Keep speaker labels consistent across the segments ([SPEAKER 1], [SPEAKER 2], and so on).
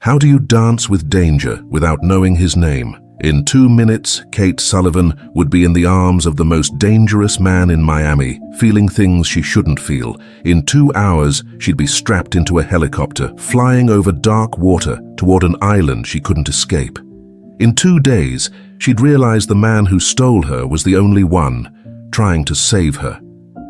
[SPEAKER 1] How do you dance with danger without knowing his name? In 2 minutes, Kate Sullivan would be in the arms of the most dangerous man in Miami, feeling things she shouldn't feel. In 2 hours, she'd be strapped into a helicopter, flying over dark water toward an island she couldn't escape. In 2 days, she'd realize the man who stole her was the only one, trying to save her.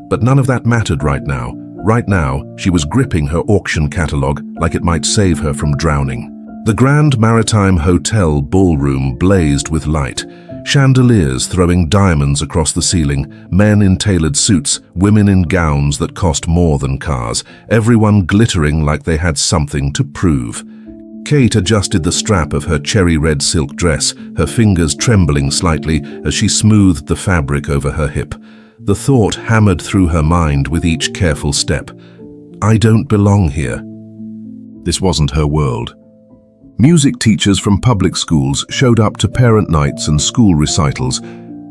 [SPEAKER 1] But none of that mattered right now. Right now, she was gripping her auction catalog like it might save her from drowning. The Grand Maritime Hotel ballroom blazed with light, chandeliers throwing diamonds across the ceiling, men in tailored suits, women in gowns that cost more than cars, everyone glittering like they had something to prove. Kate adjusted the strap of her cherry-red silk dress, her fingers trembling slightly as she smoothed the fabric over her hip. The thought hammered through her mind with each careful step. I don't belong here. This wasn't her world. Music teachers from public schools showed up to parent nights and school recitals,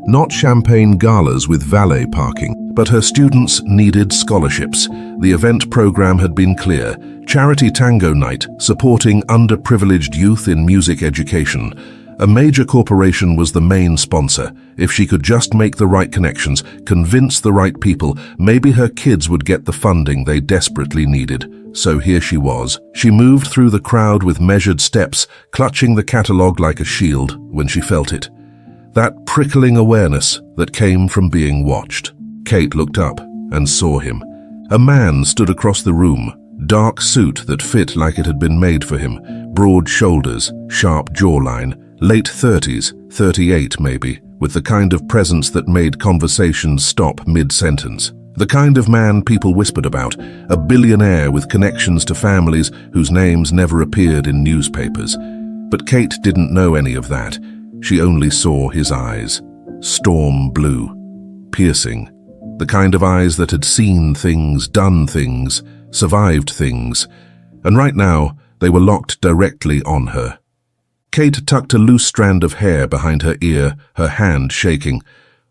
[SPEAKER 1] not champagne galas with valet parking, but her students needed scholarships. The event program had been clear: Charity Tango Night, supporting underprivileged youth in music education. A major corporation was the main sponsor. If she could just make the right connections, convince the right people, maybe her kids would get the funding they desperately needed. So here she was. She moved through the crowd with measured steps, clutching the catalog like a shield when she felt it. That prickling awareness that came from being watched. Kate looked up and saw him. A man stood across the room, dark suit that fit like it had been made for him, broad shoulders, sharp jawline, late 30s, 38 maybe, with the kind of presence that made conversations stop mid-sentence. The kind of man people whispered about, a billionaire with connections to families whose names never appeared in newspapers. But Kate didn't know any of that. She only saw his eyes. Storm blue. Piercing. The kind of eyes that had seen things, done things, survived things. And right now, they were locked directly on her. Kate tucked a loose strand of hair behind her ear, her hand shaking.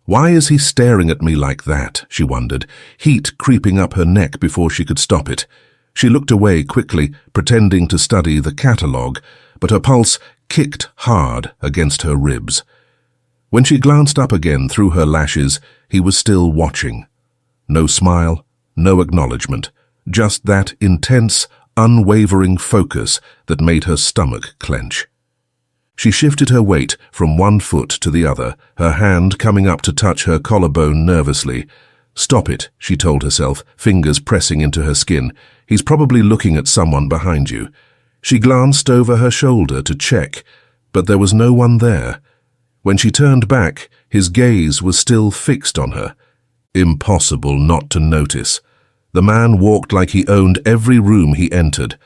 [SPEAKER 1] Why is he staring at me like that, she wondered, heat creeping up her neck before she could stop it. She looked away quickly, pretending to study the catalogue, but her pulse kicked hard against her ribs. When she glanced up again through her lashes, he was still watching. No smile, no acknowledgement, just that intense, unwavering focus that made her stomach clench. She shifted her weight from one foot to the other, her hand coming up to touch her collarbone nervously. Stop it, she told herself, fingers pressing into her skin. He's probably looking at someone behind you. She glanced over her shoulder to check, but there was no one there. When she turned back, his gaze was still fixed on her. Impossible not to notice. The man walked like he owned every room he entered.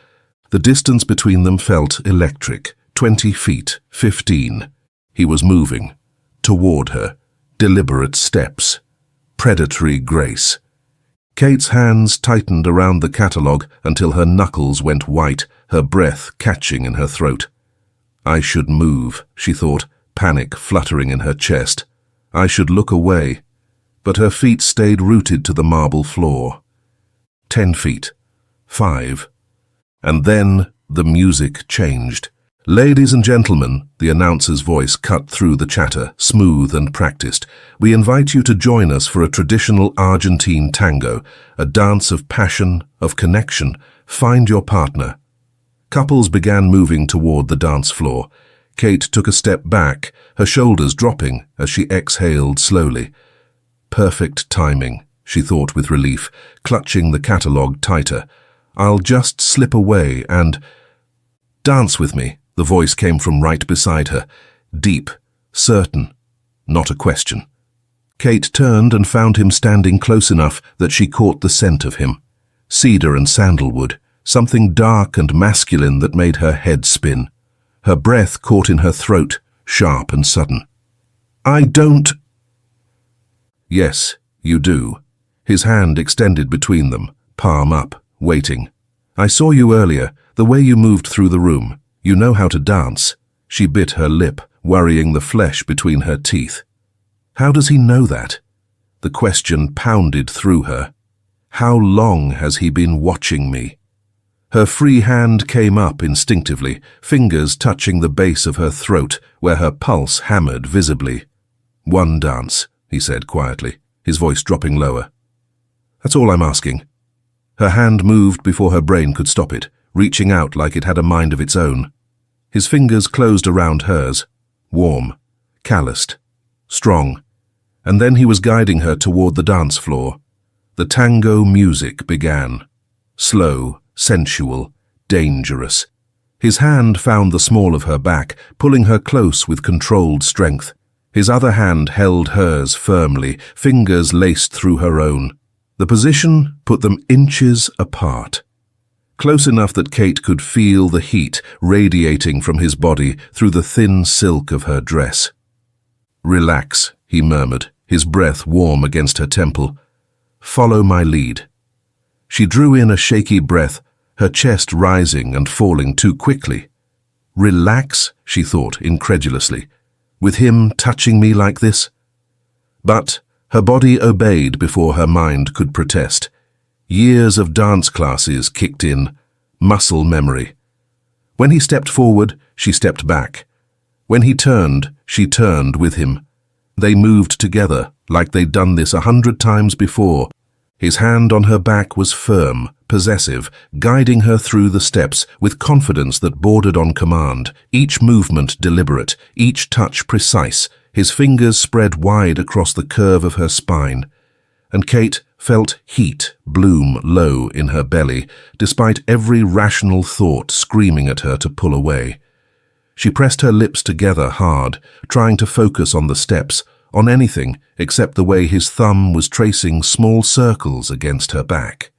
[SPEAKER 1] The distance between them felt electric. 20 feet, 15. He was moving. Toward her. Deliberate steps. Predatory grace. Kate's hands tightened around the catalogue until her knuckles went white, her breath catching in her throat. I should move, she thought, panic fluttering in her chest. I should look away. But her feet stayed rooted to the marble floor. 10 feet. 5. And then the music changed. Ladies and gentlemen, the announcer's voice cut through the chatter, smooth and practiced. We invite you to join us for a traditional Argentine tango, a dance of passion, of connection. Find your partner. Couples began moving toward the dance floor. Kate took a step back, her shoulders dropping as she exhaled slowly. Perfect timing, she thought with relief, clutching the catalogue tighter. I'll just slip away and... Dance with me. The voice came from right beside her, deep, certain, not a question. Kate turned and found him standing close enough that she caught the scent of him. Cedar and sandalwood, something dark and masculine that made her head spin. Her breath caught in her throat, sharp and sudden. I don't... Yes, you do. His hand extended between them, palm up, waiting. I saw you earlier, the way you moved through the room. You know how to dance. She bit her lip, worrying the flesh between her teeth. How does he know that? The question pounded through her. How long has he been watching me? Her free hand came up instinctively, fingers touching the base of her throat, where her pulse hammered visibly. "One dance," he said quietly, his voice dropping lower. "That's all I'm asking." Her hand moved before her brain could stop it, reaching out like it had a mind of its own. His fingers closed around hers, warm, calloused, strong, and then he was guiding her toward the dance floor. The tango music began, slow, sensual, dangerous. His hand found the small of her back, pulling her close with controlled strength. His other hand held hers firmly, fingers laced through her own. The position put them inches apart, close enough that Kate could feel the heat radiating from his body through the thin silk of her dress. "Relax," he murmured, his breath warm against her temple. "Follow my lead." She drew in a shaky breath, her chest rising and falling too quickly. "Relax," she thought incredulously, "with him touching me like this?" But her body obeyed before her mind could protest. Years of dance classes kicked in, muscle memory. When he stepped forward, she stepped back. When he turned, she turned with him. They moved together, like they'd done this 100 times before. His hand on her back was firm, possessive, guiding her through the steps with confidence that bordered on command, each movement deliberate, each touch precise, his fingers spread wide across the curve of her spine. And Kate felt heat bloom low in her belly, despite every rational thought screaming at her to pull away. She pressed her lips together hard, trying to focus on the steps, on anything except the way his thumb was tracing small circles against her back.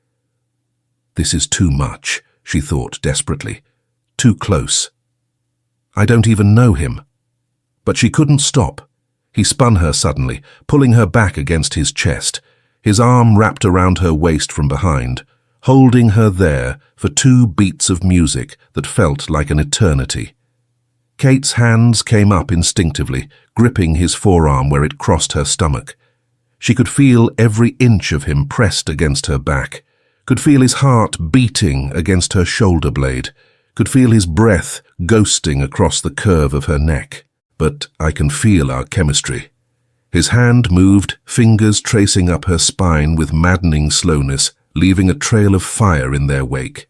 [SPEAKER 1] "This is too much," she thought desperately. "Too close. I don't even know him." But she couldn't stop. He spun her suddenly, pulling her back against his chest, his arm wrapped around her waist from behind, holding her there for 2 beats of music that felt like an eternity. Kate's hands came up instinctively, gripping his forearm where it crossed her stomach. She could feel every inch of him pressed against her back, could feel his heart beating against her shoulder blade, could feel his breath ghosting across the curve of her neck. "But I can feel our chemistry." His hand moved, fingers tracing up her spine with maddening slowness, leaving a trail of fire in their wake.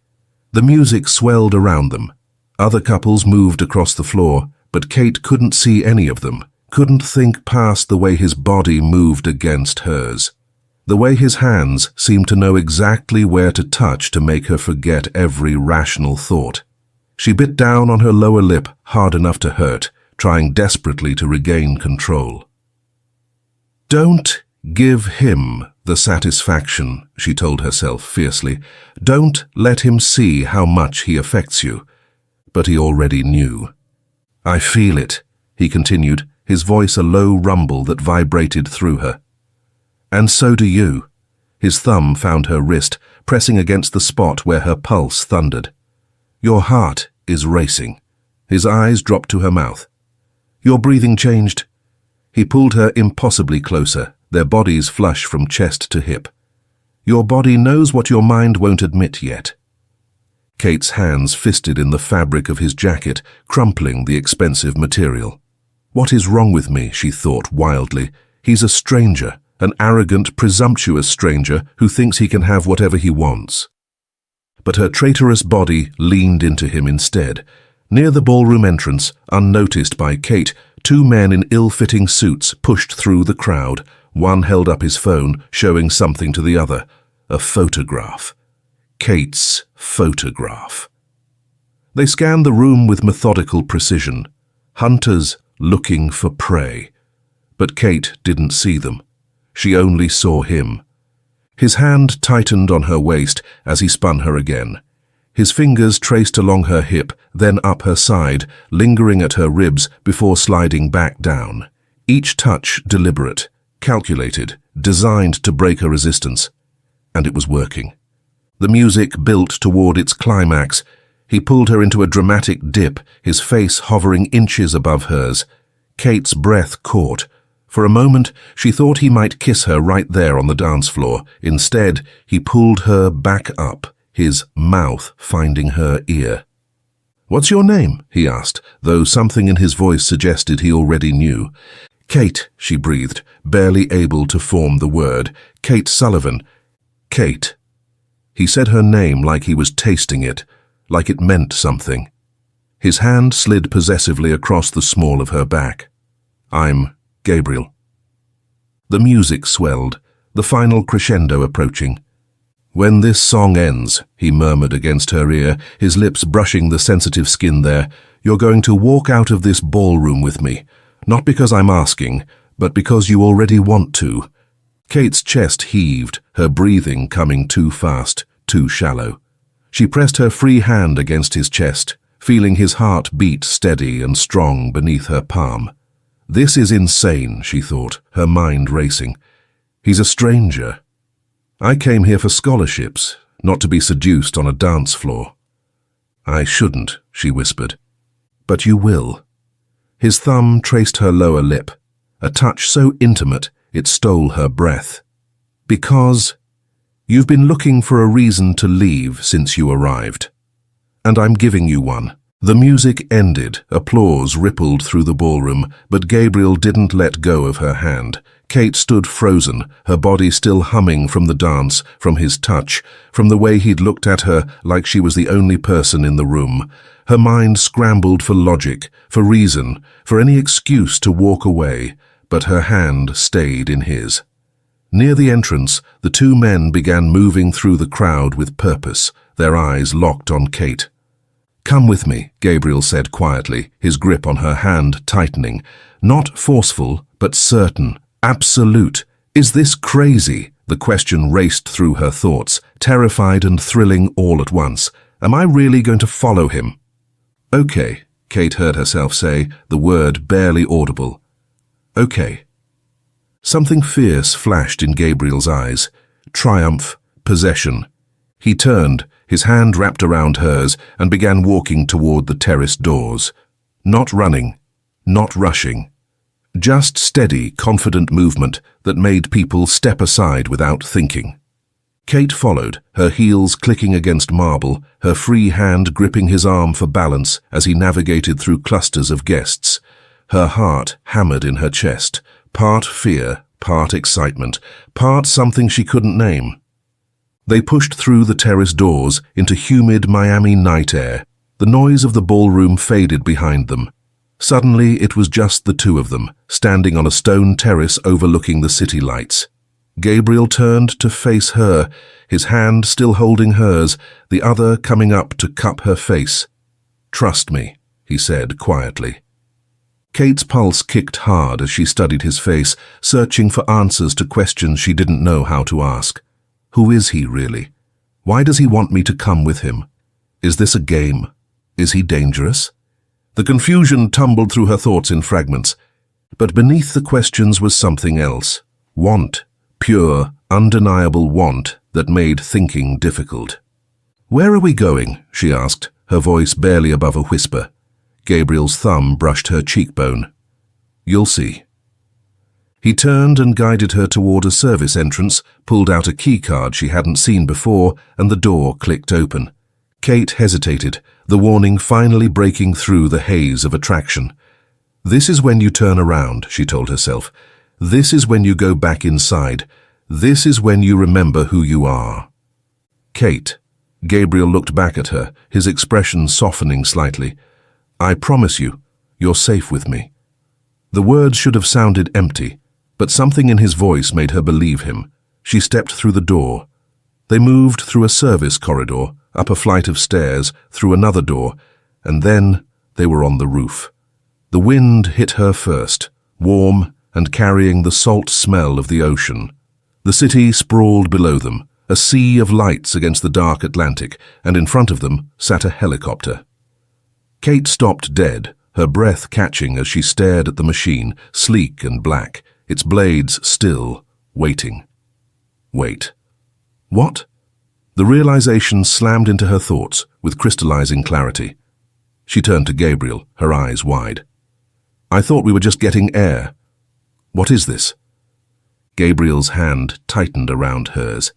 [SPEAKER 1] The music swelled around them. Other couples moved across the floor, but Kate couldn't see any of them, couldn't think past the way his body moved against hers. The way his hands seemed to know exactly where to touch to make her forget every rational thought. She bit down on her lower lip hard enough to hurt, trying desperately to regain control. "Don't give him the satisfaction," she told herself fiercely. "Don't let him see how much he affects you." But he already knew. "I feel it," he continued, his voice a low rumble that vibrated through her. "And so do you." His thumb found her wrist, pressing against the spot where her pulse thundered. "Your heart is racing." His eyes dropped to her mouth. "Your breathing changed." He pulled her impossibly closer, their bodies flush from chest to hip. "Your body knows what your mind won't admit yet." Kate's hands fisted in the fabric of his jacket, crumpling the expensive material. "What is wrong with me?" she thought wildly. "He's a stranger, an arrogant, presumptuous stranger who thinks he can have whatever he wants." But her traitorous body leaned into him instead. Near the ballroom entrance, unnoticed by Kate, 2 men in ill-fitting suits pushed through the crowd. One held up his phone, showing something to the other. A photograph. Kate's photograph. They scanned the room with methodical precision. Hunters looking for prey. But Kate didn't see them. She only saw him. His hand tightened on her waist as he spun her again. His fingers traced along her hip, then up her side, lingering at her ribs before sliding back down. Each touch deliberate, calculated, designed to break her resistance. And it was working. The music built toward its climax. He pulled her into a dramatic dip, his face hovering inches above hers. Kate's breath caught. For a moment, she thought he might kiss her right there on the dance floor. Instead, he pulled her back up, his mouth finding her ear. "What's your name?" he asked, though something in his voice suggested he already knew. "Kate," she breathed, barely able to form the word. "Kate Sullivan." "Kate." He said her name like he was tasting it, like it meant something. His hand slid possessively across the small of her back. "I'm Gabriel." The music swelled, the final crescendo approaching. "When this song ends," he murmured against her ear, his lips brushing the sensitive skin there, "you're going to walk out of this ballroom with me. Not because I'm asking, but because you already want to." Kate's chest heaved, her breathing coming too fast, too shallow. She pressed her free hand against his chest, feeling his heart beat steady and strong beneath her palm. This is insane, she thought, her mind racing. He's a stranger. I came here for scholarships, not to be seduced on a dance floor. "I shouldn't," she whispered. "But you will." His thumb traced her lower lip, a touch so intimate it stole her breath. "Because you've been looking for a reason to leave since you arrived. And I'm giving you one." The music ended, applause rippled through the ballroom, but Gabriel didn't let go of her hand. Kate stood frozen, her body still humming from the dance, from his touch, from the way he'd looked at her like she was the only person in the room. Her mind scrambled for logic, for reason, for any excuse to walk away, but her hand stayed in his. Near the entrance, the two men began moving through the crowd with purpose, their eyes locked on Kate. "Come with me," Gabriel said quietly, his grip on her hand tightening. Not forceful, but certain, absolute. "Is this crazy?" The question raced through her thoughts, terrified and thrilling all at once. "Am I really going to follow him?" "Okay," Kate heard herself say, the word barely audible. "Okay." Something fierce flashed in Gabriel's eyes. Triumph, possession. He turned, his hand wrapped around hers, and began walking toward the terrace doors. Not running, not rushing. Just steady, confident movement that made people step aside without thinking. Kate followed, her heels clicking against marble, her free hand gripping his arm for balance as he navigated through clusters of guests. Her heart hammered in her chest, part fear, part excitement, part something she couldn't name. They pushed through the terrace doors into humid Miami night air. The noise of the ballroom faded behind them. Suddenly it was just the two of them, standing on a stone terrace overlooking the city lights. Gabriel turned to face her, his hand still holding hers, the other coming up to cup her face. "Trust me," he said quietly. Kate's pulse kicked hard as she studied his face, searching for answers to questions she didn't know how to ask. Who is he, really? Why does he want me to come with him? Is this a game? Is he dangerous? The confusion tumbled through her thoughts in fragments. But beneath the questions was something else. Want. Pure, undeniable want that made thinking difficult. "Where are we going?" she asked, her voice barely above a whisper. Gabriel's thumb brushed her cheekbone. "You'll see." He turned and guided her toward a service entrance, pulled out a keycard she hadn't seen before, and the door clicked open. Kate hesitated, the warning finally breaking through the haze of attraction. "This is when you turn around," she told herself. "This is when you go back inside. This is when you remember who you are." "Kate." Gabriel looked back at her, his expression softening slightly. "I promise you, you're safe with me." The words should have sounded empty, but something in his voice made her believe him. She stepped through the door. They moved through a service corridor, up a flight of stairs, through another door, and then they were on the roof. The wind hit her first, warm and carrying the salt smell of the ocean. The city sprawled below them, a sea of lights against the dark Atlantic, and in front of them sat a helicopter. Kate stopped dead, her breath catching as she stared at the machine, sleek and black, its blades still, waiting. Wait. What? The realization slammed into her thoughts with crystallizing clarity. She turned to Gabriel, her eyes wide. "I thought we were just getting air. What is this?" Gabriel's hand tightened around hers.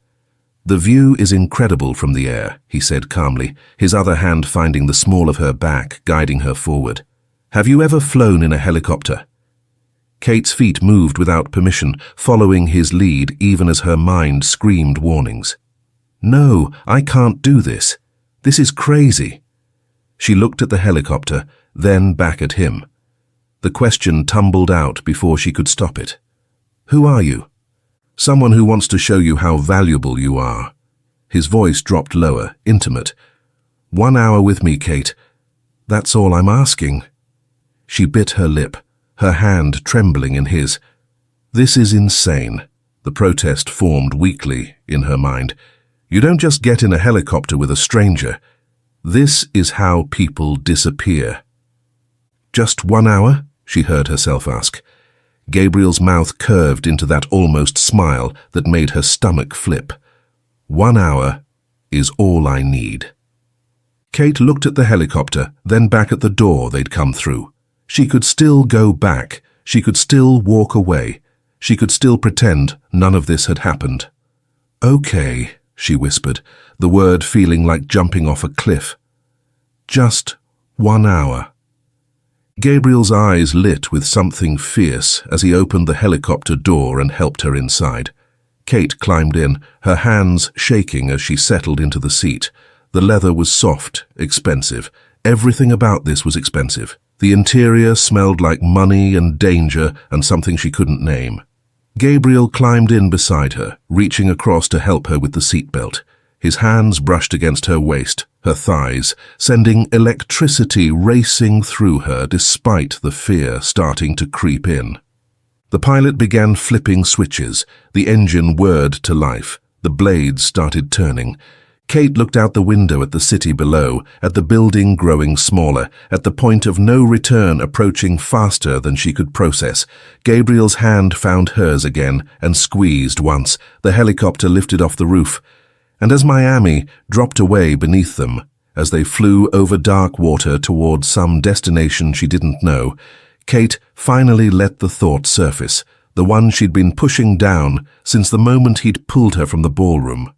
[SPEAKER 1] "The view is incredible from the air," he said calmly, his other hand finding the small of her back, guiding her forward. "Have you ever flown in a helicopter?" Kate's feet moved without permission, following his lead even as her mind screamed warnings. "No, I can't do this. This is crazy." She looked at the helicopter, then back at him. The question tumbled out before she could stop it. "Who are you?" "Someone who wants to show you how valuable you are." His voice dropped lower, intimate. "1 hour with me, Kate. That's all I'm asking." She bit her lip, her hand trembling in his. This is insane. The protest formed weakly in her mind. You don't just get in a helicopter with a stranger. This is how people disappear. "Just 1 hour?" she heard herself ask. Gabriel's mouth curved into that almost smile that made her stomach flip. 1 hour is all I need. Kate looked at the helicopter, then back at the door they'd come through. She could still go back. She could still walk away. She could still pretend none of this had happened. "Okay," she whispered, the word feeling like jumping off a cliff. "Just 1 hour." Gabriel's eyes lit with something fierce as he opened the helicopter door and helped her inside. Kate climbed in, her hands shaking as she settled into the seat. The leather was soft, expensive. Everything about this was expensive. The interior smelled like money and danger and something she couldn't name. Gabriel climbed in beside her, reaching across to help her with the seatbelt. His hands brushed against her waist, her thighs, sending electricity racing through her despite the fear starting to creep in. The pilot began flipping switches. The engine whirred to life. The blades started turning. Kate looked out the window at the city below, at the building growing smaller, at the point of no return approaching faster than she could process. Gabriel's hand found hers again and squeezed once. The helicopter lifted off the roof. And as Miami dropped away beneath them, as they flew over dark water toward some destination she didn't know, Kate finally let the thought surface, the one she'd been pushing down since the moment he'd pulled her from the ballroom.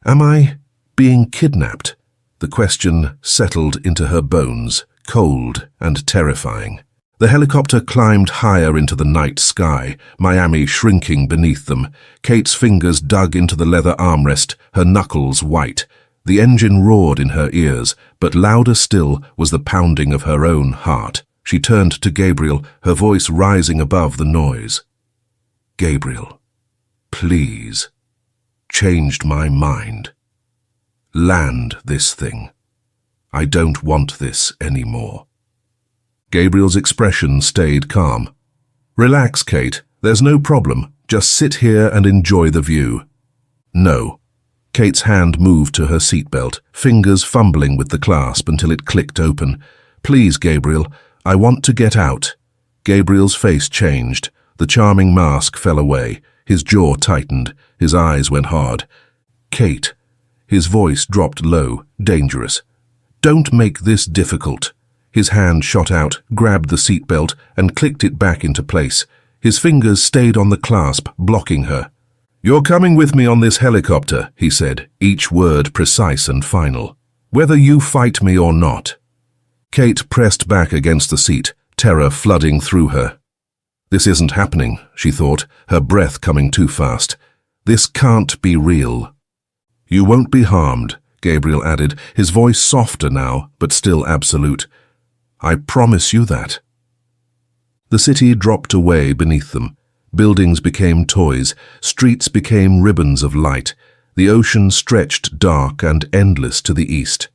[SPEAKER 1] Am I being kidnapped? The question settled into her bones, cold and terrifying. The helicopter climbed higher into the night sky, Miami shrinking beneath them. Kate's fingers dug into the leather armrest, her knuckles white. The engine roared in her ears, but louder still was the pounding of her own heart. She turned to Gabriel, her voice rising above the noise. "Gabriel, please. Changed my mind. Land this thing. I don't want this anymore." Gabriel's expression stayed calm. "Relax, Kate. There's no problem. Just sit here and enjoy the view." "No." Kate's hand moved to her seatbelt, fingers fumbling with the clasp until it clicked open. "Please, Gabriel, I want to get out." Gabriel's face changed. The charming mask fell away. His jaw tightened. His eyes went hard. "Kate." His voice dropped low, dangerous. "Don't make this difficult." His hand shot out, grabbed the seatbelt, and clicked it back into place. His fingers stayed on the clasp, blocking her. "You're coming with me on this helicopter," he said, each word precise and final. "Whether you fight me or not." Kate pressed back against the seat, terror flooding through her. This isn't happening, she thought, her breath coming too fast. This can't be real. "You won't be harmed," Gabriel added, his voice softer now, but still absolute. "I promise you that." The city dropped away beneath them. Buildings became toys, streets became ribbons of light. The ocean stretched dark and endless to the east.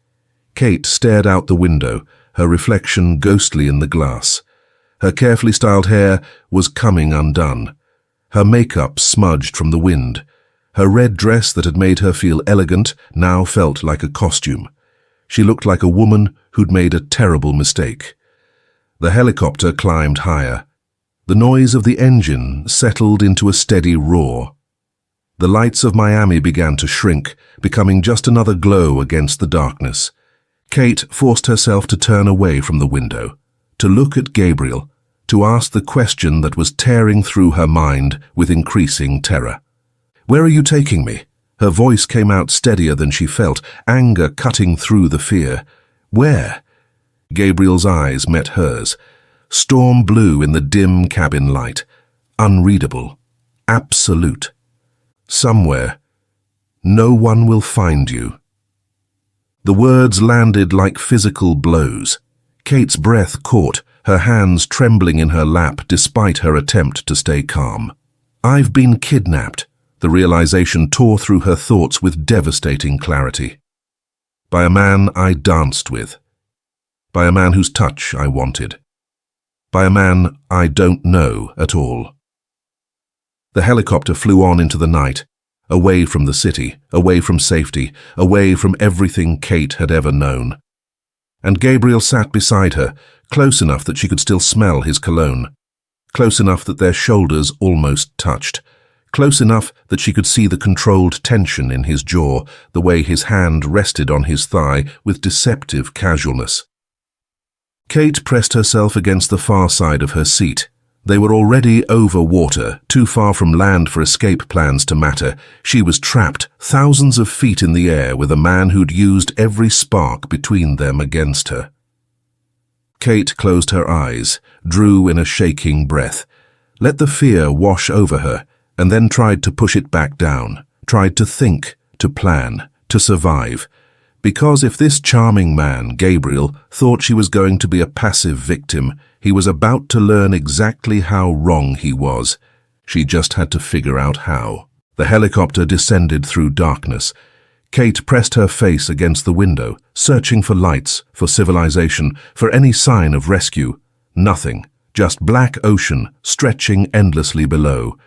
[SPEAKER 1] Kate stared out the window, her reflection ghostly in the glass. Her carefully styled hair was coming undone. Her makeup smudged from the wind. Her red dress that had made her feel elegant now felt like a costume. She looked like a woman who'd made a terrible mistake. The helicopter climbed higher. The noise of the engine settled into a steady roar. The lights of Miami began to shrink, becoming just another glow against the darkness. Kate forced herself to turn away from the window, to look at Gabriel, to ask the question that was tearing through her mind with increasing terror. "Where are you taking me?" Her voice came out steadier than she felt, anger cutting through the fear. Where? Gabriel's eyes met hers. Storm blue in the dim cabin light. Unreadable. Absolute. Somewhere. No one will find you. The words landed like physical blows. Kate's breath caught, her hands trembling in her lap despite her attempt to stay calm. I've been kidnapped. The realization tore through her thoughts with devastating clarity. By a man I danced with. By a man whose touch I wanted. By a man I don't know at all. The helicopter flew on into the night, away from the city, away from safety, away from everything Kate had ever known. And Gabriel sat beside her, close enough that she could still smell his cologne, close enough that their shoulders almost touched, close enough that she could see the controlled tension in his jaw, the way his hand rested on his thigh with deceptive casualness. Kate pressed herself against the far side of her seat. They were already over water, too far from land for escape plans to matter. She was trapped thousands of feet in the air with a man who'd used every spark between them against her. Kate closed her eyes, drew in a shaking breath, let the fear wash over her, and then tried to push it back down, tried to think, to plan, to survive. Because if this charming man, Gabriel, thought she was going to be a passive victim, he was about to learn exactly how wrong he was. She just had to figure out how. The helicopter descended through darkness. Kate pressed her face against the window, searching for lights, for civilization, for any sign of rescue. Nothing, just black ocean stretching endlessly below.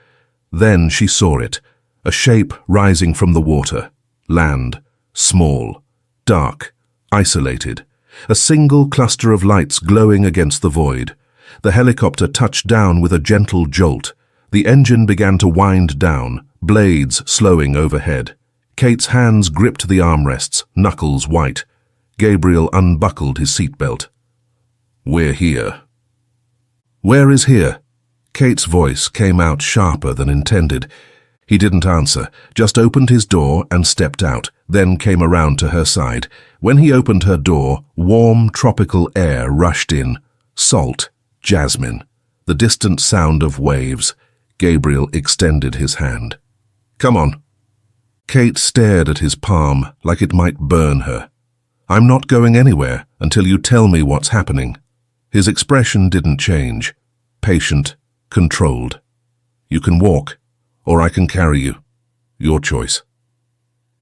[SPEAKER 1] Then she saw it, a shape rising from the water. Land, small, dark, isolated. A single cluster of lights glowing against the void. The helicopter touched down with a gentle jolt. The engine began to wind down, blades slowing overhead. Kate's hands gripped the armrests, knuckles white. Gabriel unbuckled his seatbelt. "We're here." "Where is here?" Kate's voice came out sharper than intended. He didn't answer, just opened his door and stepped out, then came around to her side. When he opened her door, warm tropical air rushed in. Salt, jasmine, the distant sound of waves. Gabriel extended his hand. "Come on." Kate stared at his palm like it might burn her. "I'm not going anywhere until you tell me what's happening." His expression didn't change. Patient, controlled. "You can walk, or I can carry you. Your choice."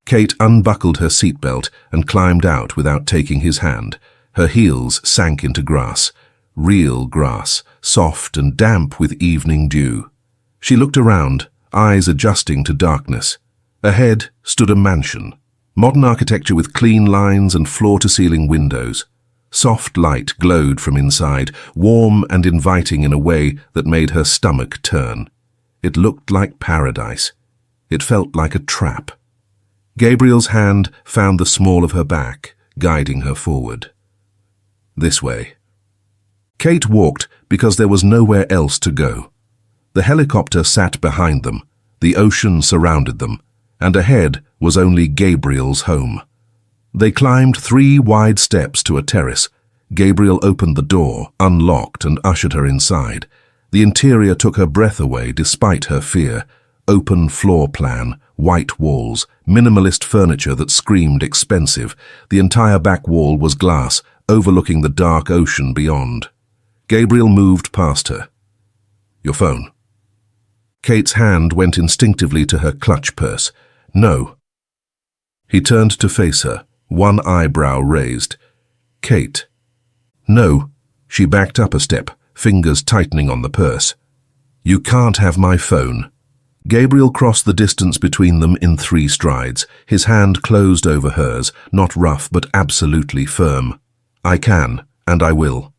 [SPEAKER 1] Kate unbuckled her seatbelt and climbed out without taking his hand. Her heels sank into grass. Real grass, soft and damp with evening dew. She looked around, eyes adjusting to darkness. Ahead stood a mansion. Modern architecture with clean lines and floor-to-ceiling windows. Soft light glowed from inside, warm and inviting in a way that made her stomach turn. It looked like paradise. It felt like a trap. Gabriel's hand found the small of her back, guiding her forward. This way. Kate walked because there was nowhere else to go. The helicopter sat behind them, the ocean surrounded them, and ahead was only Gabriel's home. They climbed 3 wide steps to a terrace. Gabriel opened the door, unlocked, and ushered her inside. The interior took her breath away despite her fear. Open floor plan, white walls, minimalist furniture that screamed expensive. The entire back wall was glass, overlooking the dark ocean beyond. Gabriel moved past her. "Your phone." Kate's hand went instinctively to her clutch purse. "No." He turned to face her, one eyebrow raised. "Kate." "No." She backed up a step, fingers tightening on the purse. "You can't have my phone." Gabriel crossed the distance between them in 3 strides, his hand closed over hers, not rough but absolutely firm. "I can, and I will."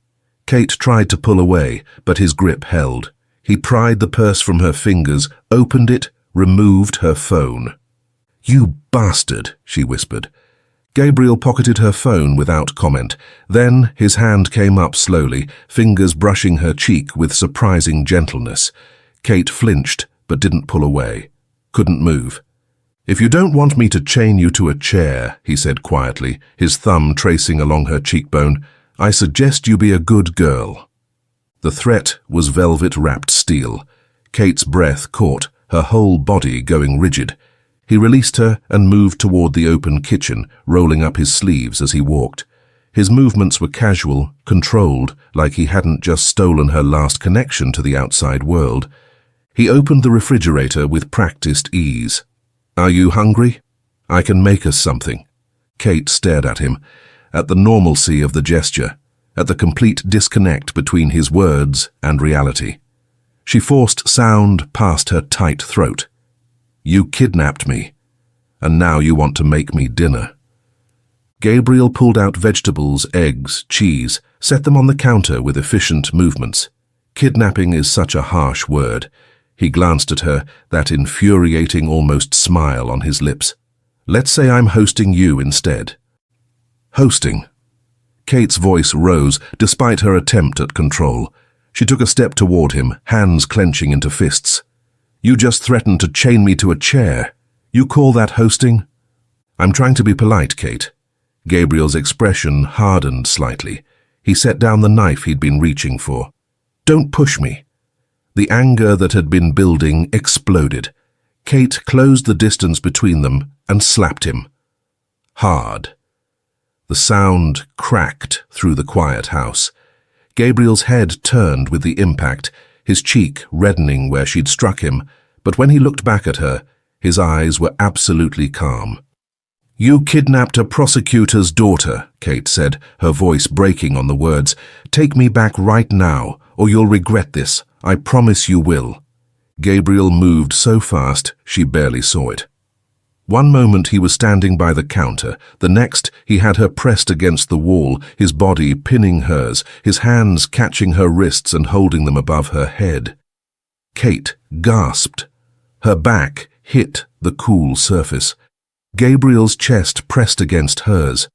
[SPEAKER 1] Kate tried to pull away, but his grip held. He pried the purse from her fingers, opened it, removed her phone. "You bastard," she whispered. Gabriel pocketed her phone without comment. Then his hand came up slowly, fingers brushing her cheek with surprising gentleness. Kate flinched, but didn't pull away. Couldn't move. "If you don't want me to chain you to a chair," he said quietly, his thumb tracing along her cheekbone, "I suggest you be a good girl." The threat was velvet-wrapped steel. Kate's breath caught, her whole body going rigid. He released her and moved toward the open kitchen, rolling up his sleeves as he walked. His movements were casual, controlled, like he hadn't just stolen her last connection to the outside world. He opened the refrigerator with practiced ease. "Are you hungry? I can make us something." Kate stared at him, at the normalcy of the gesture, at the complete disconnect between his words and reality. She forced sound past her tight throat. "You kidnapped me, and now you want to make me dinner." Gabriel pulled out vegetables, eggs, cheese, set them on the counter with efficient movements. Kidnapping is such a harsh word. He glanced at her, that infuriating almost smile on his lips. "Let's say I'm hosting you instead." "Hosting?" Kate's voice rose, despite her attempt at control. She took a step toward him, hands clenching into fists. "You just threatened to chain me to a chair. You call that hosting?" "I'm trying to be polite, Kate." Gabriel's expression hardened slightly. He set down the knife he'd been reaching for. "Don't push me." The anger that had been building exploded. Kate closed the distance between them and slapped him. Hard. The sound cracked through the quiet house. Gabriel's head turned with the impact, his cheek reddening where she'd struck him, but when he looked back at her, his eyes were absolutely calm. "You kidnapped a prosecutor's daughter," Kate said, her voice breaking on the words. "Take me back right now, or you'll regret this. I promise you will." Gabriel moved so fast she barely saw it. One moment he was standing by the counter, the next he had her pressed against the wall, his body pinning hers, his hands catching her wrists and holding them above her head. Kate gasped. Her back hit the cool surface. Gabriel's chest pressed against hers.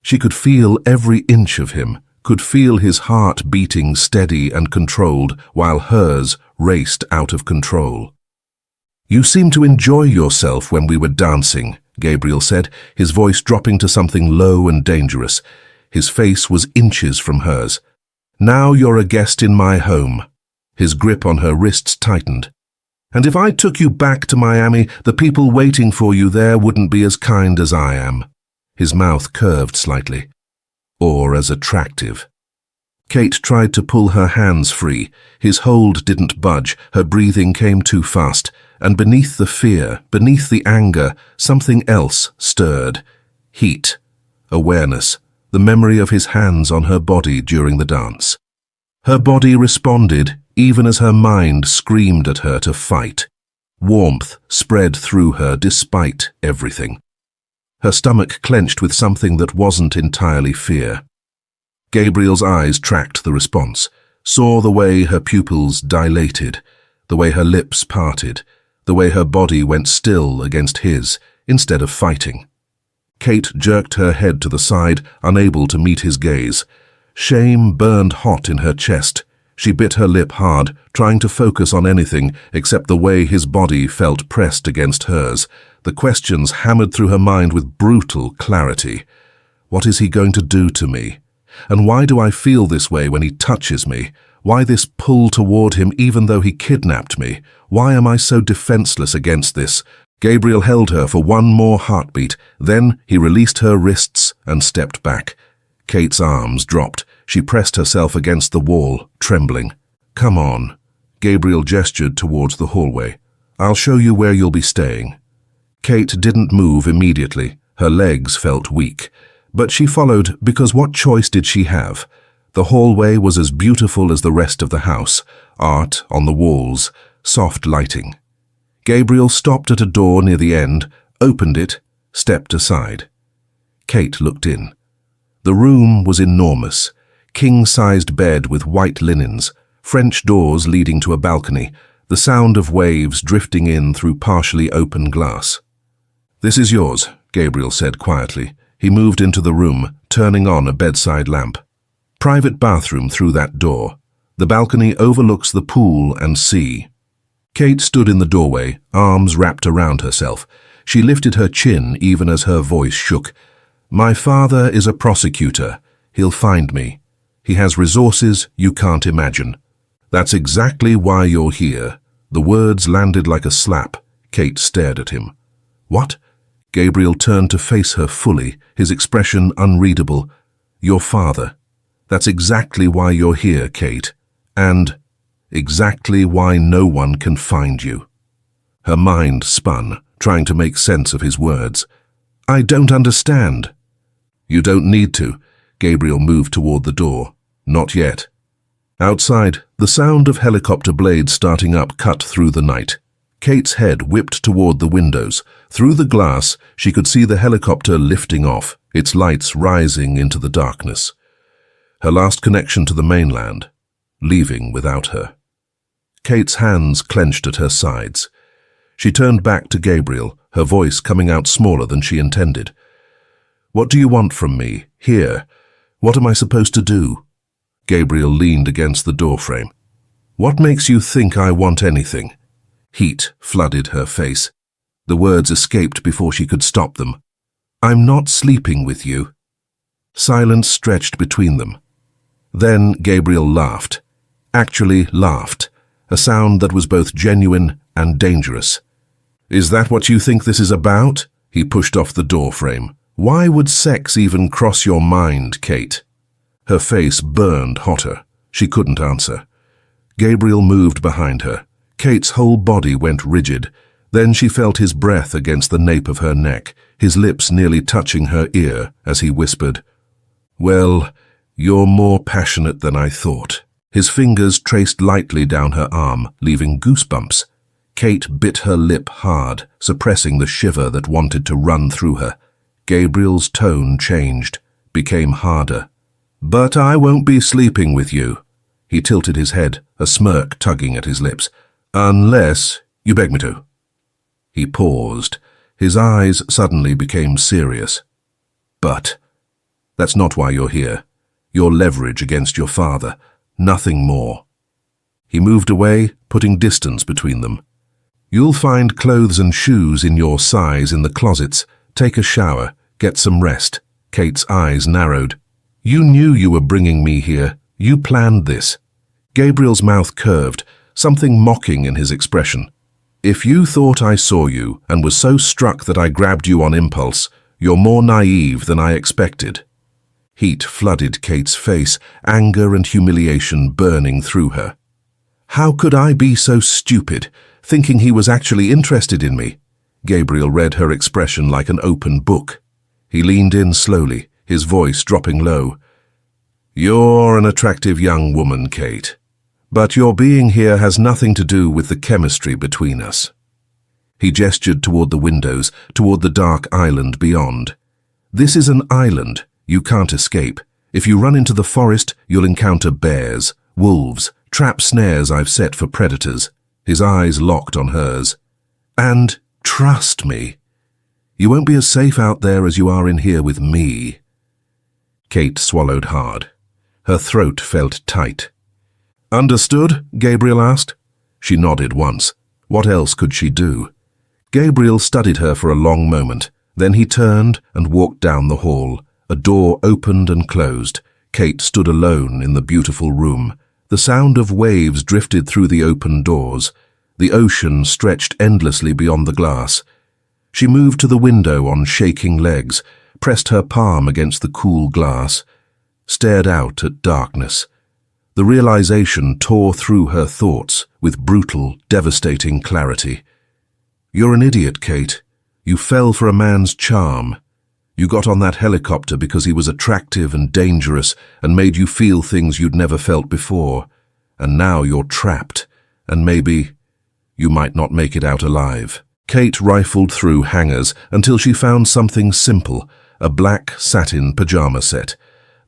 [SPEAKER 1] She could feel every inch of him, could feel his heart beating steady and controlled while hers raced out of control. "You seemed to enjoy yourself when we were dancing," Gabriel said, his voice dropping to something low and dangerous. His face was inches from hers. "Now you're a guest in my home." His grip on her wrists tightened. "And if I took you back to Miami, the people waiting for you there wouldn't be as kind as I am." His mouth curved slightly. "Or as attractive." Kate tried to pull her hands free. His hold didn't budge, her breathing came too fast, and beneath the fear, beneath the anger, something else stirred. Heat, awareness, the memory of his hands on her body during the dance. Her body responded, even as her mind screamed at her to fight. Warmth spread through her despite everything. Her stomach clenched with something that wasn't entirely fear. Gabriel's eyes tracked the response, saw the way her pupils dilated, the way her lips parted, the way her body went still against his, instead of fighting. Kate jerked her head to the side, unable to meet his gaze. Shame burned hot in her chest. She bit her lip hard, trying to focus on anything except the way his body felt pressed against hers. The questions hammered through her mind with brutal clarity. What is he going to do to me? And why do I feel this way when he touches me? Why this pull toward him even though he kidnapped me? Why am I so defenseless against this? Gabriel held her for one more heartbeat. Then he released her wrists and stepped back. Kate's arms dropped. She pressed herself against the wall, trembling. "Come on." Gabriel gestured towards the hallway. "I'll show you where you'll be staying." Kate didn't move immediately. Her legs felt weak. But she followed because what choice did she have? The hallway was as beautiful as the rest of the house, art on the walls, soft lighting. Gabriel stopped at a door near the end, opened it, stepped aside. Kate looked in. The room was enormous, king-sized bed with white linens, French doors leading to a balcony, the sound of waves drifting in through partially open glass. "This is yours," Gabriel said quietly. He moved into the room, turning on a bedside lamp. Private bathroom through that door. The balcony overlooks the pool and sea. Kate stood in the doorway, arms wrapped around herself. She lifted her chin even as her voice shook. "My father is a prosecutor. He'll find me. He has resources you can't imagine. That's exactly why you're here." The words landed like a slap. Kate stared at him. "What?" Gabriel turned to face her fully, his expression unreadable. "Your father. That's exactly why you're here, Kate. And exactly why no one can find you." Her mind spun, trying to make sense of his words. "I don't understand." "You don't need to." Gabriel moved toward the door. "Not yet." Outside, the sound of helicopter blades starting up cut through the night. Kate's head whipped toward the windows. Through the glass, she could see the helicopter lifting off, its lights rising into the darkness. Her last connection to the mainland, leaving without her. Kate's hands clenched at her sides. She turned back to Gabriel, her voice coming out smaller than she intended. "What do you want from me, here? What am I supposed to do?" Gabriel leaned against the doorframe. "What makes you think I want anything?" Heat flooded her face. The words escaped before she could stop them. "I'm not sleeping with you." Silence stretched between them. Then Gabriel laughed. Actually laughed, a sound that was both genuine and dangerous. "Is that what you think this is about?" He pushed off the doorframe. "Why would sex even cross your mind, Kate?" Her face burned hotter. She couldn't answer. Gabriel moved behind her. Kate's whole body went rigid. Then she felt his breath against the nape of her neck, his lips nearly touching her ear as he whispered, "Well, you're more passionate than I thought." His fingers traced lightly down her arm, leaving goosebumps. Kate bit her lip hard, suppressing the shiver that wanted to run through her. Gabriel's tone changed, became harder. "But I won't be sleeping with you." He tilted his head, a smirk tugging at his lips. "Unless you beg me to." He paused. His eyes suddenly became serious. "But that's not why you're here. Your leverage against your father. Nothing more." He moved away, putting distance between them. "You'll find clothes and shoes in your size in the closets. Take a shower. Get some rest." Kate's eyes narrowed. "You knew you were bringing me here. You planned this." Gabriel's mouth curved, something mocking in his expression. "If you thought I saw you and was so struck that I grabbed you on impulse, you're more naive than I expected." Heat flooded Kate's face, anger and humiliation burning through her. "How could I be so stupid, thinking he was actually interested in me?" Gabriel read her expression like an open book. He leaned in slowly, his voice dropping low. "You're an attractive young woman, Kate. But your being here has nothing to do with the chemistry between us." He gestured toward the windows, toward the dark island beyond. "This is an island. You can't escape. If you run into the forest, you'll encounter bears, wolves, trap snares I've set for predators." His eyes locked on hers. "And trust me, you won't be as safe out there as you are in here with me." Kate swallowed hard. Her throat felt tight. "Understood?" Gabriel asked. She nodded once. What else could she do? Gabriel studied her for a long moment. Then he turned and walked down the hall. A door opened and closed. Kate stood alone in the beautiful room. The sound of waves drifted through the open doors. The ocean stretched endlessly beyond the glass. She moved to the window on shaking legs, pressed her palm against the cool glass, stared out at darkness. The realization tore through her thoughts with brutal, devastating clarity. "You're an idiot, Kate. You fell for a man's charm. You got on that helicopter because he was attractive and dangerous and made you feel things you'd never felt before. And now you're trapped, and maybe you might not make it out alive." Kate rifled through hangers until she found something simple, a black satin pajama set.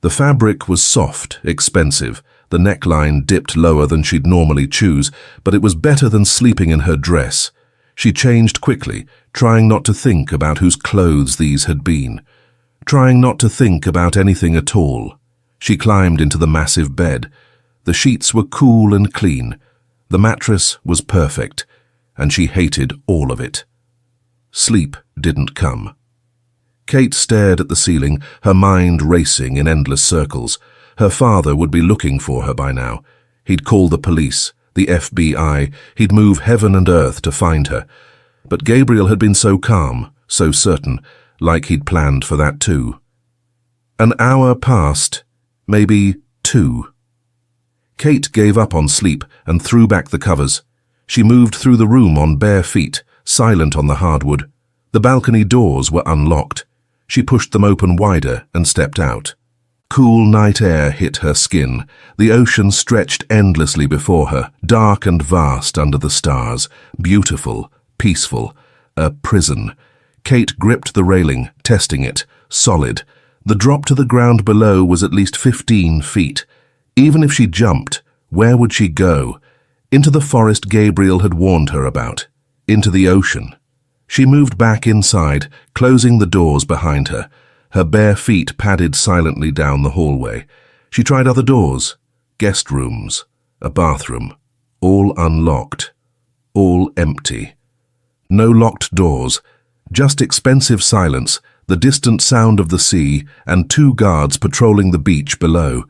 [SPEAKER 1] The fabric was soft, expensive. The neckline dipped lower than she'd normally choose, but it was better than sleeping in her dress. She changed quickly, trying not to think about whose clothes these had been, trying not to think about anything at all. She climbed into the massive bed. The sheets were cool and clean. The mattress was perfect, and she hated all of it. Sleep didn't come. Kate stared at the ceiling, her mind racing in endless circles. Her father would be looking for her by now. He'd call the police, the FBI, he'd move heaven and earth to find her. But Gabriel had been so calm, so certain, like he'd planned for that too. An hour passed, maybe 2. Kate gave up on sleep and threw back the covers. She moved through the room on bare feet, silent on the hardwood. The balcony doors were unlocked. She pushed them open wider and stepped out. Cool night air hit her skin. The ocean stretched endlessly before her, dark and vast under the stars, beautiful, peaceful, a prison. Kate gripped the railing, testing it, solid. The drop to the ground below was at least 15 feet. Even if she jumped, where would she go? Into the forest Gabriel had warned her about. Into the ocean. She moved back inside, closing the doors behind her. Her bare feet padded silently down the hallway. She tried other doors, guest rooms, a bathroom, all unlocked, all empty. No locked doors, just expensive silence, the distant sound of the sea, and 2 guards patrolling the beach below.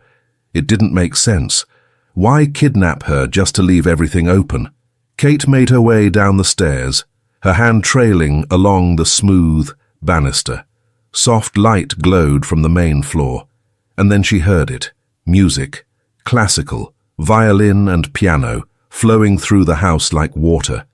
[SPEAKER 1] It didn't make sense. Why kidnap her just to leave everything open? Kate made her way down the stairs, her hand trailing along the smooth banister. Soft light glowed from the main floor, and then she heard it. Music, classical, violin and piano, flowing through the house like water.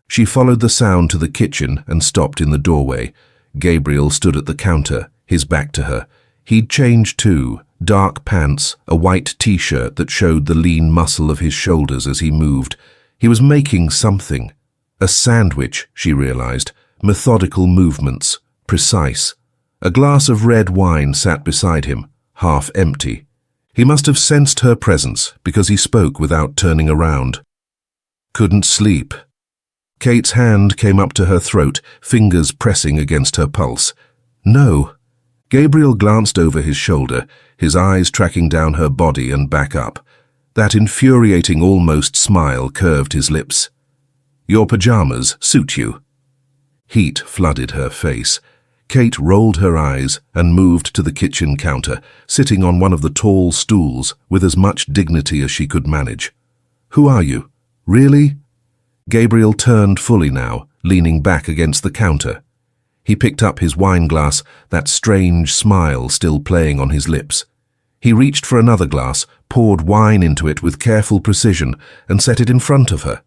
[SPEAKER 1] She followed the sound to the kitchen and stopped in the doorway. Gabriel stood at the counter, his back to her. He'd changed too, dark pants, a white t-shirt that showed the lean muscle of his shoulders as he moved. He was making something. A sandwich, she realized, methodical movements, precise. A glass of red wine sat beside him, half empty. He must have sensed her presence because he spoke without turning around. Couldn't sleep. Kate's hand came up to her throat, fingers pressing against her pulse. No. Gabriel glanced over his shoulder, his eyes tracking down her body and back up. That infuriating almost smile curved his lips. Your pajamas suit you. Heat flooded her face. Kate rolled her eyes and moved to the kitchen counter, sitting on one of the tall stools with as much dignity as she could manage. Who are you? Really? Gabriel turned fully now, leaning back against the counter. He picked up his wine glass, that strange smile still playing on his lips. He reached for another glass, poured wine into it with careful precision, and set it in front of her.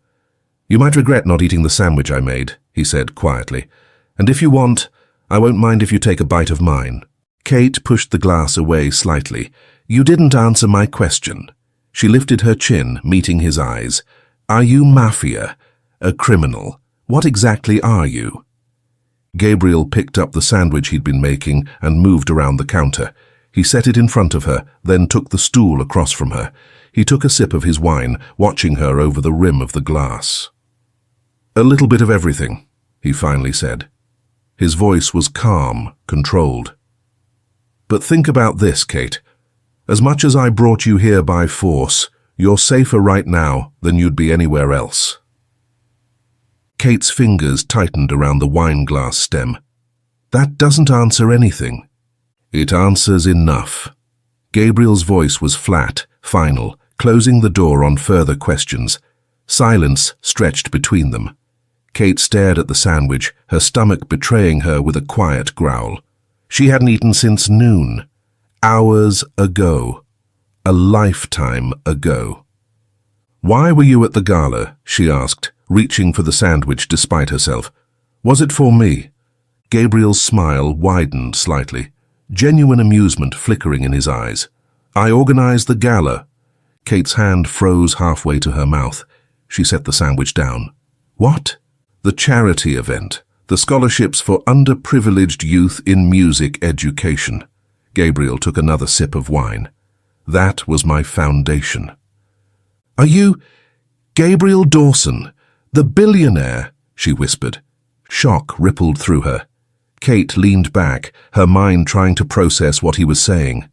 [SPEAKER 1] You might regret not eating the sandwich I made, he said quietly. And if you want, I won't mind if you take a bite of mine. Kate pushed the glass away slightly. You didn't answer my question. She lifted her chin, meeting his eyes. Are you mafia? A criminal? What exactly are you? Gabriel picked up the sandwich he'd been making and moved around the counter. He set it in front of her, then took the stool across from her. He took a sip of his wine, watching her over the rim of the glass. A little bit of everything, he finally said. His voice was calm, controlled. But think about this, Kate. As much as I brought you here by force, you're safer right now than you'd be anywhere else. Kate's fingers tightened around the wine glass stem. That doesn't answer anything. It answers enough. Gabriel's voice was flat, final, closing the door on further questions. Silence stretched between them. Kate stared at the sandwich, her stomach betraying her with a quiet growl. She hadn't eaten since noon. Hours ago. A lifetime ago. Why were you at the gala? She asked, reaching for the sandwich despite herself. Was it for me? Gabriel's smile widened slightly, genuine amusement flickering in his eyes. I organized the gala. Kate's hand froze halfway to her mouth. She set the sandwich down. What? The charity event, the scholarships for underprivileged youth in music education. Gabriel took another sip of wine. That was my foundation. Are you Gabriel Dawson, the billionaire? She whispered. Shock rippled through her. Kate leaned back, her mind trying to process what he was saying.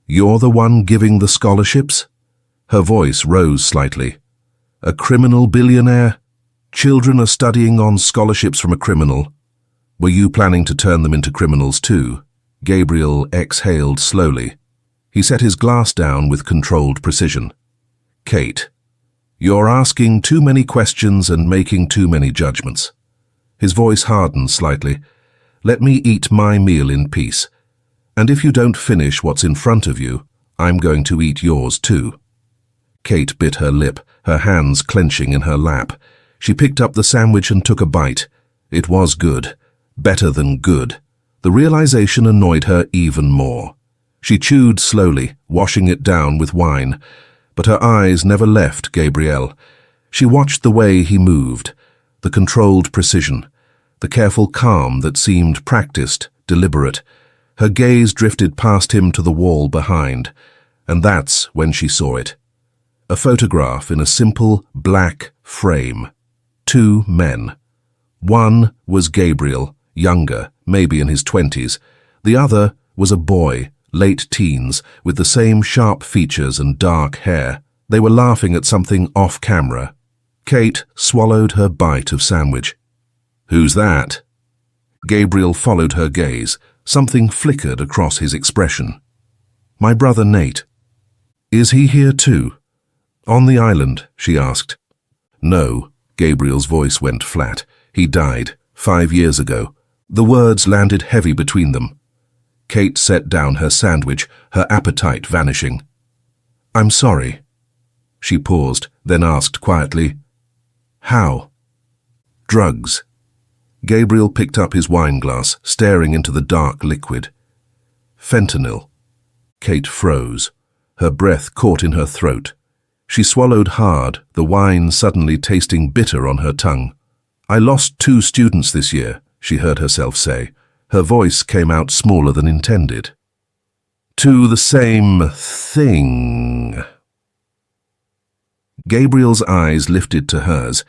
[SPEAKER 1] You're the one giving the scholarships? Her voice rose slightly. A criminal billionaire? Children are studying on scholarships from a criminal. Were you planning to turn them into criminals too? Gabriel exhaled slowly. He set his glass down with controlled precision. Kate, you're asking too many questions and making too many judgments. His voice hardened slightly. Let me eat my meal in peace. And if you don't finish what's in front of you, I'm going to eat yours too. Kate bit her lip, her hands clenching in her lap. She picked up the sandwich and took a bite. It was good. Better than good. The realization annoyed her even more. She chewed slowly, washing it down with wine, but her eyes never left Gabriel. She watched the way he moved, the controlled precision, the careful calm that seemed practiced, deliberate. Her gaze drifted past him to the wall behind, and that's when she saw it. A photograph in a simple black frame. 2 men. One was Gabriel, younger, maybe in his 20s. The other was a boy, late teens, with the same sharp features and dark hair. They were laughing at something off camera. Kate swallowed her bite of sandwich. Who's that? Gabriel followed her gaze. Something flickered across his expression. My brother Nate. Is he here too? On the island, she asked. No, Gabriel's voice went flat. He died 5 years ago. The words landed heavy between them. Kate set down her sandwich, her appetite vanishing. I'm sorry. She paused, then asked quietly, How? Drugs. Gabriel picked up his wineglass, staring into the dark liquid. Fentanyl. Kate froze. Her breath caught in her throat. She swallowed hard, the wine suddenly tasting bitter on her tongue. I lost 2 students this year, she heard herself say. Her voice came out smaller than intended. To the same thing. Gabriel's eyes lifted to hers,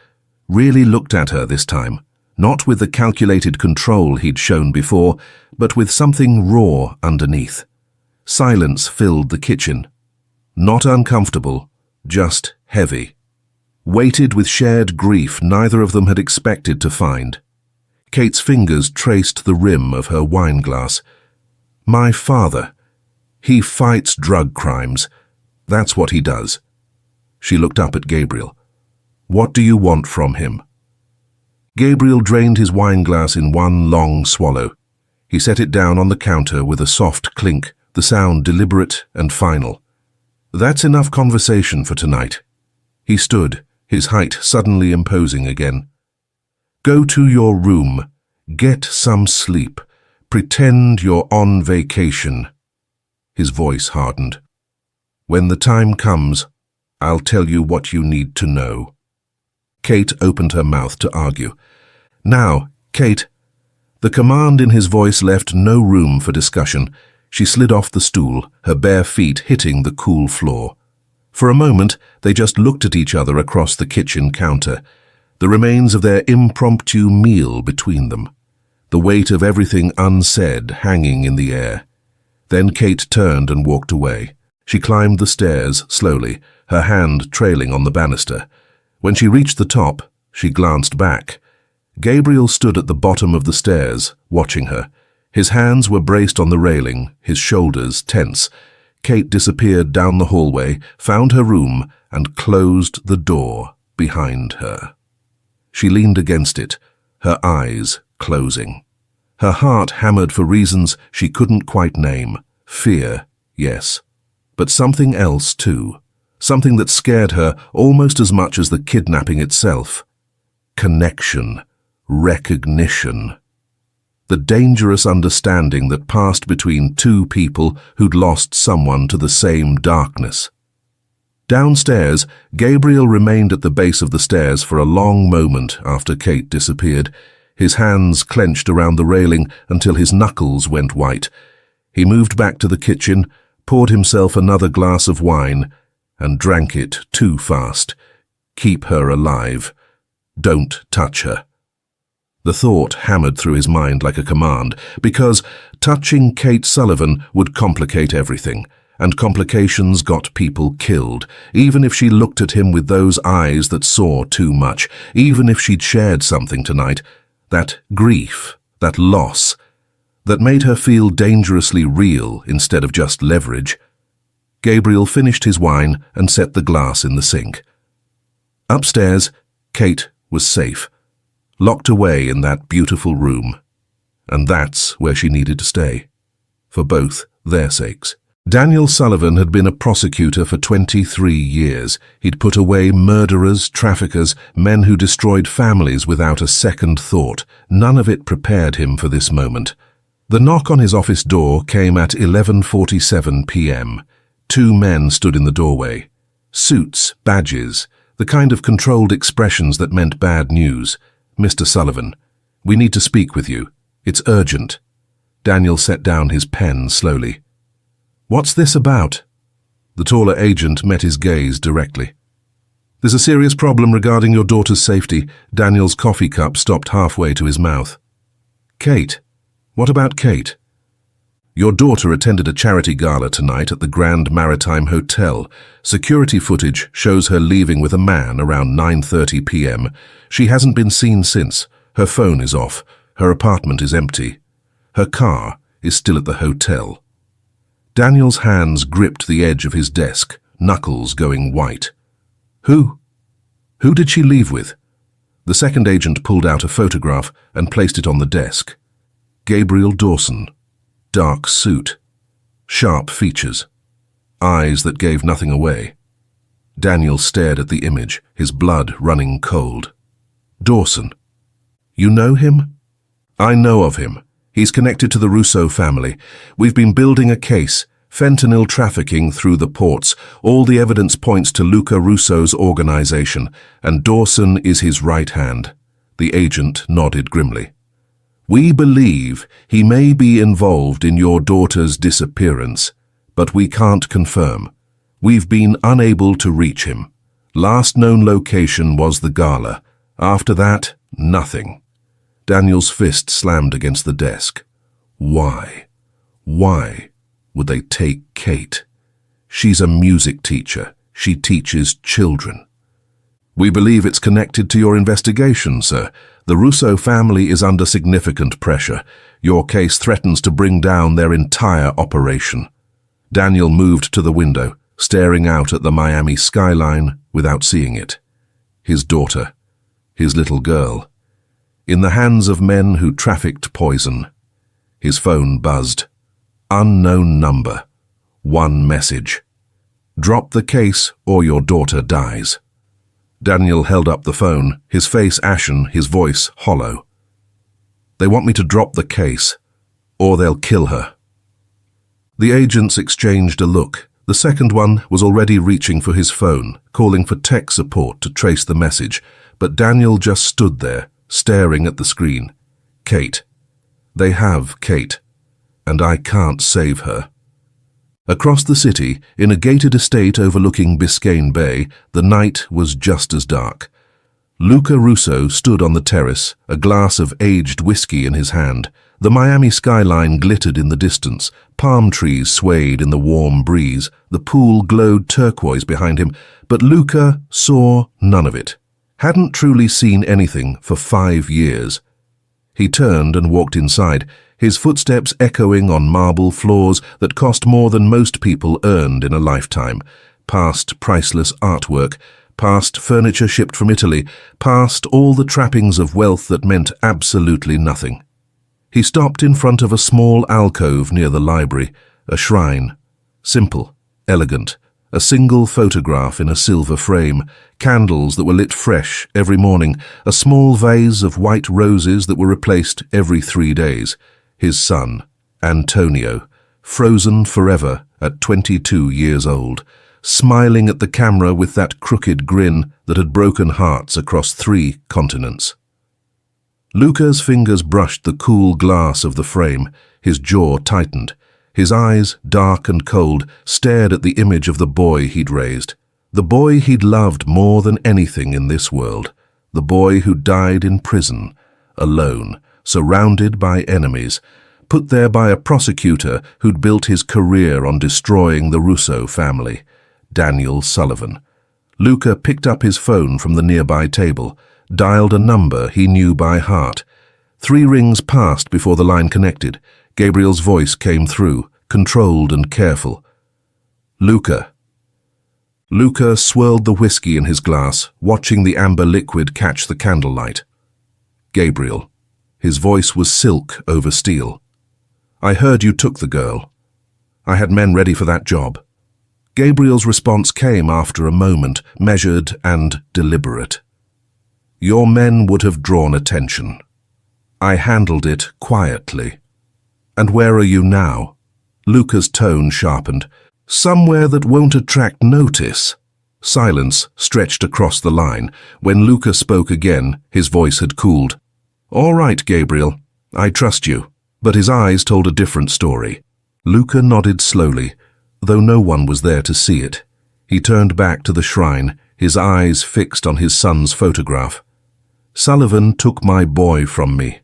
[SPEAKER 1] really looked at her this time, not with the calculated control he'd shown before, but with something raw underneath. Silence filled the kitchen. Not uncomfortable, just heavy. Weighted with shared grief neither of them had expected to find. Kate's fingers traced the rim of her wineglass. My father. He fights drug crimes. That's what he does. She looked up at Gabriel. What do you want from him? Gabriel drained his wineglass in one long swallow. He set it down on the counter with a soft clink, the sound deliberate and final. That's enough conversation for tonight. He stood, his height suddenly imposing again. Go to your room. Get some sleep. Pretend you're on vacation. His voice hardened. When the time comes, I'll tell you what you need to know. Kate opened her mouth to argue. Now, Kate. The command in his voice left no room for discussion. She slid off the stool, her bare feet hitting the cool floor. For a moment, they just looked at each other across the kitchen counter, the remains of their impromptu meal between them, the weight of everything unsaid hanging in the air. Then Kate turned and walked away. She climbed the stairs slowly, her hand trailing on the banister. When she reached the top, she glanced back. Gabriel stood at the bottom of the stairs, watching her. His hands were braced on the railing, his shoulders tense. Kate disappeared down the hallway, found her room, and closed the door behind her. She leaned against it, her eyes closing. Her heart hammered for reasons she couldn't quite name. Fear, yes. But something else, too. Something that scared her almost as much as the kidnapping itself. Connection. Recognition. The dangerous understanding that passed between 2 people who'd lost someone to the same darkness. Downstairs, Gabriel remained at the base of the stairs for a long moment after Kate disappeared, his hands clenched around the railing until his knuckles went white. He moved back to the kitchen, poured himself another glass of wine, and drank it too fast. Keep her alive. Don't touch her. The thought hammered through his mind like a command, because touching Kate Sullivan would complicate everything, and complications got people killed, even if she looked at him with those eyes that saw too much, even if she'd shared something tonight, that grief, that loss, that made her feel dangerously real instead of just leverage. Gabriel finished his wine and set the glass in the sink. Upstairs, Kate was safe, locked away in that beautiful room. And that's where she needed to stay, for both their sakes. Daniel Sullivan had been a prosecutor for 23 years. He'd put away murderers, traffickers, men who destroyed families without a second thought. None of it prepared him for this moment. The knock on his office door came at 11:47 p.m. Two men stood in the doorway. Suits, badges, the kind of controlled expressions that meant bad news. "Mr. Sullivan, we need to speak with you. It's urgent." Daniel set down his pen slowly. "What's this about?" The taller agent met his gaze directly. "There's a serious problem regarding your daughter's safety." Daniel's coffee cup stopped halfway to his mouth. "Kate? What about Kate?" "Your daughter attended a charity gala tonight at the Grand Maritime Hotel. Security footage shows her leaving with a man around 9:30 p.m. She hasn't been seen since. Her phone is off. Her apartment is empty. Her car is still at the hotel." Daniel's hands gripped the edge of his desk, knuckles going white. Who did she leave with?" The second agent pulled out a photograph and placed it on the desk. Gabriel Dawson. Dark suit. Sharp features. Eyes that gave nothing away. Daniel stared at the image, his blood running cold. "Dawson. You know him?" "I know of him. He's connected to the Russo family. We've been building a case, fentanyl trafficking through the ports. All the evidence points to Luca Russo's organization, and Dawson is his right hand." The agent nodded grimly. "We believe he may be involved in your daughter's disappearance, but we can't confirm. We've been unable to reach him. Last known location was the gala. After that, nothing." Daniel's fist slammed against the desk. Why? Why would they take Kate? She's a music teacher. She teaches children. "We believe it's connected to your investigation, sir. The Russo family is under significant pressure. Your case threatens to bring down their entire operation." Daniel moved to the window, staring out at the Miami skyline without seeing it. His daughter, his little girl, in the hands of men who trafficked poison. His phone buzzed. Unknown number. One message. "Drop the case or your daughter dies." Daniel held up the phone, his face ashen, his voice hollow. "They want me to drop the case, or they'll kill her." The agents exchanged a look. The second one was already reaching for his phone, calling for tech support to trace the message, but Daniel just stood there, staring at the screen. "Kate. They have Kate, and I can't save her." Across the city, in a gated estate overlooking Biscayne Bay, the night was just as dark. Luca Russo stood on the terrace, a glass of aged whiskey in his hand. The Miami skyline glittered in the distance. Palm trees swayed in the warm breeze. The pool glowed turquoise behind him, but Luca saw none of it. Hadn't truly seen anything for 5 years. He turned and walked inside, his footsteps echoing on marble floors that cost more than most people earned in a lifetime, past priceless artwork, past furniture shipped from Italy, past all the trappings of wealth that meant absolutely nothing. He stopped in front of a small alcove near the library, a shrine. Simple, elegant, a single photograph in a silver frame, candles that were lit fresh every morning, a small vase of white roses that were replaced every 3 days. His son, Antonio, frozen forever at 22 years old, smiling at the camera with that crooked grin that had broken hearts across 3 continents. Luca's fingers brushed the cool glass of the frame. His jaw tightened. His eyes, dark and cold, stared at the image of the boy he'd raised. The boy he'd loved more than anything in this world. The boy who died in prison, alone, surrounded by enemies, put there by a prosecutor who'd built his career on destroying the Russo family. Daniel Sullivan. Luca picked up his phone from the nearby table, dialed a number he knew by heart. 3 rings passed before the line connected. Gabriel's voice came through, controlled and careful. Luca. Luca swirled the whiskey in his glass, watching the amber liquid catch the candlelight. Gabriel. His voice was silk over steel. I heard you took the girl. I had men ready for that job. Gabriel's response came after a moment, measured and deliberate. Your men would have drawn attention. I handled it quietly. And where are you now? Luca's tone sharpened. Somewhere that won't attract notice. Silence stretched across the line. When Luca spoke again, his voice had cooled. All right, Gabriel, I trust you. But his eyes told a different story. Luca nodded slowly, though no one was there to see it. He turned back to the shrine, his eyes fixed on his son's photograph. Sullivan took my boy from me,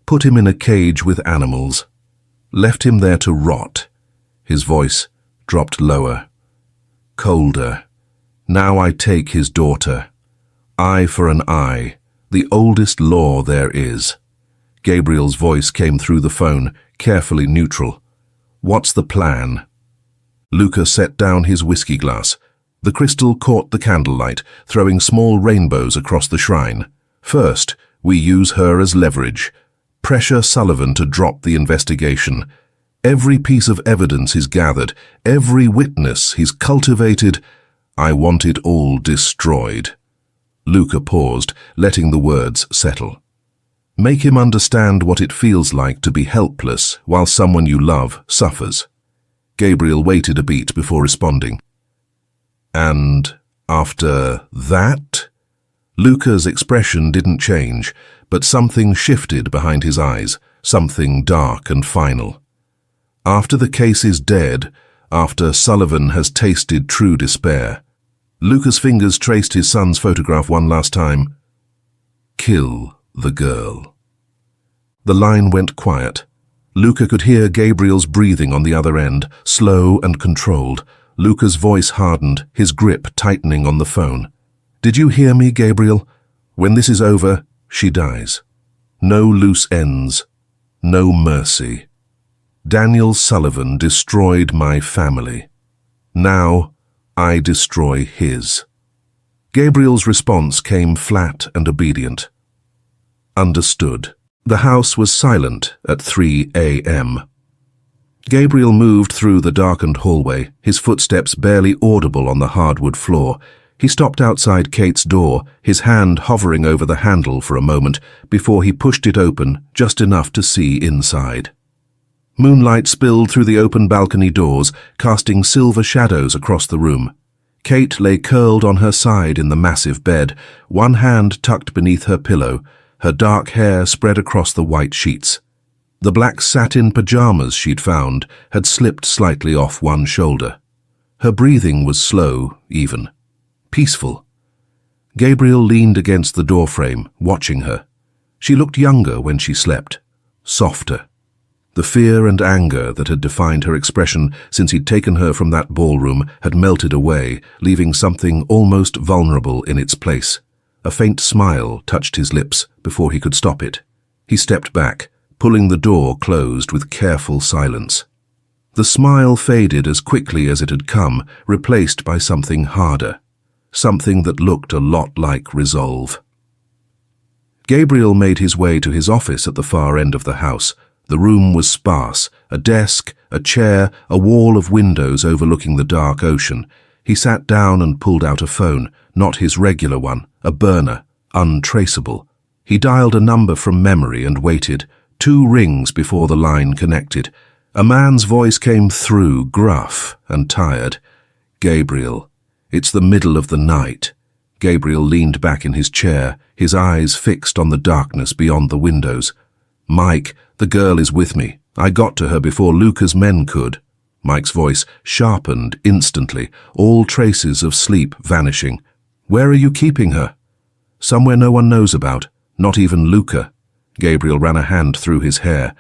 [SPEAKER 1] put him in a cage with animals, left him there to rot. His voice dropped lower, colder. Now I take his daughter. Eye for an eye, the oldest law there is. Gabriel's voice came through the phone, carefully neutral. What's the plan? Luca set down his whiskey glass. The crystal caught the candlelight, throwing small rainbows across the shrine. First, we use her as leverage. Pressure Sullivan to drop the investigation. Every piece of evidence is gathered, every witness he's cultivated. I want it all destroyed. Luca paused, letting the words settle. Make him understand what it feels like to be helpless while someone you love suffers. Gabriel waited a beat before responding. And after that? Luca's expression didn't change, but something shifted behind his eyes, something dark and final. After the case is dead, after Sullivan has tasted true despair, Luca's fingers traced his son's photograph one last time. Kill the girl. The line went quiet. Luca could hear Gabriel's breathing on the other end, slow and controlled. Luca's voice hardened, his grip tightening on the phone. Did you hear me, Gabriel? When this is over, she dies. No loose ends. No mercy. Daniel Sullivan destroyed my family. Now, I destroy his. Gabriel's response came flat and obedient. Understood. The house was silent at 3 a.m. Gabriel moved through the darkened hallway, his footsteps barely audible on the hardwood floor. He stopped outside Kate's door, his hand hovering over the handle for a moment before he pushed it open just enough to see inside. Moonlight spilled through the open balcony doors, casting silver shadows across the room. Kate lay curled on her side in the massive bed, one hand tucked beneath her pillow, her dark hair spread across the white sheets. The black satin pajamas she'd found had slipped slightly off one shoulder. Her breathing was slow, even. Peaceful. Gabriel leaned against the doorframe, watching her. She looked younger when she slept, softer. The fear and anger that had defined her expression since he'd taken her from that ballroom had melted away, leaving something almost vulnerable in its place. A faint smile touched his lips before he could stop it. He stepped back, pulling the door closed with careful silence. The smile faded as quickly as it had come, replaced by something harder, something that looked a lot like resolve. Gabriel made his way to his office at the far end of the house. The room was sparse, a desk, a chair, a wall of windows overlooking the dark ocean. He sat down and pulled out a phone, not his regular one, a burner, untraceable. He dialed a number from memory and waited, 2 rings before the line connected. A man's voice came through, gruff and tired. Gabriel, it's the middle of the night. Gabriel leaned back in his chair, his eyes fixed on the darkness beyond the windows. Mike, the girl is with me. I got to her before Luca's men could. Mike's voice sharpened instantly, all traces of sleep vanishing. Where are you keeping her? Somewhere no one knows about, not even Luca. Gabriel ran a hand through his hair.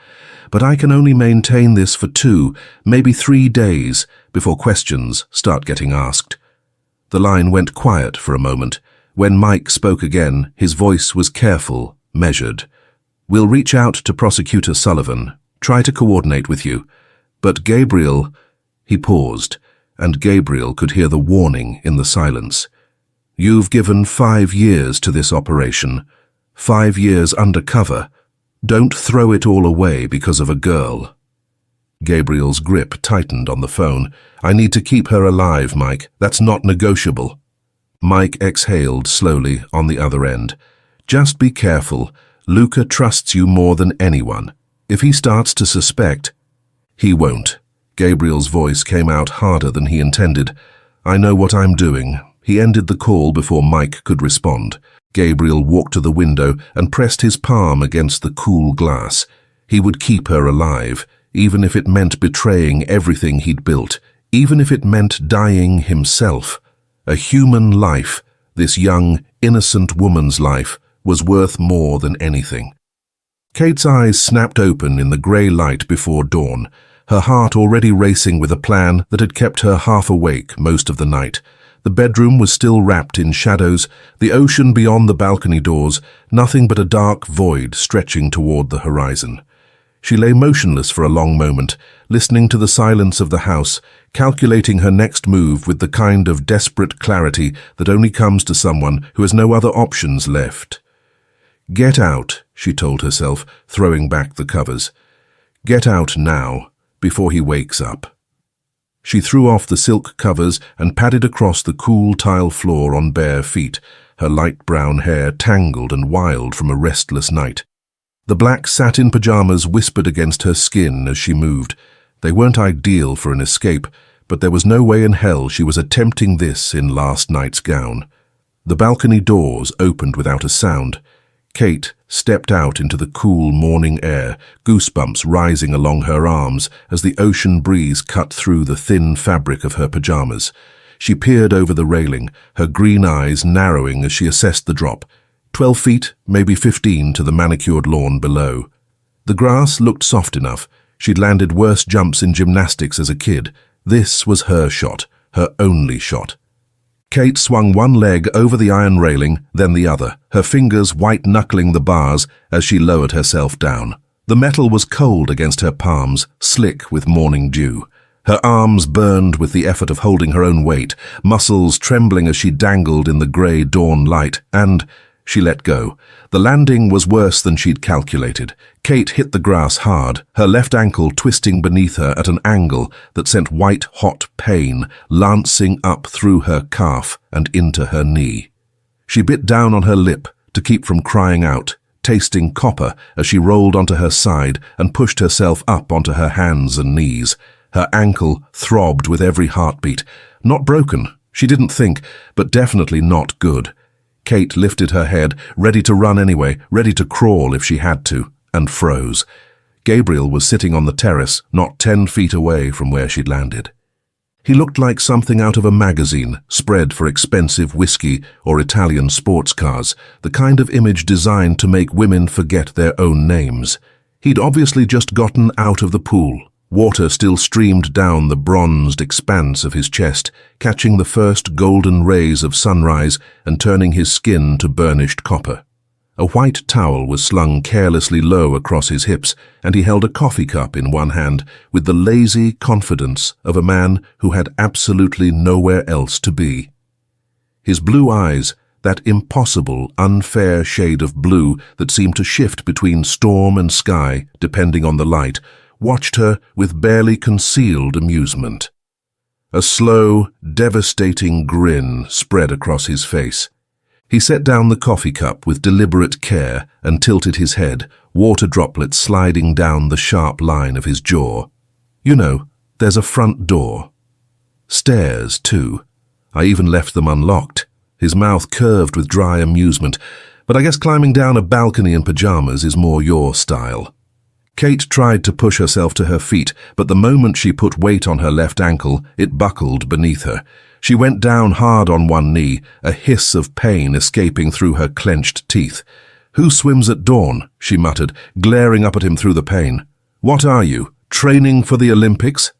[SPEAKER 1] But I can only maintain this for 2, maybe 3 days, before questions start getting asked. The line went quiet for a moment. When Mike spoke again, his voice was careful, measured. We'll reach out to Prosecutor Sullivan, try to coordinate with you. But Gabriel—" He paused, and Gabriel could hear the warning in the silence. "You've given 5 years to this operation. 5 years undercover. Don't throw it all away because of a girl." Gabriel's grip tightened on the phone. "I need to keep her alive, Mike. That's not negotiable." Mike exhaled slowly on the other end. "Just be careful. Luca trusts you more than anyone. If he starts to suspect—" "He won't." Gabriel's voice came out harder than he intended. "I know what I'm doing." He ended the call before Mike could respond. Gabriel walked to the window and pressed his palm against the cool glass. He would keep her alive, even if it meant betraying everything he'd built, even if it meant dying himself. A human life, this young, innocent woman's life, was worth more than anything. Kate's eyes snapped open in the grey light before dawn, her heart already racing with a plan that had kept her half awake most of the night. The bedroom was still wrapped in shadows, the ocean beyond the balcony doors, nothing but a dark void stretching toward the horizon. She lay motionless for a long moment, listening to the silence of the house, calculating her next move with the kind of desperate clarity that only comes to someone who has no other options left. "Get out," she told herself, throwing back the covers. "Get out now, before he wakes up." She threw off the silk covers and padded across the cool tile floor on bare feet, her light brown hair tangled and wild from a restless night. The black satin pajamas whispered against her skin as she moved. They weren't ideal for an escape, but there was no way in hell she was attempting this in last night's gown. The balcony doors opened without a sound. Kate stepped out into the cool morning air, goosebumps rising along her arms as the ocean breeze cut through the thin fabric of her pajamas. She peered over the railing, her green eyes narrowing as she assessed the drop. 12 feet, maybe 15 to the manicured lawn below. The grass looked soft enough. She'd landed worse jumps in gymnastics as a kid. This was her shot, her only shot. Kate swung one leg over the iron railing, then the other, her fingers white-knuckling the bars as she lowered herself down. The metal was cold against her palms, slick with morning dew. Her arms burned with the effort of holding her own weight, muscles trembling as she dangled in the grey dawn light, and she let go. The landing was worse than she'd calculated. Kate hit the grass hard, her left ankle twisting beneath her at an angle that sent white-hot pain lancing up through her calf and into her knee. She bit down on her lip to keep from crying out, tasting copper as she rolled onto her side and pushed herself up onto her hands and knees. Her ankle throbbed with every heartbeat. Not broken, she didn't think, but definitely not good. Kate lifted her head, ready to run anyway, ready to crawl if she had to, and froze. Gabriel was sitting on the terrace, not 10 feet away from where she'd landed. He looked like something out of a magazine, spread for expensive whiskey or Italian sports cars, the kind of image designed to make women forget their own names. He'd obviously just gotten out of the pool. Water still streamed down the bronzed expanse of his chest, catching the first golden rays of sunrise and turning his skin to burnished copper. A white towel was slung carelessly low across his hips, and he held a coffee cup in one hand with the lazy confidence of a man who had absolutely nowhere else to be. His blue eyes, that impossible, unfair shade of blue that seemed to shift between storm and sky depending on the light, watched her with barely concealed amusement. A slow, devastating grin spread across his face. He set down the coffee cup with deliberate care and tilted his head, water droplets sliding down the sharp line of his jaw. "You know, there's a front door. Stairs, too. I even left them unlocked." His mouth curved with dry amusement. "But I guess climbing down a balcony in pajamas is more your style." Kate tried to push herself to her feet, but the moment she put weight on her left ankle, it buckled beneath her. She went down hard on one knee, a hiss of pain escaping through her clenched teeth. "Who swims at dawn?" she muttered, glaring up at him through the pain. "What are you, training for the Olympics?"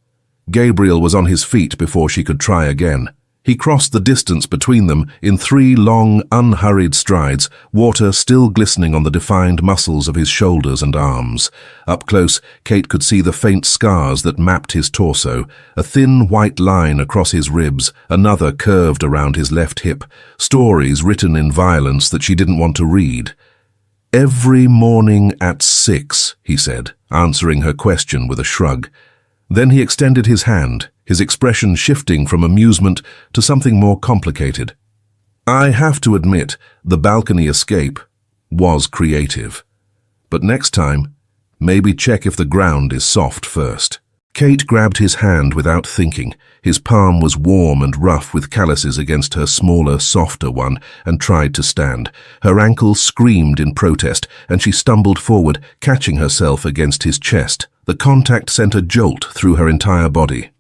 [SPEAKER 1] Gabriel was on his feet before she could try again. He crossed the distance between them in 3 long, unhurried strides, water still glistening on the defined muscles of his shoulders and arms. Up close, Kate could see the faint scars that mapped his torso, a thin white line across his ribs, another curved around his left hip, stories written in violence that she didn't want to read. "Every morning at 6, he said, answering her question with a shrug. Then he extended his hand, his expression shifting from amusement to something more complicated. I have to admit, the balcony escape was creative. But next time, maybe check if the ground is soft first. Kate grabbed his hand without thinking. His palm was warm and rough with calluses against her smaller, softer one, and tried to stand. Her ankle screamed in protest, and she stumbled forward, catching herself against his chest. The contact sent a jolt through her entire body.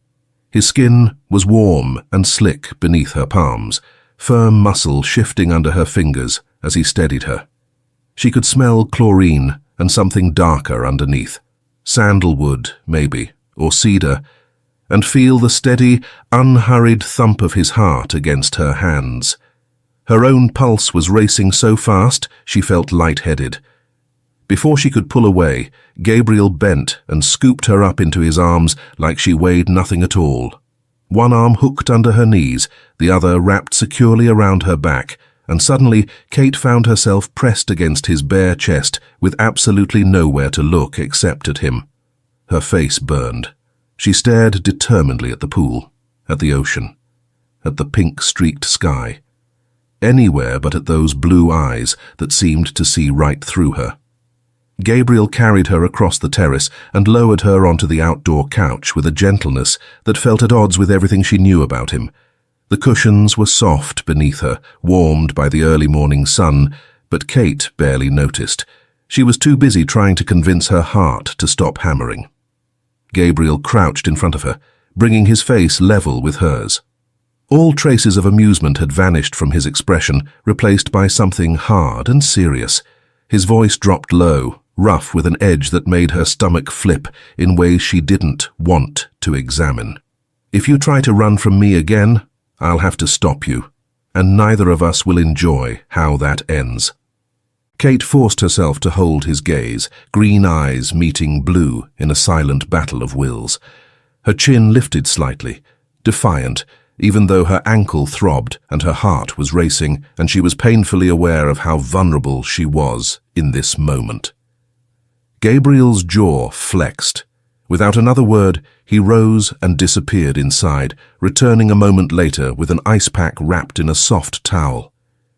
[SPEAKER 1] His skin was warm and slick beneath her palms, firm muscle shifting under her fingers as he steadied her. She could smell chlorine and something darker underneath. Sandalwood, maybe, or cedar, and feel the steady, unhurried thump of his heart against her hands. Her own pulse was racing so fast she felt lightheaded. Before she could pull away, Gabriel bent and scooped her up into his arms like she weighed nothing at all. One arm hooked under her knees, the other wrapped securely around her back, and suddenly Kate found herself pressed against his bare chest with absolutely nowhere to look except at him. Her face burned. She stared determinedly at the pool, at the ocean, at the pink-streaked sky. Anywhere but at those blue eyes that seemed to see right through her. Gabriel carried her across the terrace and lowered her onto the outdoor couch with a gentleness that felt at odds with everything she knew about him. The cushions were soft beneath her, warmed by the early morning sun, but Kate barely noticed. She was too busy trying to convince her heart to stop hammering. Gabriel crouched in front of her, bringing his face level with hers. All traces of amusement had vanished from his expression, replaced by something hard and serious. His voice dropped low, rough with an edge that made her stomach flip in ways she didn't want to examine. If you try to run from me again, I'll have to stop you, and neither of us will enjoy how that ends. Kate forced herself to hold his gaze, green eyes meeting blue in a silent battle of wills. Her chin lifted slightly, defiant, even though her ankle throbbed and her heart was racing, and she was painfully aware of how vulnerable she was in this moment. Gabriel's jaw flexed. Without another word, he rose and disappeared inside, returning a moment later with an ice pack wrapped in a soft towel.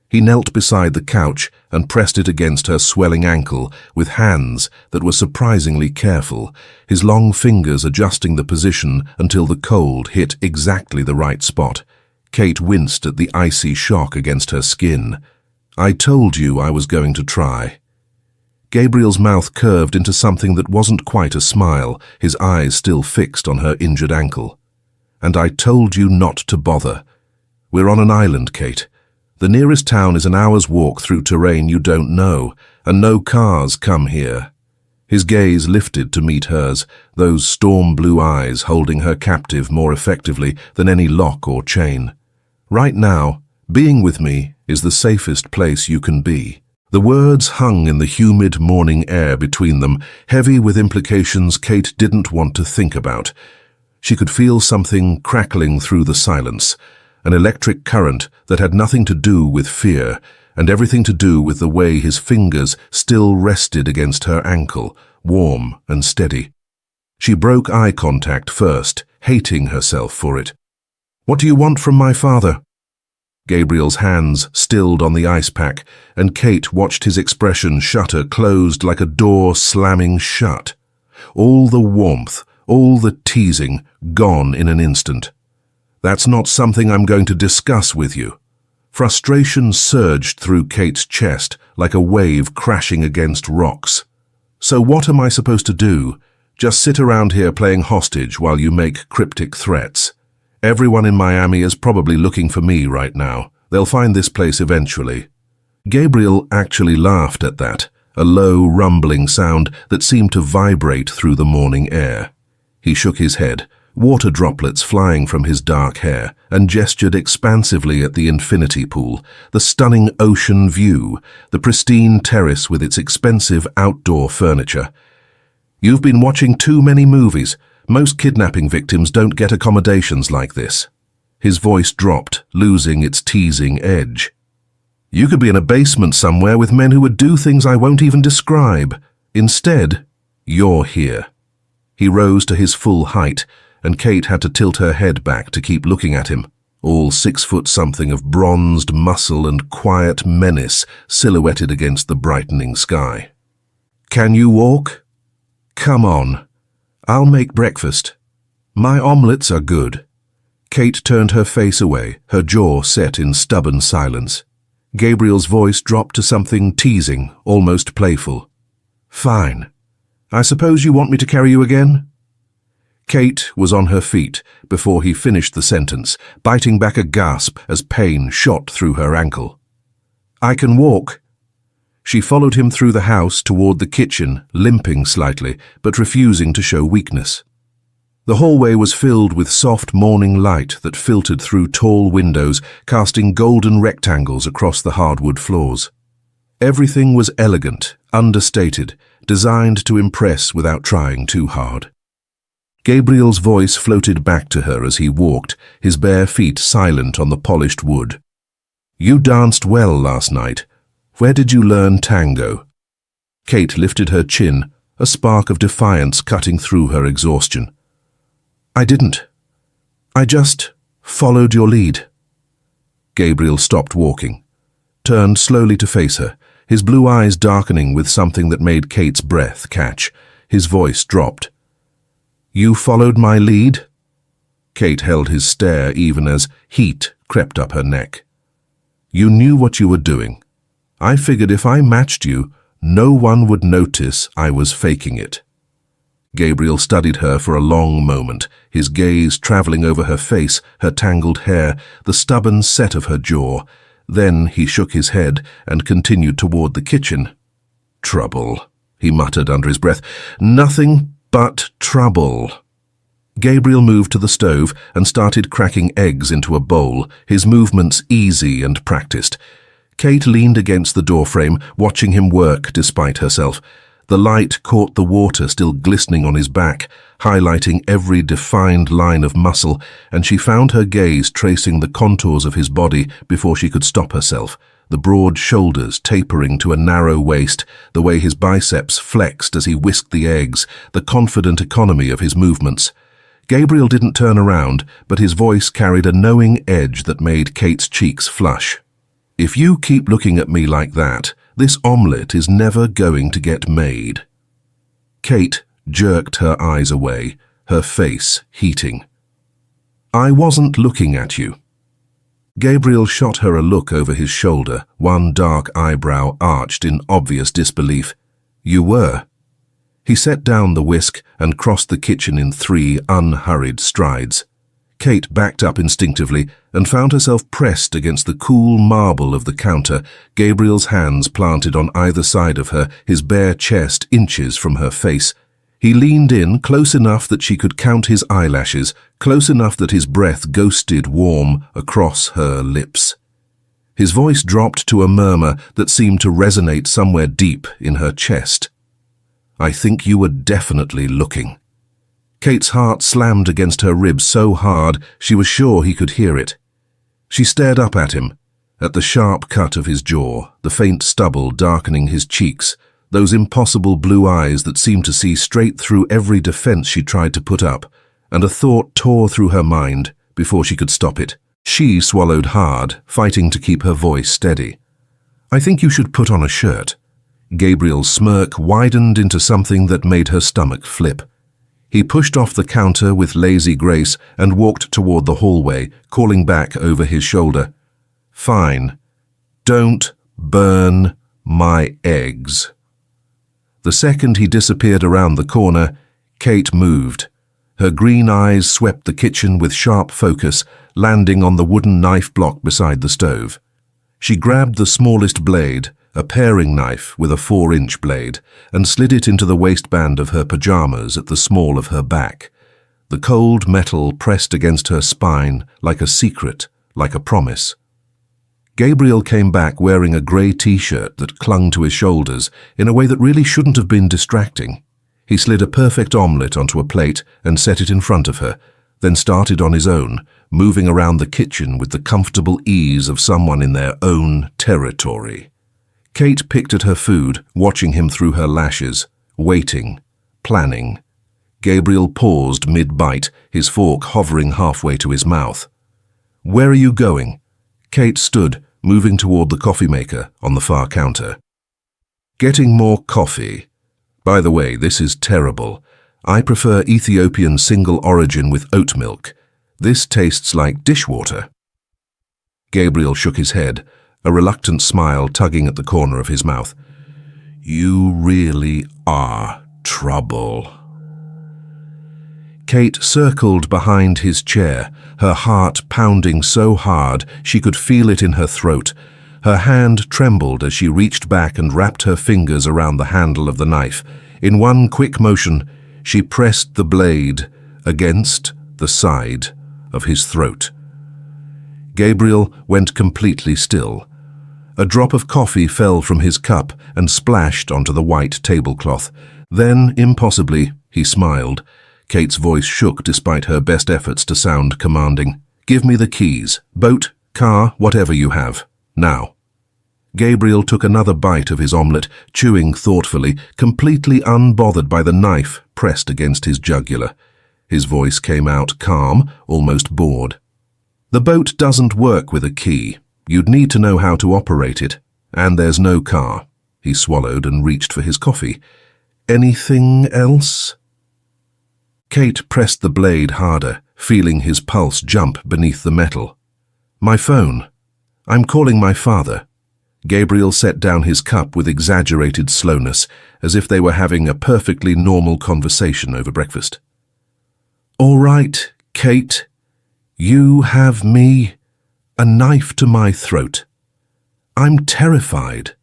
[SPEAKER 1] He knelt beside the couch and pressed it against her swelling ankle with hands that were surprisingly careful, his long fingers adjusting the position until the cold hit exactly the right spot. Kate winced at the icy shock against her skin. "I told you I was going to try." Gabriel's mouth curved into something that wasn't quite a smile, his eyes still fixed on her injured ankle. "And I told you not to bother. We're on an island, Kate. The nearest town is an hour's walk through terrain you don't know, and no cars come here." His gaze lifted to meet hers, those storm-blue eyes holding her captive more effectively than any lock or chain. "Right now, being with me is the safest place you can be." The words hung in the humid morning air between them, heavy with implications Kate didn't want to think about. She could feel something crackling through the silence, an electric current that had nothing to do with fear, and everything to do with the way his fingers still rested against her ankle, warm and steady. She broke eye contact first, hating herself for it. "What do you want from my father?" Gabriel's hands stilled on the ice pack, and Kate watched his expression shutter closed like a door slamming shut. All the warmth, all the teasing, gone in an instant. "That's not something I'm going to discuss with you." Frustration surged through Kate's chest like a wave crashing against rocks. "So what am I supposed to do? Just sit around here playing hostage while you make cryptic threats? Everyone in Miami is probably looking for me right now. They'll find this place eventually." Gabriel actually laughed at that, a low, rumbling sound that seemed to vibrate through the morning air. He shook his head, water droplets flying from his dark hair, and gestured expansively at the infinity pool, the stunning ocean view, the pristine terrace with its expensive outdoor furniture. "You've been watching too many movies. Most kidnapping victims don't get accommodations like this." His voice dropped, losing its teasing edge. "You could be in a basement somewhere with men who would do things I won't even describe. Instead, you're here." He rose to his full height, and Kate had to tilt her head back to keep looking at him, all 6-foot-something of bronzed muscle and quiet menace silhouetted against the brightening sky. "Can you walk? Come on. I'll make breakfast. My omelettes are good." Kate turned her face away, her jaw set in stubborn silence. Gabriel's voice dropped to something teasing, almost playful. "Fine. I suppose you want me to carry you again?" Kate was on her feet before he finished the sentence, biting back a gasp as pain shot through her ankle. "I can walk." She followed him through the house toward the kitchen, limping slightly, but refusing to show weakness. The hallway was filled with soft morning light that filtered through tall windows, casting golden rectangles across the hardwood floors. Everything was elegant, understated, designed to impress without trying too hard. Gabriel's voice floated back to her as he walked, his bare feet silent on the polished wood. "You danced well last night. Where did you learn tango?" Kate lifted her chin, a spark of defiance cutting through her exhaustion. "I didn't. I just followed your lead." Gabriel stopped walking, turned slowly to face her, his blue eyes darkening with something that made Kate's breath catch. His voice dropped. "You followed my lead?" Kate held his stare even as heat crept up her neck. "You knew what you were doing. I figured if I matched you, no one would notice I was faking it." Gabriel studied her for a long moment, his gaze traveling over her face, her tangled hair, the stubborn set of her jaw. Then he shook his head and continued toward the kitchen. "Trouble," he muttered under his breath. "Nothing but trouble." Gabriel moved to the stove and started cracking eggs into a bowl, his movements easy and practiced. Kate leaned against the doorframe, watching him work despite herself. The light caught the water still glistening on his back, highlighting every defined line of muscle, and she found her gaze tracing the contours of his body before she could stop herself, the broad shoulders tapering to a narrow waist, the way his biceps flexed as he whisked the eggs, the confident economy of his movements. Gabriel didn't turn around, but his voice carried a knowing edge that made Kate's cheeks flush. "If you keep looking at me like that, this omelette is never going to get made." Kate jerked her eyes away, her face heating. "I wasn't looking at you." Gabriel shot her a look over his shoulder, one dark eyebrow arched in obvious disbelief. "You were." He set down the whisk and crossed the kitchen in 3 unhurried strides. Kate backed up instinctively and found herself pressed against the cool marble of the counter, Gabriel's hands planted on either side of her, his bare chest inches from her face. He leaned in close enough that she could count his eyelashes, close enough that his breath ghosted warm across her lips. His voice dropped to a murmur that seemed to resonate somewhere deep in her chest. "I think you were definitely looking." Kate's heart slammed against her ribs so hard she was sure he could hear it. She stared up at him, at the sharp cut of his jaw, the faint stubble darkening his cheeks, those impossible blue eyes that seemed to see straight through every defense she tried to put up, and a thought tore through her mind before she could stop it. She swallowed hard, fighting to keep her voice steady. "I think you should put on a shirt." Gabriel's smirk widened into something that made her stomach flip. He pushed off the counter with lazy grace and walked toward the hallway, calling back over his shoulder. "Fine. Don't burn my eggs." The second he disappeared around the corner, Kate moved. Her green eyes swept the kitchen with sharp focus, landing on the wooden knife block beside the stove. She grabbed the smallest blade, a paring knife with a 4-inch blade, and slid it into the waistband of her pajamas at the small of her back. the cold metal pressed against her spine like a secret, like a promise. Gabriel came back wearing a grey t-shirt that clung to his shoulders in a way that really shouldn't have been distracting. He slid a perfect omelette onto a plate and set it in front of her, then started on his own, moving around the kitchen with the comfortable ease of someone in their own territory. Kate picked at her food, watching him through her lashes, waiting, planning. Gabriel paused mid-bite, his fork hovering halfway to his mouth. "Where are you going?" Kate stood, moving toward the coffee maker on the far counter. "Getting more coffee. By the way, this is terrible. I prefer Ethiopian single origin with oat milk. This tastes like dishwater." Gabriel shook his head, a reluctant smile tugging at the corner of his mouth. "You really are trouble." Kate circled behind his chair, her heart pounding so hard she could feel it in her throat. Her hand trembled as she reached back and wrapped her fingers around the handle of the knife. In one quick motion, she pressed the blade against the side of his throat. Gabriel went completely still. A drop of coffee fell from his cup and splashed onto the white tablecloth. Then, impossibly, he smiled. Kate's voice shook despite her best efforts to sound commanding. "Give me the keys. Boat, car, whatever you have. Now." Gabriel took another bite of his omelette, chewing thoughtfully, completely unbothered by the knife pressed against his jugular. His voice came out calm, almost bored. "The boat doesn't work with a key. You'd need to know how to operate it. And there's no car." He swallowed and reached for his coffee. "Anything else?" Kate pressed the blade harder, feeling his pulse jump beneath the metal. "My phone. I'm calling my father." Gabriel set down his cup with exaggerated slowness, as if they were having a perfectly normal conversation over breakfast. "All right, Kate. You have me. A knife to my throat. I'm terrified."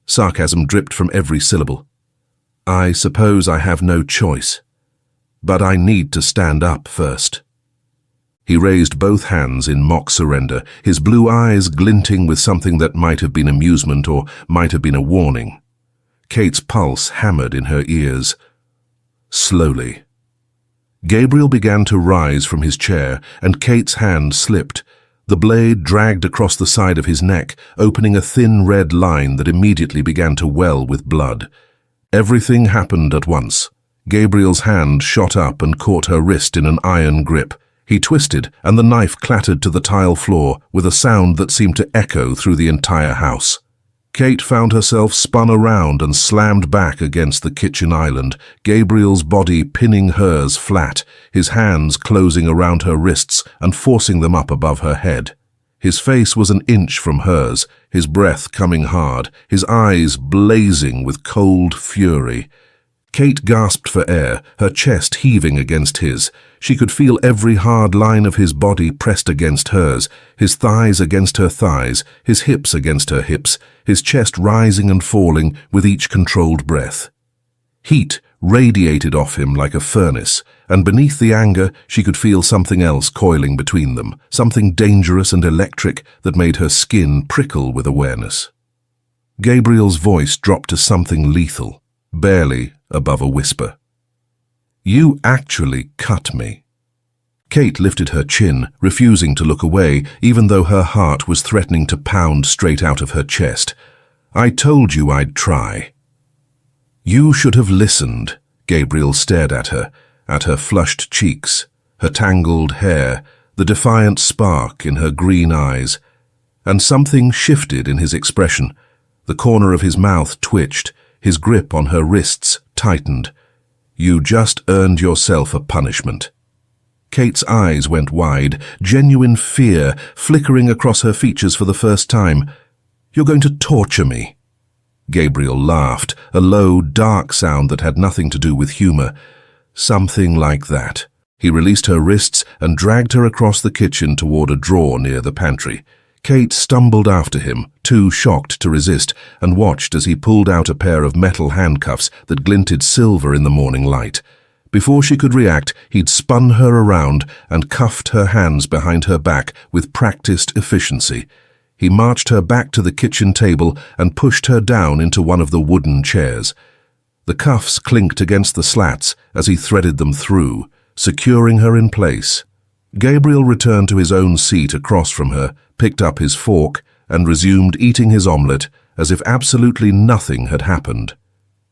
[SPEAKER 1] Sarcasm dripped from every syllable. "I suppose I have no choice. But I need to stand up first." He raised both hands in mock surrender, his blue eyes glinting with something that might have been amusement or might have been a warning. Kate's pulse hammered in her ears. Slowly. Gabriel began to rise from his chair, and Kate's hand slipped. The blade dragged across the side of his neck, opening a thin red line that immediately began to well with blood. Everything happened at once. Gabriel's hand shot up and caught her wrist in an iron grip. He twisted, and the knife clattered to the tile floor with a sound that seemed to echo through the entire house. Kate found herself spun around and slammed back against the kitchen island, Gabriel's body pinning hers flat, his hands closing around her wrists and forcing them up above her head. His face was an inch from hers, his breath coming hard, his eyes blazing with cold fury. Kate gasped for air, her chest heaving against his. She could feel every hard line of his body pressed against hers, his thighs against her thighs, his hips against her hips, his chest rising and falling with each controlled breath. Heat radiated off him like a furnace, and beneath the anger she could feel something else coiling between them, something dangerous and electric that made her skin prickle with awareness. Gabriel's voice dropped to something lethal, barely above a whisper. "You actually cut me." Kate lifted her chin, refusing to look away, even though her heart was threatening to pound straight out of her chest. "I told you I'd try." "You should have listened." Gabriel stared at her flushed cheeks, her tangled hair, the defiant spark in her green eyes. And something shifted in his expression. The corner of his mouth twitched, his grip on her wrists tightened. "You just earned yourself a punishment." Kate's eyes went wide, genuine fear flickering across her features for the first time. "You're going to torture me." Gabriel laughed, a low, dark sound that had nothing to do with humor. "Something like that." He released her wrists and dragged her across the kitchen toward a drawer near the pantry. Kate stumbled after him, too shocked to resist, and watched as he pulled out a pair of metal handcuffs that glinted silver in the morning light. Before she could react, he'd spun her around and cuffed her hands behind her back with practiced efficiency. He marched her back to the kitchen table and pushed her down into one of the wooden chairs. The cuffs clinked against the slats as he threaded them through, securing her in place. Gabriel returned to his own seat across from her, picked up his fork, and resumed eating his omelette as if absolutely nothing had happened.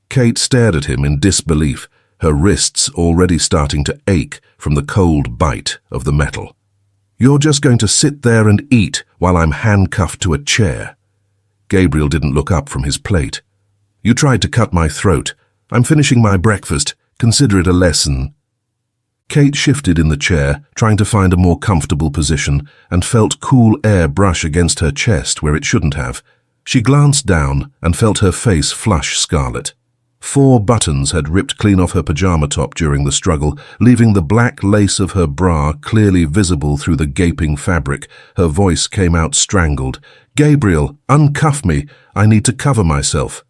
[SPEAKER 1] Kate stared at him in disbelief, her wrists already starting to ache from the cold bite of the metal. "You're just going to sit there and eat while I'm handcuffed to a chair." Gabriel didn't look up from his plate. "You tried to cut my throat. I'm finishing my breakfast. Consider it a lesson." Kate shifted in the chair, trying to find a more comfortable position, and felt cool air brush against her chest where it shouldn't have. She glanced down and felt her face flush scarlet. 4 buttons had ripped clean off her pajama top during the struggle, leaving the black lace of her bra clearly visible through the gaping fabric. Her voice came out strangled. "Gabriel, uncuff me. I need to cover myself."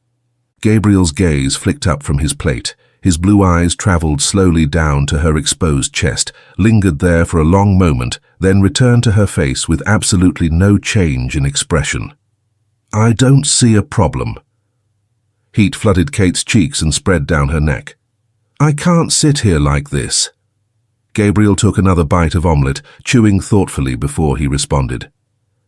[SPEAKER 1] Gabriel's gaze flicked up from his plate. His blue eyes traveled slowly down to her exposed chest, lingered there for a long moment, then returned to her face with absolutely no change in expression. "I don't see a problem." Heat flooded Kate's cheeks and spread down her neck. "I can't sit here like this." Gabriel took another bite of omelette, chewing thoughtfully before he responded.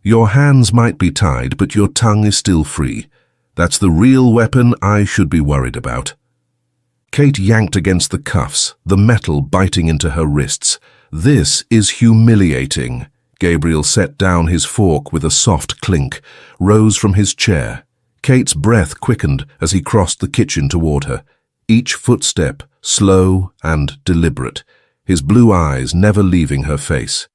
[SPEAKER 1] "Your hands might be tied, but your tongue is still free. That's the real weapon I should be worried about." Kate yanked against the cuffs, the metal biting into her wrists. "This is humiliating." Gabriel set down his fork with a soft clink, rose from his chair. Kate's breath quickened as he crossed the kitchen toward her, each footstep slow and deliberate, his blue eyes never leaving her face.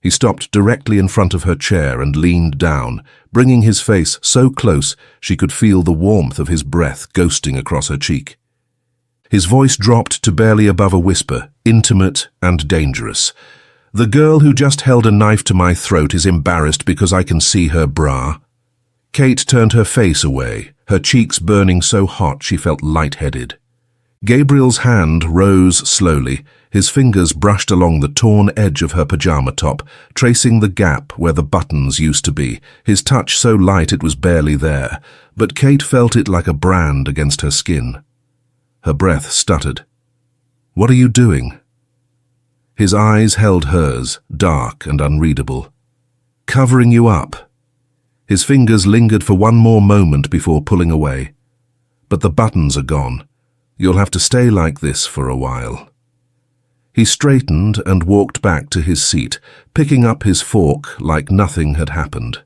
[SPEAKER 1] He stopped directly in front of her chair and leaned down, bringing his face so close she could feel the warmth of his breath ghosting across her cheek. His voice dropped to barely above a whisper, intimate and dangerous. "The girl who just held a knife to my throat is embarrassed because I can see her bra." Kate turned her face away, her cheeks burning so hot she felt lightheaded. Gabriel's hand rose slowly, his fingers brushed along the torn edge of her pajama top, tracing the gap where the buttons used to be, his touch so light it was barely there, but Kate felt it like a brand against her skin. Her breath stuttered. "What are you doing?" His eyes held hers, dark and unreadable. "Covering you up." His fingers lingered for one more moment before pulling away. "But the buttons are gone. You'll have to stay like this for a while." He straightened and walked back to his seat, picking up his fork like nothing had happened.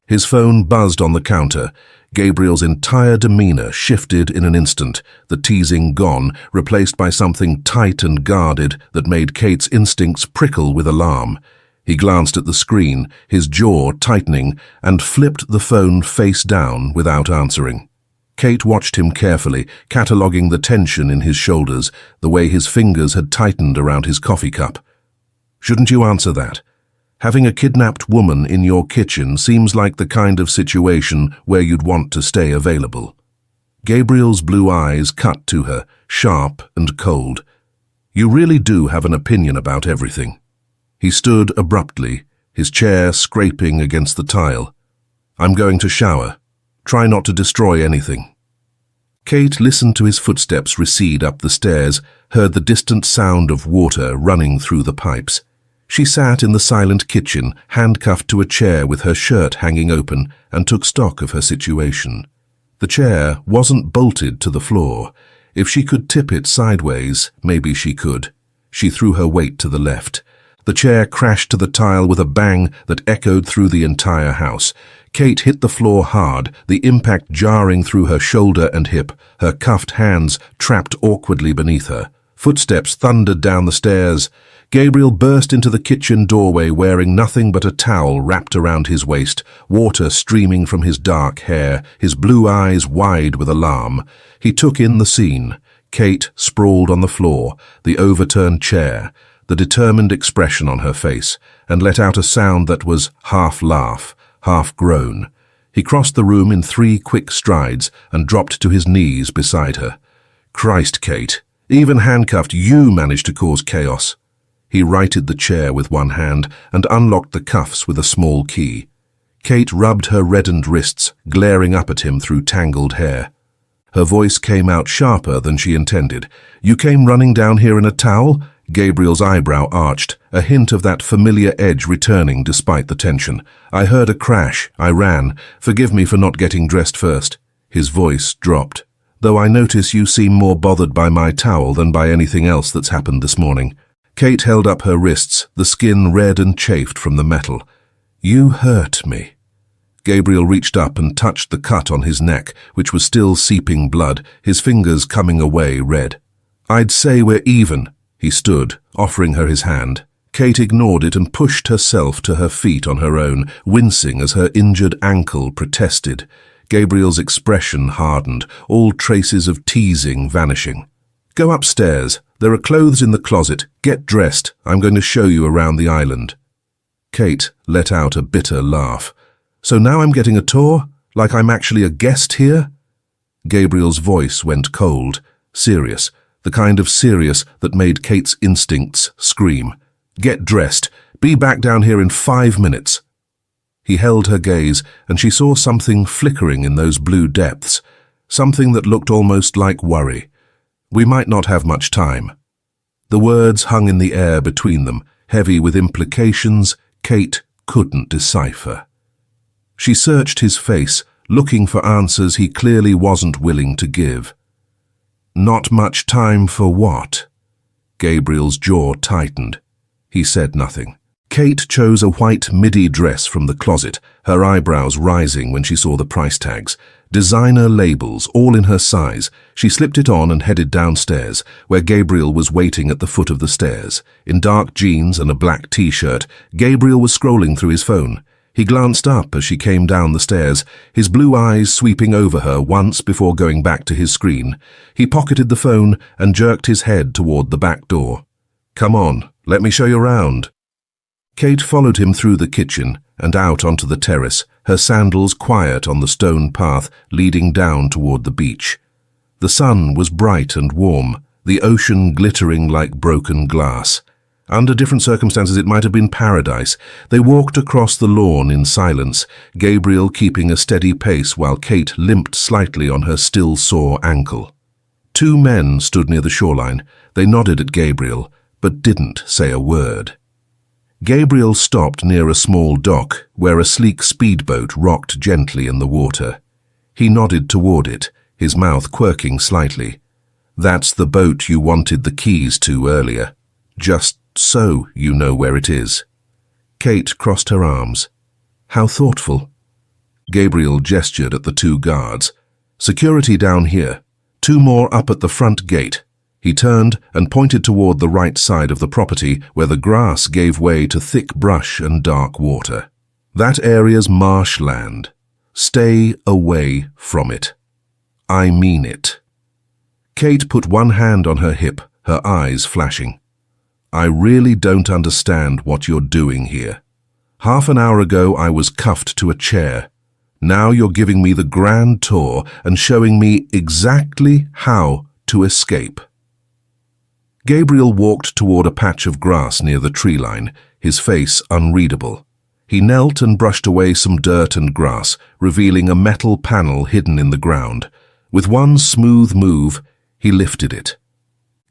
[SPEAKER 1] His phone buzzed on the counter. Gabriel's entire demeanor shifted in an instant, the teasing gone, replaced by something tight and guarded that made Kate's instincts prickle with alarm. He glanced at the screen, his jaw tightening, and flipped the phone face down without answering. Kate watched him carefully, cataloguing the tension in his shoulders, the way his fingers had tightened around his coffee cup. "Shouldn't you answer that? Having a kidnapped woman in your kitchen seems like the kind of situation where you'd want to stay available." Gabriel's blue eyes cut to her, sharp and cold. "You really do have an opinion about everything." He stood abruptly, his chair scraping against the tile. "I'm going to shower. Try not to destroy anything." Kate listened to his footsteps recede up the stairs, heard the distant sound of water running through the pipes. She sat in the silent kitchen, handcuffed to a chair with her shirt hanging open, and took stock of her situation. The chair wasn't bolted to the floor. If she could tip it sideways, maybe she could. She threw her weight to the left. The chair crashed to the tile with a bang that echoed through the entire house. Kate hit the floor hard, the impact jarring through her shoulder and hip, her cuffed hands trapped awkwardly beneath her. Footsteps thundered down the stairs. Gabriel burst into the kitchen doorway wearing nothing but a towel wrapped around his waist, water streaming from his dark hair, his blue eyes wide with alarm. He took in the scene. Kate sprawled on the floor, the overturned chair, the determined expression on her face, and let out a sound that was half laugh, half groan. He crossed the room in 3 quick strides and dropped to his knees beside her. "Christ, Kate, Even handcuffed, you managed to cause chaos." He righted the chair with one hand and unlocked the cuffs with a small key. Kate rubbed her reddened wrists, glaring up at him through tangled hair. Her voice came out sharper than she intended. "You came running down here in a towel?" Gabriel's eyebrow arched, a hint of that familiar edge returning despite the tension. "I heard a crash. I ran. Forgive me for not getting dressed first." His voice dropped. "Though I notice you seem more bothered by my towel than by anything else that's happened this morning." Kate held up her wrists, the skin red and chafed from the metal. "You hurt me." Gabriel reached up and touched the cut on his neck, which was still seeping blood, his fingers coming away red. "I'd say we're even." He stood, offering her his hand. Kate ignored it and pushed herself to her feet on her own, wincing as her injured ankle protested. Gabriel's expression hardened, all traces of teasing vanishing. "Go upstairs. There are clothes in the closet. Get dressed. I'm going to show you around the island." Kate let out a bitter laugh. "So now I'm getting a tour? Like I'm actually a guest here?" Gabriel's voice went cold, serious, the kind of serious that made Kate's instincts scream. "Get dressed. Be back down here in 5 minutes." He held her gaze, and she saw something flickering in those blue depths, something that looked almost like worry. "We might not have much time." The words hung in the air between them, heavy with implications Kate couldn't decipher. She searched his face, looking for answers he clearly wasn't willing to give. "Not much time for what?" Gabriel's jaw tightened. He said nothing. Kate chose a white midi dress from the closet, her eyebrows rising when she saw the price tags. Designer labels, all in her size. She slipped it on and headed downstairs, where Gabriel was waiting at the foot of the stairs. In dark jeans and a black t-shirt, Gabriel was scrolling through his phone. He glanced up as she came down the stairs, his blue eyes sweeping over her once before going back to his screen. He pocketed the phone and jerked his head toward the back door. "Come on, let me show you around." Kate followed him through the kitchen and out onto the terrace, her sandals quiet on the stone path leading down toward the beach. The sun was bright and warm, the ocean glittering like broken glass. Under different circumstances it might have been paradise. They walked across the lawn in silence, Gabriel keeping a steady pace while Kate limped slightly on her still sore ankle. 2 men stood near the shoreline. They nodded at Gabriel, but didn't say a word. Gabriel stopped near a small dock where a sleek speedboat rocked gently in the water. He nodded toward it, his mouth quirking slightly. "That's the boat you wanted the keys to earlier. Just so you know where it is." Kate crossed her arms. "How thoughtful." Gabriel gestured at the 2 guards. "Security down here. 2 more up at the front gate." He turned and pointed toward the right side of the property where the grass gave way to thick brush and dark water. "That area's marshland. Stay away from it. I mean it." Kate put one hand on her hip, her eyes flashing. "I really don't understand what you're doing here. Half an hour ago I was cuffed to a chair. Now you're giving me the grand tour and showing me exactly how to escape." Gabriel walked toward a patch of grass near the tree line, his face unreadable. He knelt and brushed away some dirt and grass, revealing a metal panel hidden in the ground. With one smooth move, he lifted it.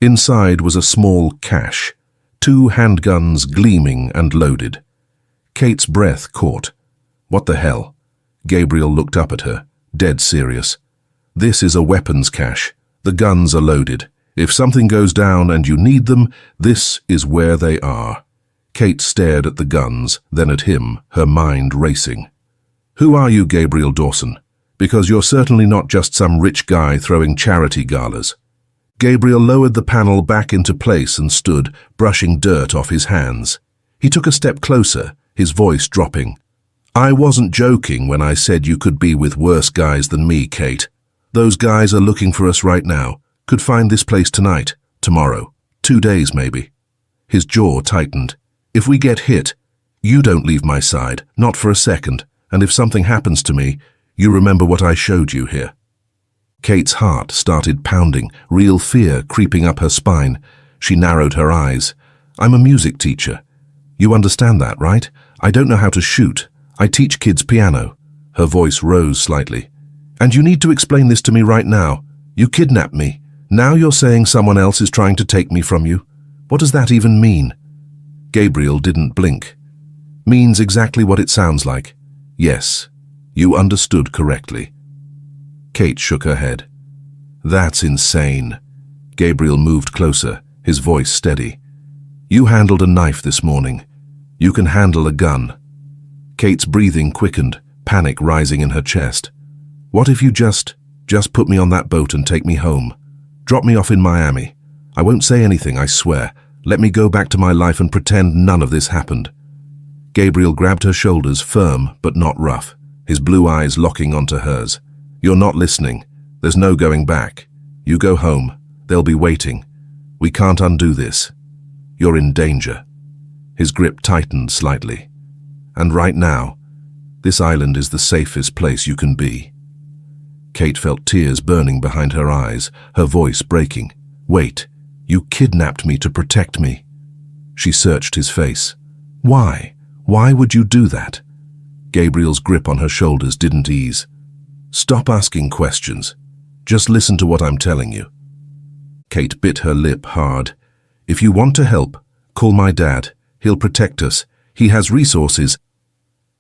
[SPEAKER 1] Inside was a small cache, 2 handguns gleaming and loaded. Kate's breath caught. "What the hell?" Gabriel looked up at her, dead serious. "This is a weapons cache. The guns are loaded. If something goes down and you need them, this is where they are." Kate stared at the guns, then at him, her mind racing. "Who are you, Gabriel Dawson? Because you're certainly not just some rich guy throwing charity galas." Gabriel lowered the panel back into place and stood, brushing dirt off his hands. He took a step closer, his voice dropping. "I wasn't joking when I said you could be with worse guys than me, Kate. Those guys are looking for us right now. Could find this place tonight, tomorrow, 2 days maybe." His jaw tightened. "If we get hit, you don't leave my side, not for a second, and if something happens to me, you remember what I showed you here." Kate's heart started pounding, real fear creeping up her spine. She narrowed her eyes. "I'm a music teacher. You understand that, right? I don't know how to shoot. I teach kids piano." Her voice rose slightly. "And you need to explain this to me right now. You kidnapped me. Now you're saying someone else is trying to take me from you. What does that even mean?" Gabriel didn't blink. "Means exactly what it sounds like. Yes, you understood correctly." Kate shook her head. "That's insane." Gabriel moved closer, his voice steady. "You handled a knife this morning. You can handle a gun." Kate's breathing quickened, panic rising in her chest. "What if you just put me on that boat and take me home? Drop me off in Miami. I won't say anything, I swear. Let me go back to my life and pretend none of this happened." Gabriel grabbed her shoulders, firm but not rough, his blue eyes locking onto hers. "You're not listening. There's no going back. You go home. They'll be waiting. We can't undo this. You're in danger." His grip tightened slightly. "And right now, this island is the safest place you can be." Kate felt tears burning behind her eyes, her voice breaking. "Wait, you kidnapped me to protect me." She searched his face. "Why? Why would you do that?" Gabriel's grip on her shoulders didn't ease. "Stop asking questions. Just listen to what I'm telling you." Kate bit her lip hard. "If you want to help, call my dad. He'll protect us. He has resources."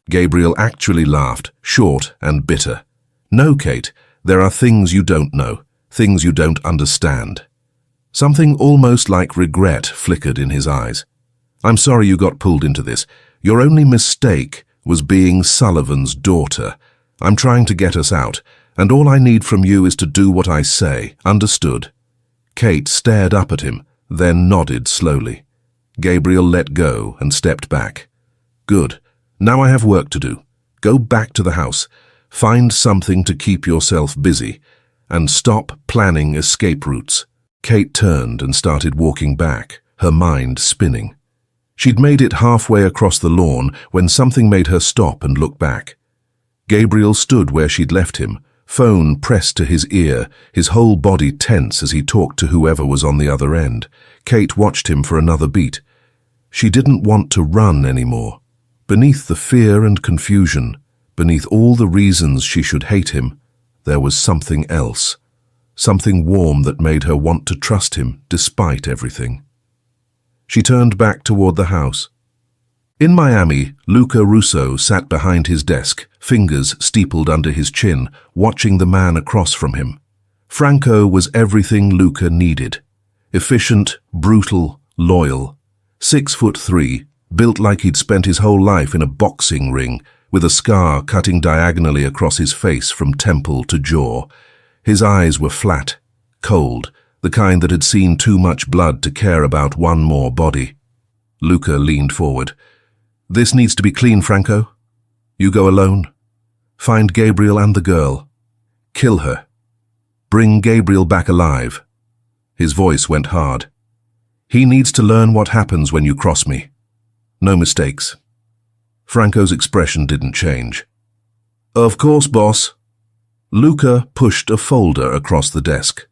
[SPEAKER 1] Gabriel actually laughed, short and bitter. "No, Kate, there are things you don't know, things you don't understand." Something almost like regret flickered in his eyes. "I'm sorry you got pulled into this. Your only mistake was being Sullivan's daughter. I'm trying to get us out, and all I need from you is to do what I say. Understood?" Kate stared up at him, then nodded slowly. Gabriel let go and stepped back. "Good. Now I have work to do. Go back to the house. Find something to keep yourself busy, and stop planning escape routes." Kate turned and started walking back, her mind spinning. She'd made it halfway across the lawn when something made her stop and look back. Gabriel stood where she'd left him, phone pressed to his ear, his whole body tense as he talked to whoever was on the other end. Kate watched him for another beat. She didn't want to run anymore. Beneath the fear and confusion, beneath all the reasons she should hate him, there was something else. Something warm that made her want to trust him despite everything. She turned back toward the house. In Miami, Luca Russo sat behind his desk, fingers steepled under his chin, watching the man across from him. Franco was everything Luca needed. Efficient, brutal, loyal. 6'3", built like he'd spent his whole life in a boxing ring, with a scar cutting diagonally across his face from temple to jaw. His eyes were flat, cold, the kind that had seen too much blood to care about one more body. Luca leaned forward. "This needs to be clean, Franco. You go alone. Find Gabriel and the girl. Kill her. Bring Gabriel back alive." His voice went hard. "He needs to learn what happens when you cross me. No mistakes." Franco's expression didn't change. "Of course, boss." Luca pushed a folder across the desk.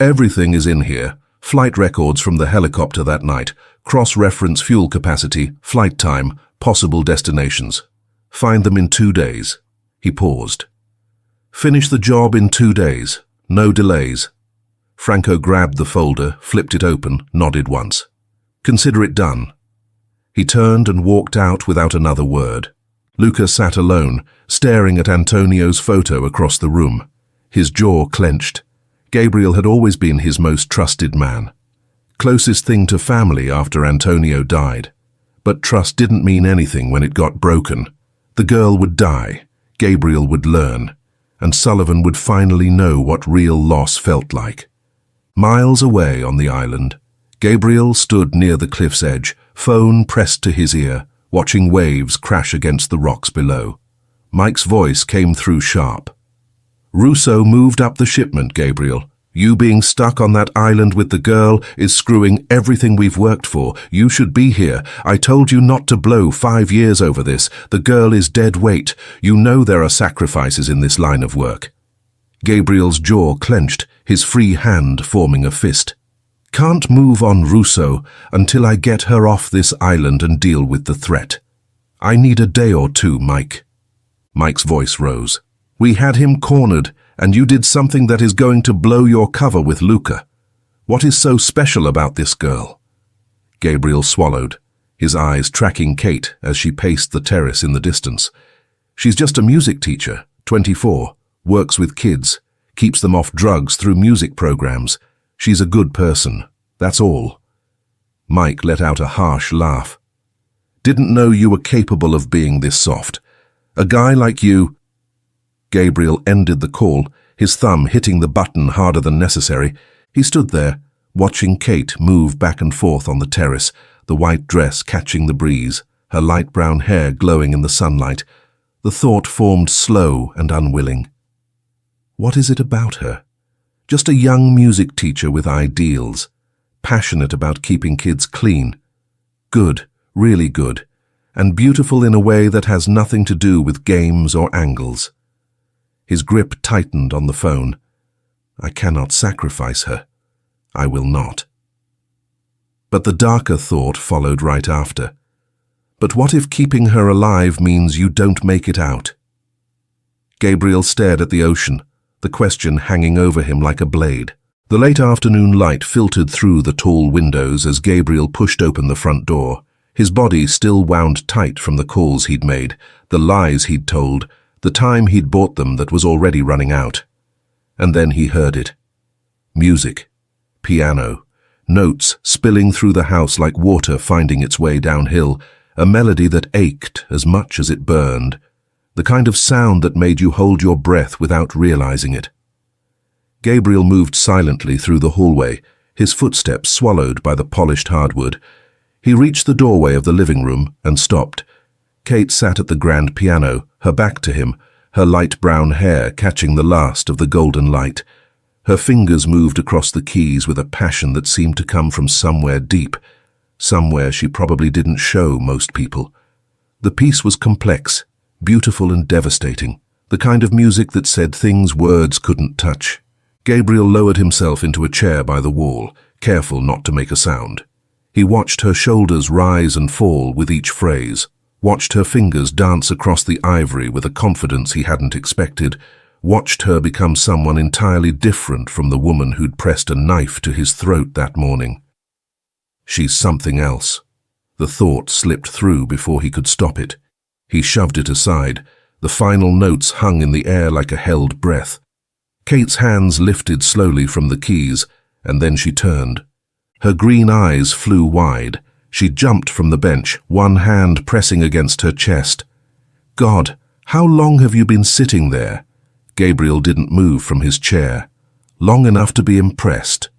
[SPEAKER 1] "Everything is in here. Flight records from the helicopter that night, cross-reference fuel capacity, flight time, possible destinations. Find them in 2 days." He paused. "Finish the job in 2 days. No delays." Franco grabbed the folder, flipped it open, nodded once. "Consider it done." He turned and walked out without another word. Luca sat alone, staring at Antonio's photo across the room. His jaw clenched. Gabriel had always been his most trusted man. Closest thing to family after Antonio died. But trust didn't mean anything when it got broken. The girl would die, Gabriel would learn, and Sullivan would finally know what real loss felt like. Miles away on the island, Gabriel stood near the cliff's edge, phone pressed to his ear, watching waves crash against the rocks below. Mike's voice came through sharp. "Russo moved up the shipment, Gabriel. You being stuck on that island with the girl is screwing everything we've worked for. You should be here. I told you not to blow 5 years over this. The girl is dead weight. You know there are sacrifices in this line of work." Gabriel's jaw clenched, his free hand forming a fist. Can't move on Russo until I get her off this island and deal with the threat. I need a day or two, Mike. Mike's voice rose. We had him cornered, and you did something that is going to blow your cover with Luca. What is so special about this girl? Gabriel swallowed, his eyes tracking Kate as she paced the terrace in the distance. She's just a music teacher, 24, works with kids, keeps them off drugs through music programs. She's a good person, that's all. Mike let out a harsh laugh. Didn't know you were capable of being this soft. A guy like you... Gabriel ended the call, his thumb hitting the button harder than necessary. He stood there, watching Kate move back and forth on the terrace, the white dress catching the breeze, her light brown hair glowing in the sunlight. The thought formed slow and unwilling. What is it about her? Just a young music teacher with ideals, passionate about keeping kids clean. Good, really good, and beautiful in a way that has nothing to do with games or angles. His grip tightened on the phone. I cannot sacrifice her. I will not. But the darker thought followed right after. But what if keeping her alive means you don't make it out? Gabriel stared at the ocean, the question hanging over him like a blade. The late afternoon light filtered through the tall windows as Gabriel pushed open the front door, his body still wound tight from the calls he'd made, the lies he'd told, the time he'd bought them that was already running out. And then he heard it. Music. Piano. Notes spilling through the house like water finding its way downhill, a melody that ached as much as it burned, the kind of sound that made you hold your breath without realizing it. Gabriel moved silently through the hallway, his footsteps swallowed by the polished hardwood. He reached the doorway of the living room and stopped. Kate sat at the grand piano, her back to him, her light brown hair catching the last of the golden light. Her fingers moved across the keys with a passion that seemed to come from somewhere deep, somewhere she probably didn't show most people. The piece was complex, beautiful and devastating, the kind of music that said things words couldn't touch. Gabriel lowered himself into a chair by the wall, careful not to make a sound. He watched her shoulders rise and fall with each phrase, watched her fingers dance across the ivory with a confidence he hadn't expected, watched her become someone entirely different from the woman who'd pressed a knife to his throat that morning. She's something else. The thought slipped through before he could stop it. He shoved it aside. The final notes hung in the air like a held breath. Kate's hands lifted slowly from the keys, and then she turned. Her green eyes flew wide. She jumped from the bench, one hand pressing against her chest. God, how long have you been sitting there? Gabriel didn't move from his chair. Long enough to be impressed.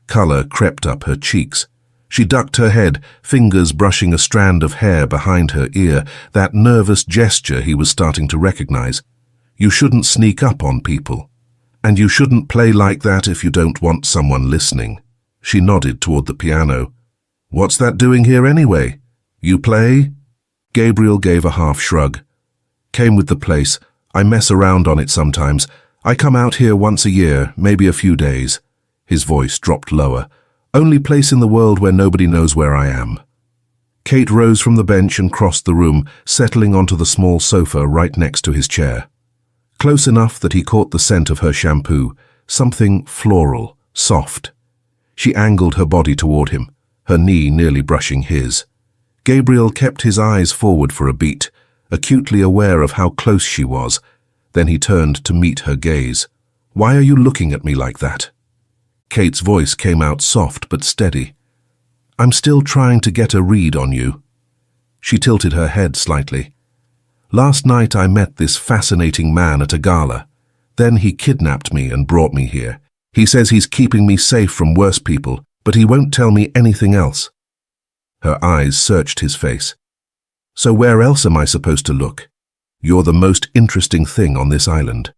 [SPEAKER 1] Color crept up her cheeks. She ducked her head, fingers brushing a strand of hair behind her ear, that nervous gesture he was starting to recognize. You shouldn't sneak up on people. And you shouldn't play like that if you don't want someone listening. She nodded toward the piano. What's that doing here anyway? You play? Gabriel gave a half shrug. Came with the place. I mess around on it sometimes. I come out here once a year, maybe a few days. His voice dropped lower. Only place in the world where nobody knows where I am. Kate rose from the bench and crossed the room, settling onto the small sofa right next to his chair. Close enough that he caught the scent of her shampoo, something floral, soft. She angled her body toward him, her knee nearly brushing his. Gabriel kept his eyes forward for a beat, acutely aware of how close she was. Then he turned to meet her gaze. Why are you looking at me like that? Kate's voice came out soft but steady. I'm still trying to get a read on you. She tilted her head slightly. Last night I met this fascinating man at a gala. Then he kidnapped me and brought me here. He says he's keeping me safe from worse people, but he won't tell me anything else. Her eyes searched his face. So where else am I supposed to look? You're the most interesting thing on this island.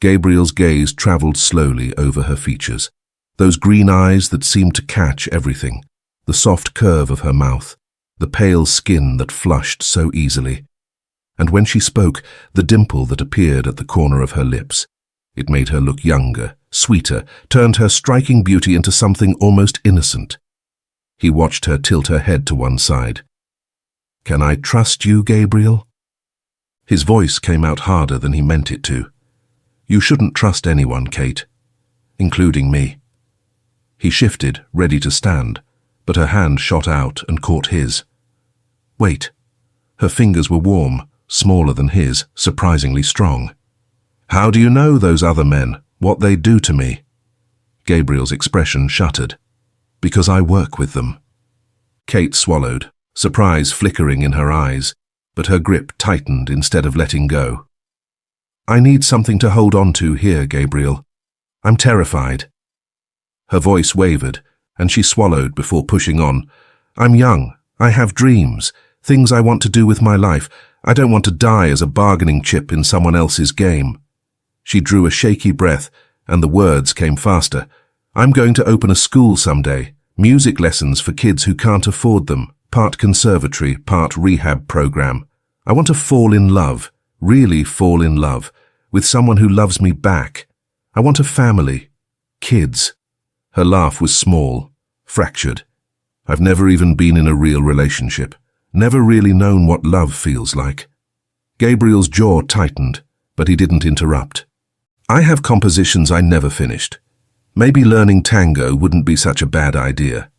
[SPEAKER 1] Gabriel's gaze traveled slowly over her features. Those green eyes that seemed to catch everything. The soft curve of her mouth. The pale skin that flushed so easily. And when she spoke, the dimple that appeared at the corner of her lips. It made her look younger, sweeter, turned her striking beauty into something almost innocent. He watched her tilt her head to one side. "Can I trust you, Gabriel?" His voice came out harder than he meant it to. "You shouldn't trust anyone, Kate, including me." He shifted, ready to stand, but her hand shot out and caught his. "Wait." Her fingers were warm, smaller than his, surprisingly strong. "How do you know those other men, what they do to me?" Gabriel's expression shuttered. "Because I work with them." Kate swallowed, surprise flickering in her eyes, but her grip tightened instead of letting go. "I need something to hold on to here, Gabriel. I'm terrified." Her voice wavered, and she swallowed before pushing on. "I'm young. I have dreams, things I want to do with my life. I don't want to die as a bargaining chip in someone else's game." She drew a shaky breath, and the words came faster. "I'm going to open a school someday, music lessons for kids who can't afford them, part conservatory, part rehab program. I want to fall in love, really fall in love, with someone who loves me back. I want a family, kids." Her laugh was small, fractured. "I've never even been in a real relationship, never really known what love feels like." Gabriel's jaw tightened, but he didn't interrupt. "I have compositions I never finished. Maybe learning tango wouldn't be such a bad idea.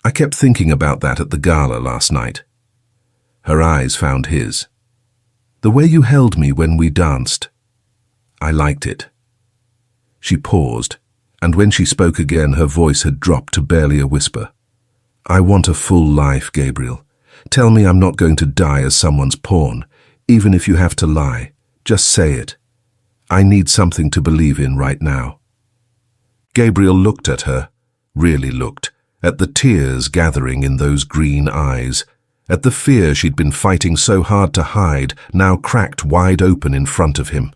[SPEAKER 1] I kept thinking about that at the gala last night." Her eyes found his. "The way you held me when we danced. I liked it." She paused, and when she spoke again, her voice had dropped to barely a whisper. "I want a full life, Gabriel. Tell me I'm not going to die as someone's pawn, even if you have to lie. Just say it. I need something to believe in right now." Gabriel looked at her, really looked, at the tears gathering in those green eyes, at the fear she'd been fighting so hard to hide, now cracked wide open in front of him.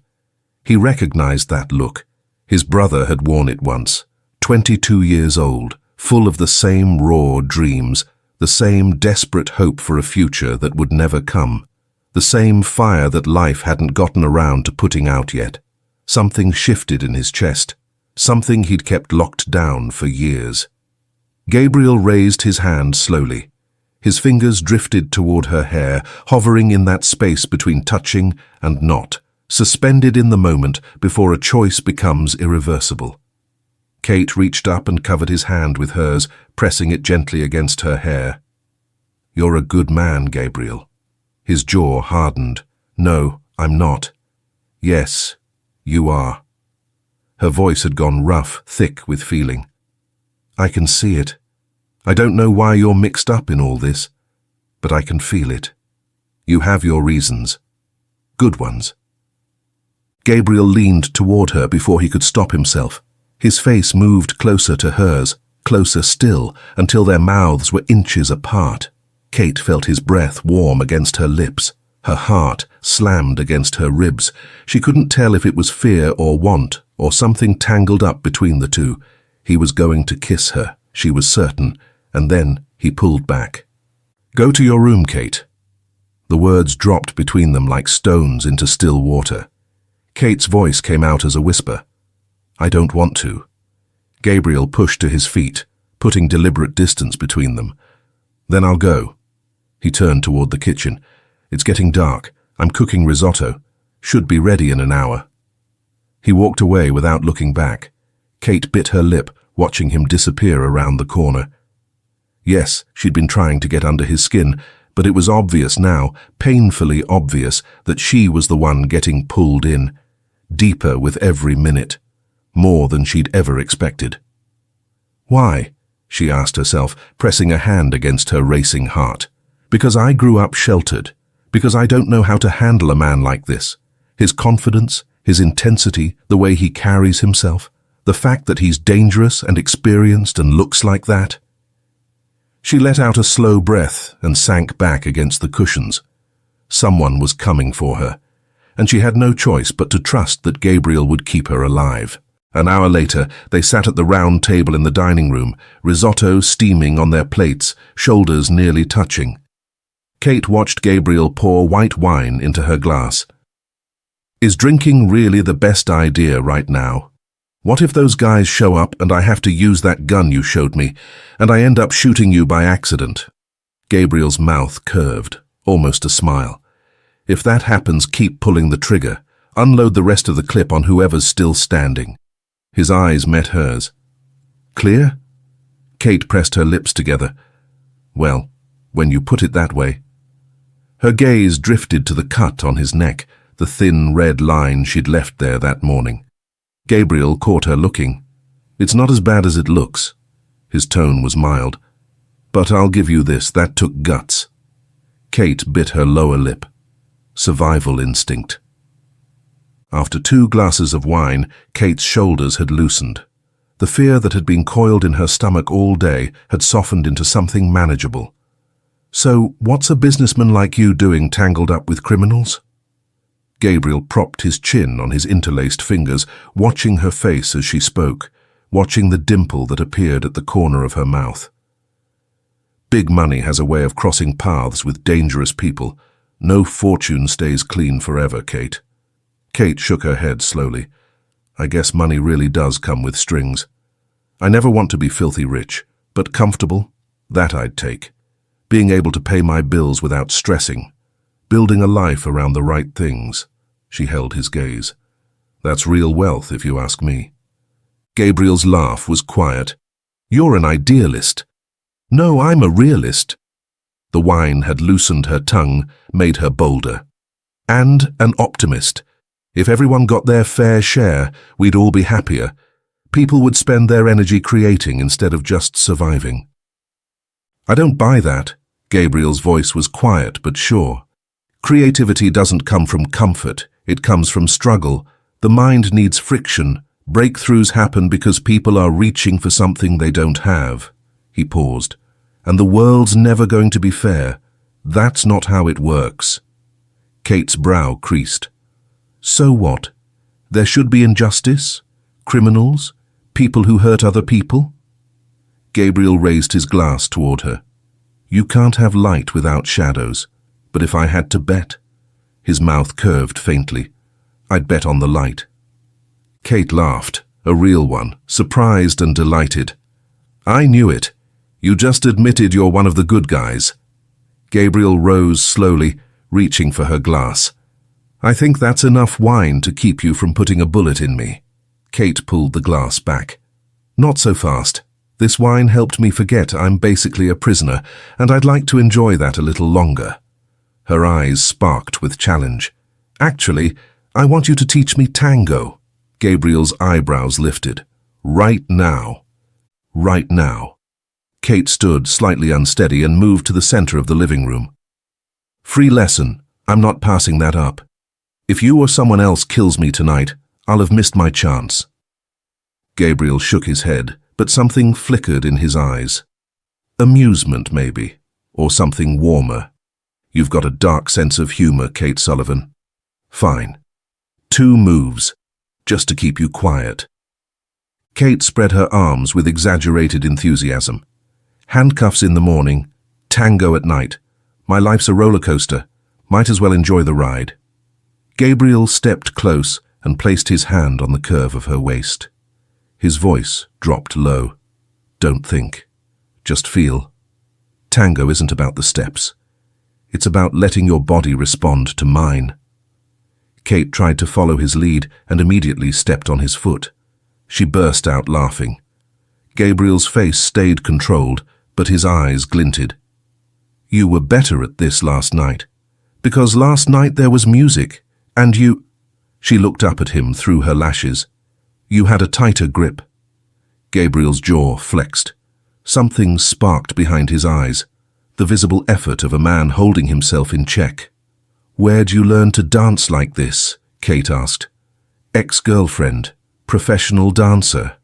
[SPEAKER 1] He recognized that look. His brother had worn it once, 22 years old, full of the same raw dreams, the same desperate hope for a future that would never come, the same fire that life hadn't gotten around to putting out yet. Something shifted in his chest, something he'd kept locked down for years. Gabriel raised his hand slowly. His fingers drifted toward her hair, hovering in that space between touching and not, suspended in the moment before a choice becomes irreversible. Kate reached up and covered his hand with hers, pressing it gently against her hair. "You're a good man, Gabriel." His jaw hardened. "No, I'm not." "Yes, you are." Her voice had gone rough, thick with feeling. "I can see it. I don't know why you're mixed up in all this, but I can feel it. You have your reasons. Good ones." Gabriel leaned toward her before he could stop himself. His face moved closer to hers, closer still, until their mouths were inches apart. Kate felt his breath warm against her lips. Her heart slammed against her ribs. She couldn't tell if it was fear or want, or something tangled up between the two. He was going to kiss her, she was certain, and then he pulled back. "Go to your room, Kate." The words dropped between them like stones into still water. Kate's voice came out as a whisper. "I don't want to." Gabriel pushed to his feet, putting deliberate distance between them. "Then I'll go." He turned toward the kitchen. "It's getting dark. I'm cooking risotto. Should be ready in an hour." He walked away without looking back. Kate bit her lip, watching him disappear around the corner. Yes, she'd been trying to get under his skin, but it was obvious now, painfully obvious, that she was the one getting pulled in, deeper with every minute, more than she'd ever expected. "Why?" she asked herself, pressing a hand against her racing heart. "Because I grew up sheltered. Because I don't know how to handle a man like this. His confidence, his intensity, the way he carries himself, the fact that he's dangerous and experienced and looks like that." She let out a slow breath and sank back against the cushions. Someone was coming for her, and she had no choice but to trust that Gabriel would keep her alive. An hour later, they sat at the round table in the dining room, risotto steaming on their plates, shoulders nearly touching. Kate watched Gabriel pour white wine into her glass. Is drinking really the best idea right now? What if those guys show up and I have to use that gun you showed me, and I end up shooting you by accident? Gabriel's mouth curved, almost a smile. If that happens, keep pulling the trigger. Unload the rest of the clip on whoever's still standing. His eyes met hers. Clear? Kate pressed her lips together. Well, when you put it that way. Her gaze drifted to the cut on his neck, the thin red line she'd left there that morning. Gabriel caught her looking. It's not as bad as it looks. His tone was mild. But I'll give you this, that took guts. Kate bit her lower lip. Survival instinct. After 2 glasses of wine, Kate's shoulders had loosened. The fear that had been coiled in her stomach all day had softened into something manageable. So, what's a businessman like you doing tangled up with criminals? Gabriel propped his chin on his interlaced fingers, watching her face as she spoke, watching the dimple that appeared at the corner of her mouth. Big money has a way of crossing paths with dangerous people. No fortune stays clean forever, Kate. Kate shook her head slowly. I guess money really does come with strings. I never want to be filthy rich, but comfortable, that I'd take. Being able to pay my bills without stressing. Building a life around the right things. She held his gaze. That's real wealth, if you ask me. Gabriel's laugh was quiet. You're an idealist. No, I'm a realist. The wine had loosened her tongue, made her bolder. And an optimist. If everyone got their fair share, we'd all be happier. People would spend their energy creating instead of just surviving. I don't buy that. Gabriel's voice was quiet but sure. Creativity doesn't come from comfort, it comes from struggle. The mind needs friction. Breakthroughs happen because people are reaching for something they don't have. He paused. And the world's never going to be fair. That's not how it works. Kate's brow creased. So what? There should be injustice? Criminals? People who hurt other people? Gabriel raised his glass toward her. You can't have light without shadows. But if I had to bet? His mouth curved faintly. I'd bet on the light. Kate laughed, a real one, surprised and delighted. I knew it. You just admitted you're one of the good guys. Gabriel rose slowly, reaching for her glass. I think that's enough wine to keep you from putting a bullet in me. Kate pulled the glass back. Not so fast. This wine helped me forget I'm basically a prisoner, and I'd like to enjoy that a little longer. Her eyes sparked with challenge. Actually, I want you to teach me tango. Gabriel's eyebrows lifted. Right now. Right now. Kate stood slightly unsteady and moved to the center of the living room. Free lesson. I'm not passing that up. If you or someone else kills me tonight, I'll have missed my chance. Gabriel shook his head, but something flickered in his eyes. Amusement, maybe, or something warmer. You've got a dark sense of humor, Kate Sullivan. Fine. 2 moves, just to keep you quiet. Kate spread her arms with exaggerated enthusiasm. Handcuffs in the morning, tango at night. My life's a roller coaster. Might as well enjoy the ride. Gabriel stepped close and placed his hand on the curve of her waist. His voice dropped low. Don't think. Just feel. Tango isn't about the steps. It's about letting your body respond to mine. Kate tried to follow his lead and immediately stepped on his foot. She burst out laughing. Gabriel's face stayed controlled, but his eyes glinted. You were better at this last night. Because last night there was music, and you... She looked up at him through her lashes. You had a tighter grip. Gabriel's jaw flexed. Something sparked behind his eyes, the visible effort of a man holding himself in check. Where'd you learn to dance like this? Kate asked. Ex-girlfriend, professional dancer.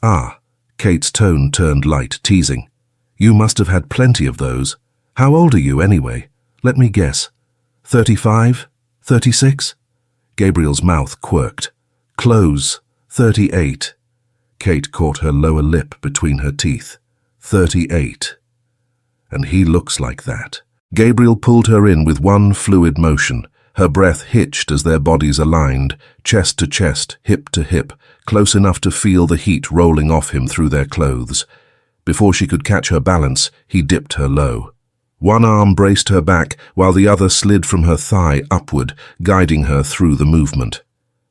[SPEAKER 1] Ah, Kate's tone turned light, teasing. You must have had plenty of those. How old are you anyway? Let me guess. 35? 36? Gabriel's mouth quirked. Close. 38. Kate caught her lower lip between her teeth. 38. And he looks like that. Gabriel pulled her in with one fluid motion, Her breath hitched as their bodies aligned, chest to chest, hip to hip, close enough to feel the heat rolling off him through their clothes. Before she could catch her balance, he dipped her low. One arm braced her back, while the other slid from her thigh upward, guiding her through the movement.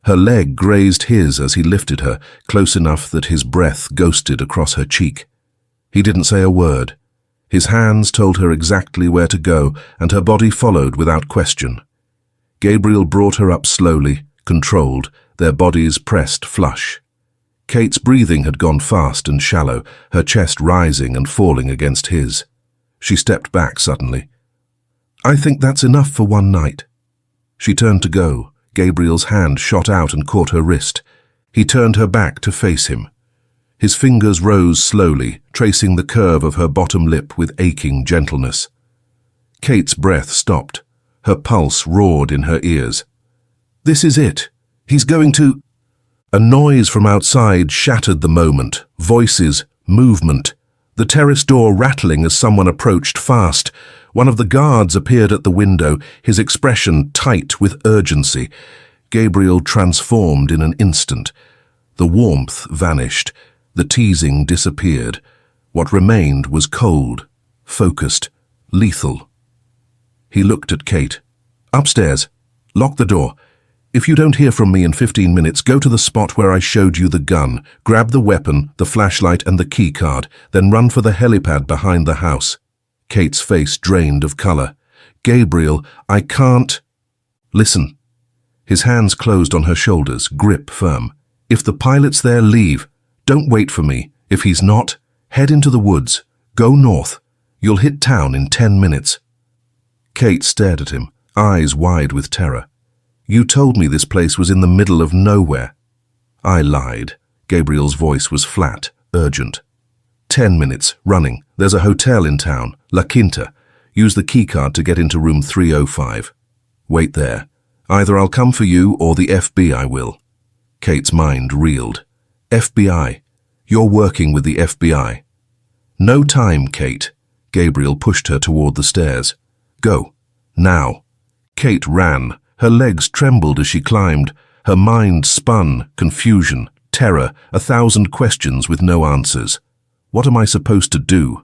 [SPEAKER 1] Her leg grazed his as he lifted her, close enough that his breath ghosted across her cheek. He didn't say a word. His hands told her exactly where to go, and her body followed without question. Gabriel brought her up slowly, controlled, their bodies pressed flush. Kate's breathing had gone fast and shallow, her chest rising and falling against his. She stepped back suddenly. "I think that's enough for one night." She turned to go. Gabriel's hand shot out and caught her wrist. He turned her back to face him. His fingers rose slowly, tracing the curve of her bottom lip with aching gentleness. Kate's breath stopped. Her pulse roared in her ears. "This is it. He's going to—" A noise from outside shattered the moment. Voices, movement. The terrace door rattling as someone approached fast. One of the guards appeared at the window, his expression tight with urgency. Gabriel transformed in an instant. The warmth vanished. The teasing disappeared. What remained was cold, focused, lethal. He looked at Kate. "Upstairs. Lock the door. If you don't hear from me in 15 minutes, go to the spot where I showed you the gun. Grab the weapon, the flashlight and the key card, then run for the helipad behind the house." Kate's face drained of color. "Gabriel, I can't—" "Listen." His hands closed on her shoulders, grip firm. "If the pilot's there, leave. Don't wait for me. If he's not, head into the woods. Go north. You'll hit town in 10 minutes. Kate stared at him, eyes wide with terror. "You told me this place was in the middle of nowhere." "I lied." Gabriel's voice was flat, urgent. 10 minutes, running. There's a hotel in town, La Quinta. Use the keycard to get into room 305. Wait there. Either I'll come for you or the FBI will. Kate's mind reeled. FBI. You're working with the FBI. No time, Kate. Gabriel pushed her toward the stairs. Go. Now. Kate ran. Her legs trembled as she climbed. Her mind spun, confusion, terror, 1,000 questions with no answers. What am I supposed to do?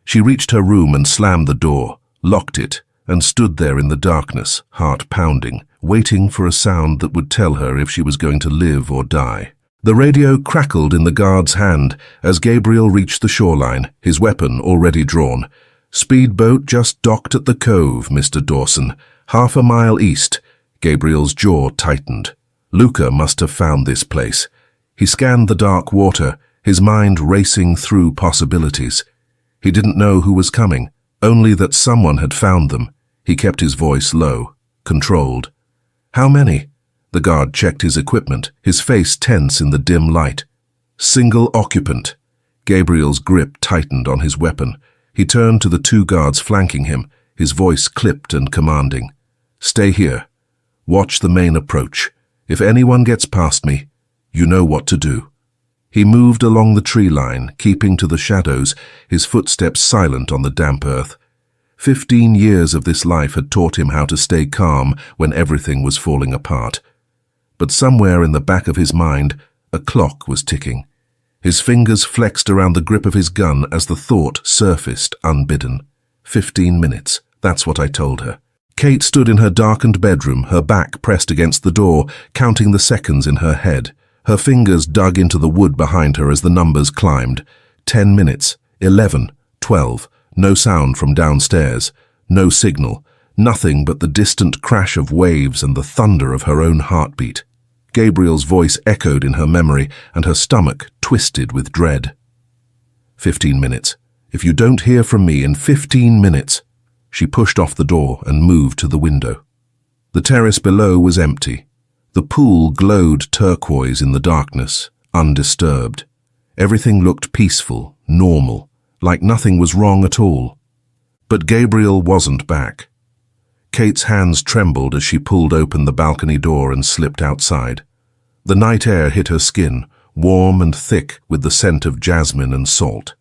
[SPEAKER 1] She reached her room and slammed the door, locked it, and stood there in the darkness, heart pounding, waiting for a sound that would tell her if she was going to live or die. The radio crackled in the guard's hand as Gabriel reached the shoreline, his weapon already drawn. "Speedboat just docked at the cove, Mr. Dawson. Half a mile east." Gabriel's jaw tightened. Luca must have found this place. He scanned the dark water, his mind racing through possibilities. He didn't know who was coming, only that someone had found them. He kept his voice low, controlled. "How many?" The guard checked his equipment, his face tense in the dim light. "Single occupant." Gabriel's grip tightened on his weapon. He turned to the 2 guards flanking him, his voice clipped and commanding. "Stay here. Watch the main approach. If anyone gets past me, you know what to do." He moved along the tree line, keeping to the shadows, his footsteps silent on the damp earth. 15 years of this life had taught him how to stay calm when everything was falling apart. But somewhere in the back of his mind, a clock was ticking. His fingers flexed around the grip of his gun as the thought surfaced unbidden. 15 minutes, that's what I told her. Kate stood in her darkened bedroom, her back pressed against the door, counting the seconds in her head. Her fingers dug into the wood behind her as the numbers climbed. 10 minutes, 11, 12, no sound from downstairs, no signal, nothing but the distant crash of waves and the thunder of her own heartbeat. Gabriel's voice echoed in her memory, and her stomach twisted with dread. 15 minutes. If you don't hear from me in 15 minutes. She pushed off the door and moved to the window. The terrace below was empty. The pool glowed turquoise in the darkness, undisturbed. Everything looked peaceful, normal, like nothing was wrong at all. But Gabriel wasn't back. Kate's hands trembled as she pulled open the balcony door and slipped outside. The night air hit her skin, warm and thick with the scent of jasmine and salt.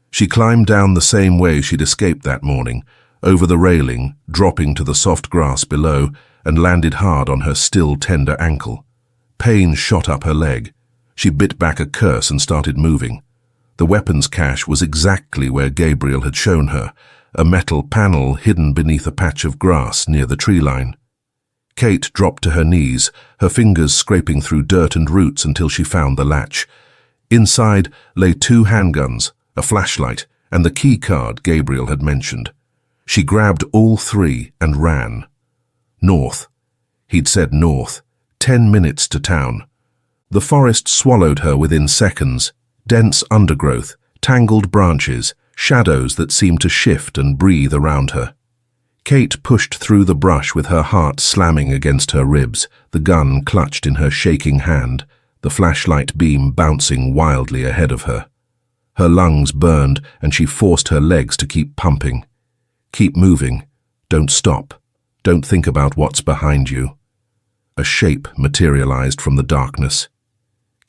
[SPEAKER 1] She climbed down the same way she'd escaped that morning, over the railing, dropping to the soft grass below, and landed hard on her still tender ankle. Pain shot up her leg. She bit back a curse and started moving. The weapons cache was exactly where Gabriel had shown her, a metal panel hidden beneath a patch of grass near the tree line. Kate dropped to her knees, her fingers scraping through dirt and roots until she found the latch. Inside lay 2 handguns, a flashlight, and the key card Gabriel had mentioned. She grabbed all 3 and ran. North. He'd said north. 10 minutes to town. The forest swallowed her within seconds. Dense undergrowth, tangled branches, shadows that seemed to shift and breathe around her. Kate pushed through the brush with her heart slamming against her ribs, the gun clutched in her shaking hand, the flashlight beam bouncing wildly ahead of her. Her lungs burned and she forced her legs to keep pumping. Keep moving. Don't stop. Don't think about what's behind you. A shape materialized from the darkness.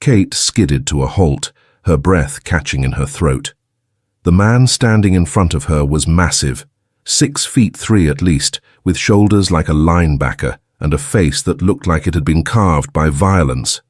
[SPEAKER 1] Kate skidded to a halt, her breath catching in her throat. The man standing in front of her was massive, 6'3" at least, with shoulders like a linebacker and a face that looked like it had been carved by violence.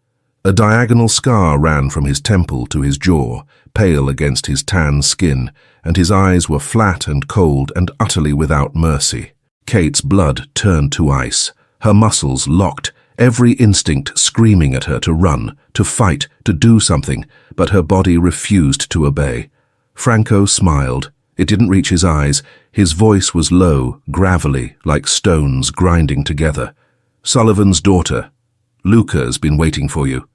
[SPEAKER 1] A diagonal scar ran from his temple to his jaw, pale against his tan skin, and his eyes were flat and cold and utterly without mercy. Kate's blood turned to ice, her muscles locked, every instinct screaming at her to run, to fight, to do something, but her body refused to obey. Franco smiled. It didn't reach his eyes. His voice was low, gravelly, like stones grinding together. "Sullivan's daughter. Luca's been waiting for you."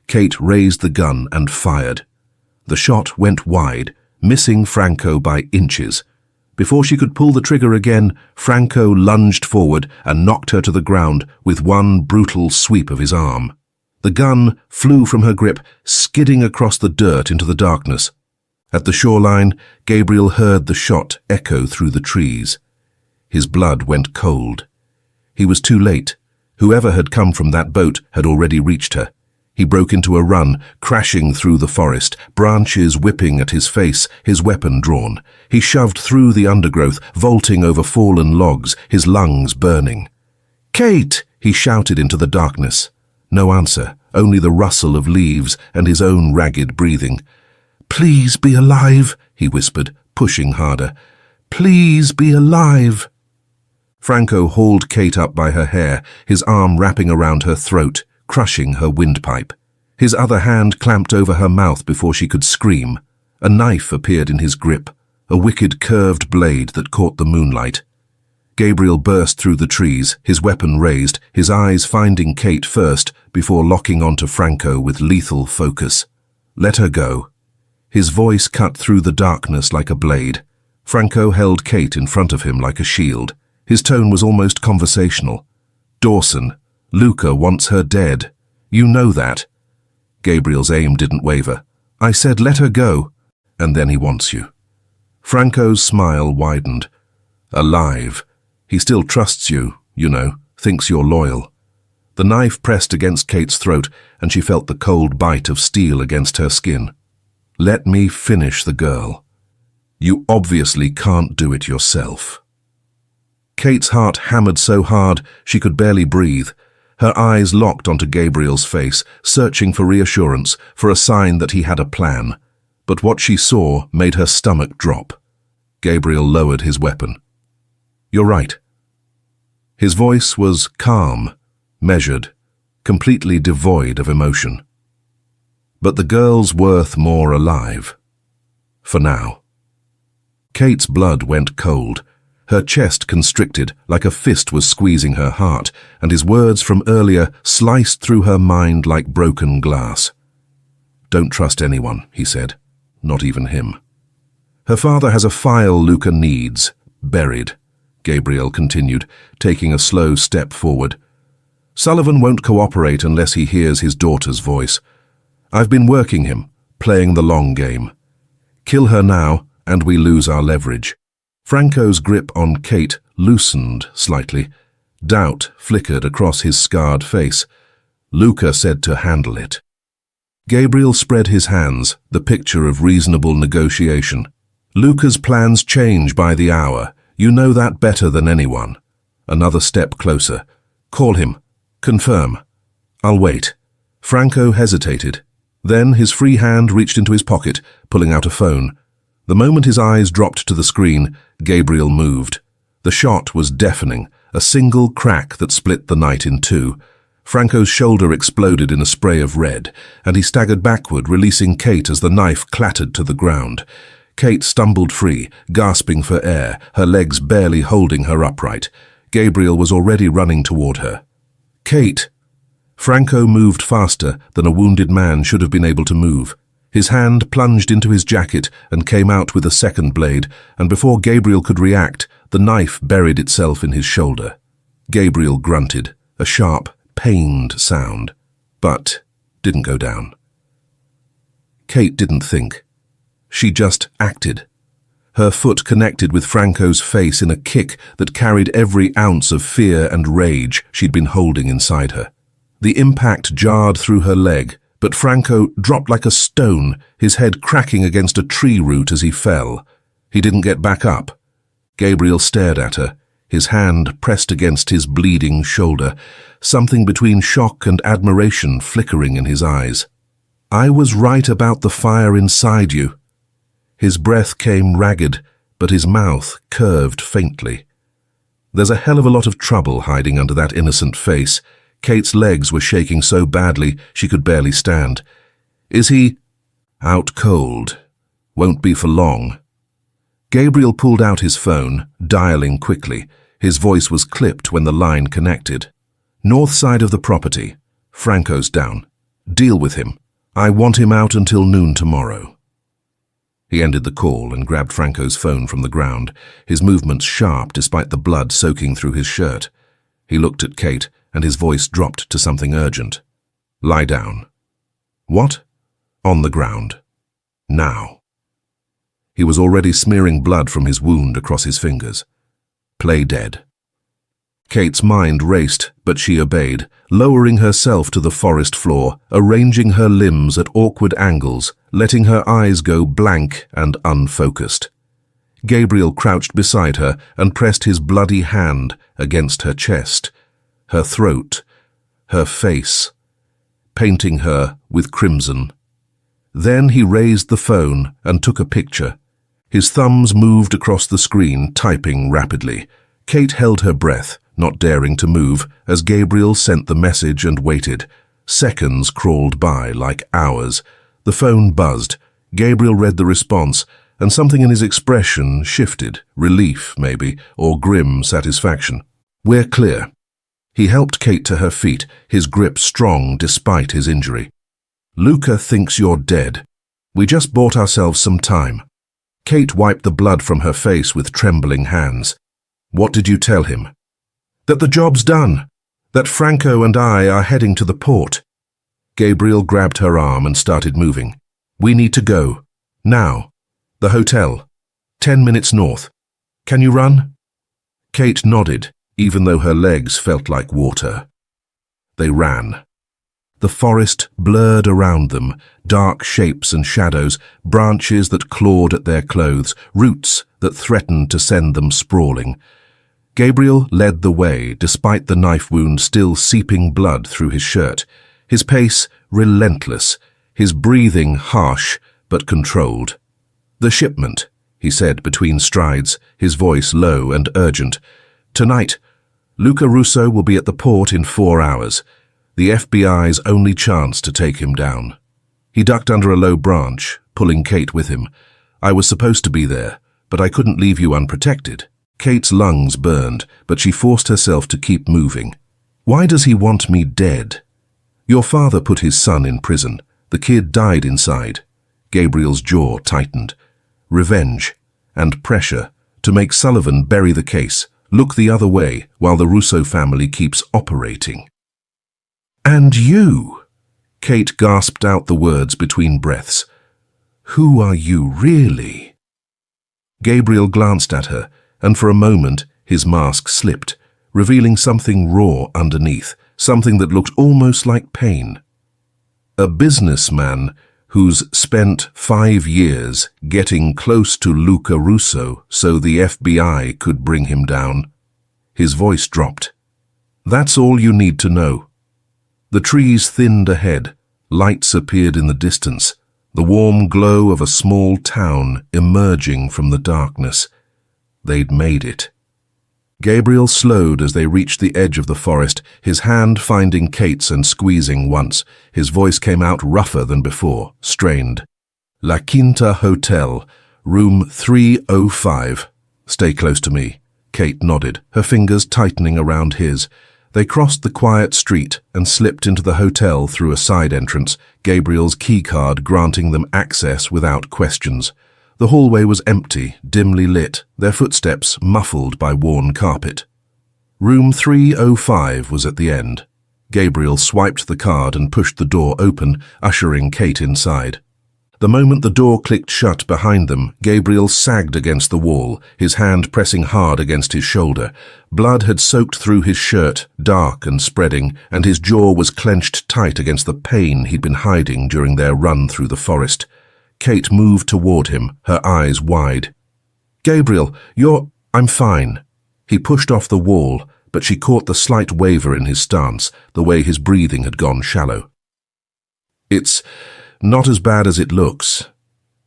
[SPEAKER 1] Kate raised the gun and fired. The shot went wide, missing Franco by inches. Before she could pull the trigger again, Franco lunged forward and knocked her to the ground with one brutal sweep of his arm. The gun flew from her grip, skidding across the dirt into the darkness. At the shoreline, Gabriel heard the shot echo through the trees. His blood went cold. He was too late. Whoever had come from that boat had already reached her. He broke into a run, crashing through the forest, branches whipping at his face, his weapon drawn. He shoved through the undergrowth, vaulting over fallen logs, his lungs burning. "Kate!" he shouted into the darkness. No answer, only the rustle of leaves and his own ragged breathing. "Please be alive," he whispered, pushing harder. "Please be alive." Franco hauled Kate up by her hair, his arm wrapping around her throat, crushing her windpipe. His other hand clamped over her mouth before she could scream. A knife appeared in his grip, a wicked curved blade that caught the moonlight. Gabriel burst through the trees, his weapon raised, his eyes finding Kate first before locking onto Franco with lethal focus. "Let her go." His voice cut through the darkness like a blade. Franco held Kate in front of him like a shield. His tone was almost conversational. "Dawson, Luca wants her dead. You know that." Gabriel's aim didn't waver. "I said let her go." "And then he wants you." Franco's smile widened. "Alive. He still trusts you, you know, thinks you're loyal." The knife pressed against Kate's throat, and she felt the cold bite of steel against her skin. "Let me finish the girl. You obviously can't do it yourself." Kate's heart hammered so hard she could barely breathe. Her eyes locked onto Gabriel's face, searching for reassurance, for a sign that he had a plan. But what she saw made her stomach drop. Gabriel lowered his weapon. "You're right." His voice was calm, measured, completely devoid of emotion. "But the girl's worth more alive. For now." Kate's blood went cold. Her chest constricted, like a fist was squeezing her heart, and his words from earlier sliced through her mind like broken glass. "Don't trust anyone," he said. "Not even him." "Her father has a file Luca needs, buried," Gabriel continued, taking a slow step forward. "Sullivan won't cooperate unless he hears his daughter's voice. I've been working him, playing the long game. Kill her now, and we lose our leverage." Franco's grip on Kate loosened slightly. Doubt flickered across his scarred face. "Luca said to handle it." Gabriel spread his hands, the picture of reasonable negotiation. "Luca's plans change by the hour. You know that better than anyone." Another step closer. Call him. Confirm. I'll wait. Franco hesitated. Then his free hand reached into his pocket, pulling out a phone. The moment his eyes dropped to the screen, Gabriel moved. The shot was deafening, a single crack that split the night in two. Franco's shoulder exploded in a spray of red, and he staggered backward, releasing Kate as the knife clattered to the ground. Kate stumbled free, gasping for air, her legs barely holding her upright. Gabriel was already running toward her. "Kate!" Franco moved faster than a wounded man should have been able to move. His hand plunged into his jacket and came out with a second blade, and before Gabriel could react, the knife buried itself in his shoulder. Gabriel grunted, a sharp, pained sound, but didn't go down. Kate didn't think. She just acted. Her foot connected with Franco's face in a kick that carried every ounce of fear and rage she'd been holding inside her. The impact jarred through her leg, but Franco dropped like a stone, his head cracking against a tree root as he fell. He didn't get back up. Gabriel stared at her, his hand pressed against his bleeding shoulder, something between shock and admiration flickering in his eyes. "I was right about the fire inside you." His breath came ragged, but his mouth curved faintly. There's a hell of a lot of trouble hiding under that innocent face. Kate's legs were shaking so badly she could barely stand. "Is he out cold? Won't be for long." Gabriel pulled out his phone, dialing quickly. His voice was clipped when the line connected. "North side of the property. Franco's down. Deal with him. I want him out until noon tomorrow." He ended the call and grabbed Franco's phone from the ground, his movements sharp despite the blood soaking through his shirt. He looked at Kate, and his voice dropped to something urgent. "Lie down." "What?" "On the ground. Now." He was already smearing blood from his wound across his fingers. "Play dead." Kate's mind raced, but she obeyed, lowering herself to the forest floor, arranging her limbs at awkward angles, letting her eyes go blank and unfocused. Gabriel crouched beside her and pressed his bloody hand against her chest, her throat, her face, painting her with crimson. Then he raised the phone and took a picture. His thumbs moved across the screen, typing rapidly. Kate held her breath, not daring to move, as Gabriel sent the message and waited. Seconds crawled by like hours. The phone buzzed. Gabriel read the response, and something in his expression shifted, relief, maybe, or grim satisfaction. "We're clear." He helped Kate to her feet, his grip strong despite his injury. "Luca thinks you're dead. We just bought ourselves some time." Kate wiped the blood from her face with trembling hands. "What did you tell him?" "That the job's done. That Franco and I are heading to the port." Gabriel grabbed her arm and started moving. "We need to go. Now. The hotel. 10 minutes north. Can you run?" Kate nodded, even though her legs felt like water. They ran. The forest blurred around them, dark shapes and shadows, branches that clawed at their clothes, roots that threatened to send them sprawling. Gabriel led the way, despite the knife wound still seeping blood through his shirt, his pace relentless, his breathing harsh but controlled. "The shipment," he said between strides, his voice low and urgent. "Tonight, Luca Russo will be at the port in 4 hours. The FBI's only chance to take him down." He ducked under a low branch, pulling Kate with him. "I was supposed to be there, but I couldn't leave you unprotected." Kate's lungs burned, but she forced herself to keep moving. "Why does he want me dead?" "Your father put his son in prison. The kid died inside." Gabriel's jaw tightened. Revenge and pressure to make Sullivan bury the case, look the other way while the Russo family keeps operating. "And you?" Kate gasped out the words between breaths. "Who are you really?" Gabriel glanced at her, and for a moment his mask slipped, revealing something raw underneath, something that looked almost like pain. "A businessman who's spent 5 years getting close to Luca Russo so the FBI could bring him down." His voice dropped. That's all you need to know. The trees thinned ahead. Lights appeared in the distance, the warm glow of a small town emerging from the darkness. They'd made it. Gabriel slowed as they reached the edge of the forest, his hand finding Kate's and squeezing once. His voice came out rougher than before, strained. La Quinta Hotel, room 305. Stay close to me. Kate nodded, her fingers tightening around his. They crossed the quiet street and slipped into the hotel through a side entrance, Gabriel's keycard granting them access without questions. The hallway was empty, dimly lit, their footsteps muffled by worn carpet. Room 305 was at the end. Gabriel swiped the card and pushed the door open, ushering Kate inside. The moment the door clicked shut behind them, Gabriel sagged against the wall, his hand pressing hard against his shoulder. Blood had soaked through his shirt, dark and spreading, and his jaw was clenched tight against the pain he'd been hiding during their run through the forest. Kate moved toward him, her eyes wide. "Gabriel, I'm fine." He pushed off the wall, but she caught the slight waver in his stance, the way his breathing had gone shallow. "It's not as bad as it looks."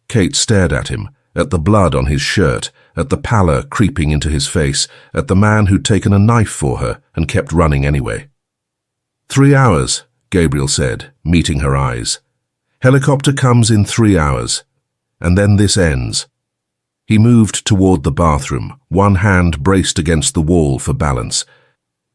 [SPEAKER 1] Kate stared at him, at the blood on his shirt, at the pallor creeping into his face, at the man who'd taken a knife for her and kept running anyway. 3 hours, Gabriel said, meeting her eyes. "Helicopter comes in 3 hours, and then this ends." He moved toward the bathroom, one hand braced against the wall for balance.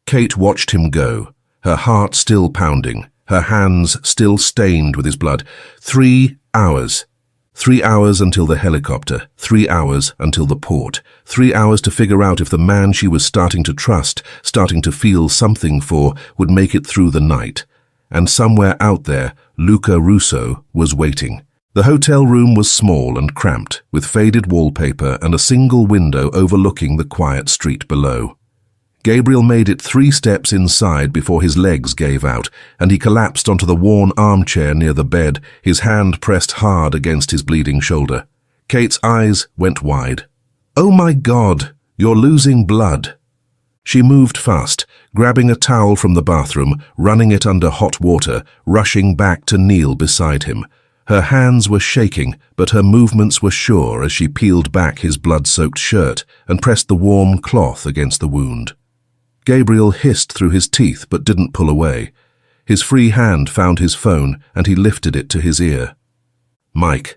[SPEAKER 1] Kate watched him go, her heart still pounding, her hands still stained with his blood. 3 hours. 3 hours until the helicopter, 3 hours until the port, 3 hours to figure out if the man she was starting to trust, starting to feel something for, would make it through the night. And somewhere out there, Luca Russo was waiting. The hotel room was small and cramped, with faded wallpaper and a single window overlooking the quiet street below. Gabriel made it 3 steps inside before his legs gave out, and he collapsed onto the worn armchair near the bed, his hand pressed hard against his bleeding shoulder. Kate's eyes went wide. "Oh my God, you're losing blood." She moved fast, grabbing a towel from the bathroom, running it under hot water, rushing back to kneel beside him. Her hands were shaking, but her movements were sure as she peeled back his blood-soaked shirt and pressed the warm cloth against the wound. Gabriel hissed through his teeth but didn't pull away. His free hand found his phone and he lifted it to his ear. "Mike."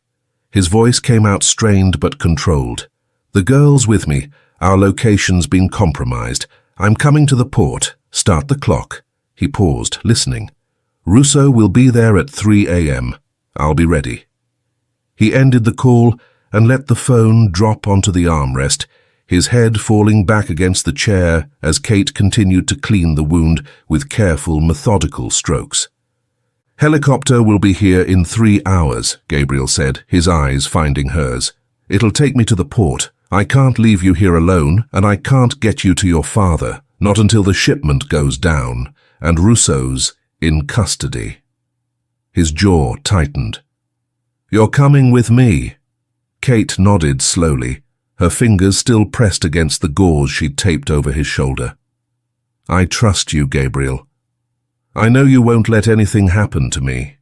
[SPEAKER 1] His voice came out strained but controlled. "The girl's with me. Our location's been compromised. I'm coming to the port. Start the clock." He paused, listening. "Russo will be there at 3 a.m. I'll be ready." He ended the call and let the phone drop onto the armrest, his head falling back against the chair as Kate continued to clean the wound with careful, methodical strokes. "Helicopter will be here in 3 hours, Gabriel said, his eyes finding hers. "It'll take me to the port. I can't leave you here alone, and I can't get you to your father, not until the shipment goes down, and Russo's in custody." His jaw tightened. "You're coming with me." Kate nodded slowly, her fingers still pressed against the gauze she'd taped over his shoulder. "I trust you, Gabriel. I know you won't let anything happen to me."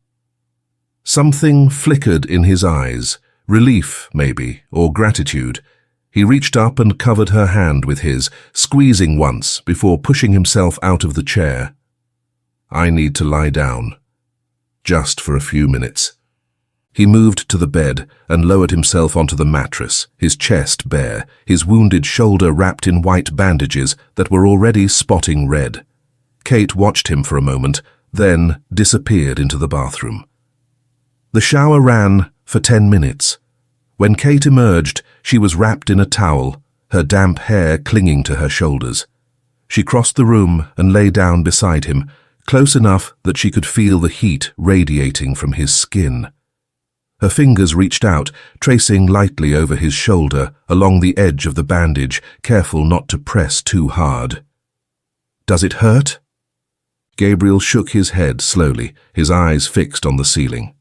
[SPEAKER 1] Something flickered in his eyes, relief, maybe, or gratitude. He reached up and covered her hand with his, squeezing once before pushing himself out of the chair. "I need to lie down. Just for a few minutes." He moved to the bed and lowered himself onto the mattress, his chest bare, his wounded shoulder wrapped in white bandages that were already spotting red. Kate watched him for a moment, then disappeared into the bathroom. The shower ran for 10 minutes. When Kate emerged, she was wrapped in a towel, her damp hair clinging to her shoulders. She crossed the room and lay down beside him, close enough that she could feel the heat radiating from his skin. Her fingers reached out, tracing lightly over his shoulder, along the edge of the bandage, careful not to press too hard. "Does it hurt?" Gabriel shook his head slowly, his eyes fixed on the ceiling.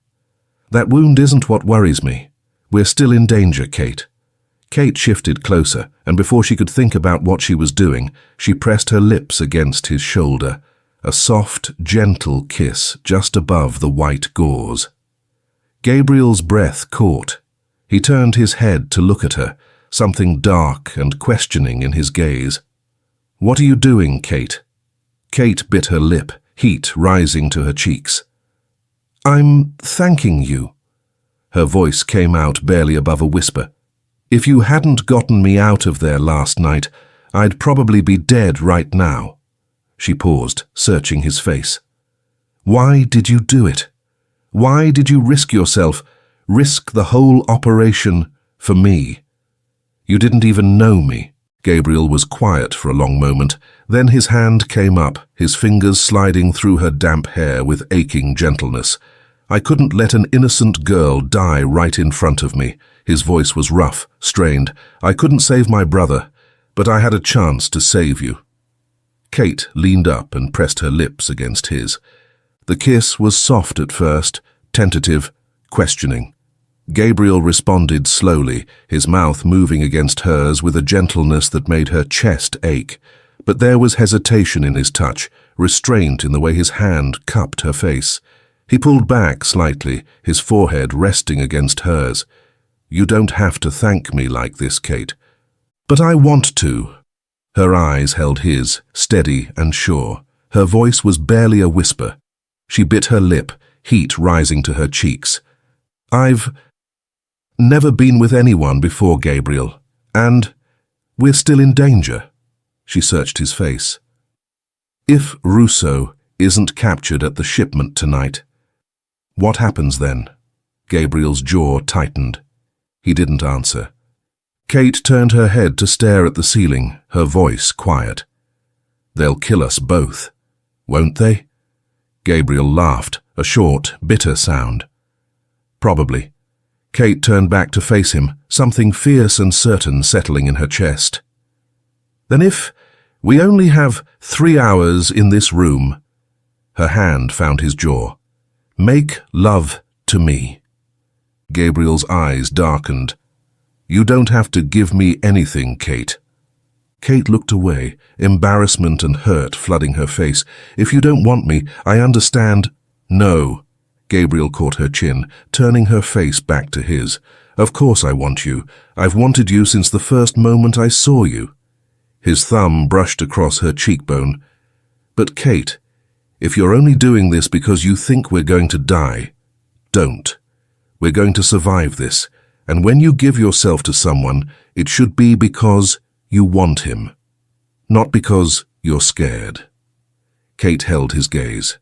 [SPEAKER 1] "That wound isn't what worries me. We're still in danger, Kate. Kate shifted closer, and before she could think about what she was doing, she pressed her lips against his shoulder, a soft, gentle kiss just above the white gauze. Gabriel's breath caught. He turned his head to look at her, something dark and questioning in his gaze. "What are you doing, Kate?" Kate bit her lip, heat rising to her cheeks. "I'm thanking you." Her voice came out barely above a whisper. "If you hadn't gotten me out of there last night, I'd probably be dead right now." She paused, searching his face. "Why did you do it? Why did you risk yourself, risk the whole operation for me? You didn't even know me." Gabriel was quiet for a long moment. Then his hand came up, his fingers sliding through her damp hair with aching gentleness. "I couldn't let an innocent girl die right in front of me." His voice was rough, strained. "I couldn't save my brother, but I had a chance to save you." Kate leaned up and pressed her lips against his. The kiss was soft at first, tentative, questioning. Gabriel responded slowly, his mouth moving against hers with a gentleness that made her chest ache. But there was hesitation in his touch, restraint in the way his hand cupped her face. He pulled back slightly, his forehead resting against hers. "You don't have to thank me like this, Kate." "But I want to." Her eyes held his, steady and sure. Her voice was barely a whisper. She bit her lip, heat rising to her cheeks. "I've never been with anyone before, Gabriel, and we're still in danger." She searched his face. "If Russo isn't captured at the shipment tonight, what happens then?" Gabriel's jaw tightened. He didn't answer. Kate turned her head to stare at the ceiling, her voice quiet. "They'll kill us both, won't they?" Gabriel laughed, a short, bitter sound. "Probably." Kate turned back to face him, something fierce and certain settling in her chest. "Then if we only have 3 hours in this room," her hand found his jaw, "make love to me." Gabriel's eyes darkened. "You don't have to give me anything, Kate." Kate looked away, embarrassment and hurt flooding her face. "If you don't want me, I understand." "No." Gabriel caught her chin, turning her face back to his. "Of course I want you. I've wanted you since the first moment I saw you." His thumb brushed across her cheekbone. "But Kate, if you're only doing this because you think we're going to die, don't. We're going to survive this, and when you give yourself to someone, it should be because you want him, not because you're scared." Kate held his gaze.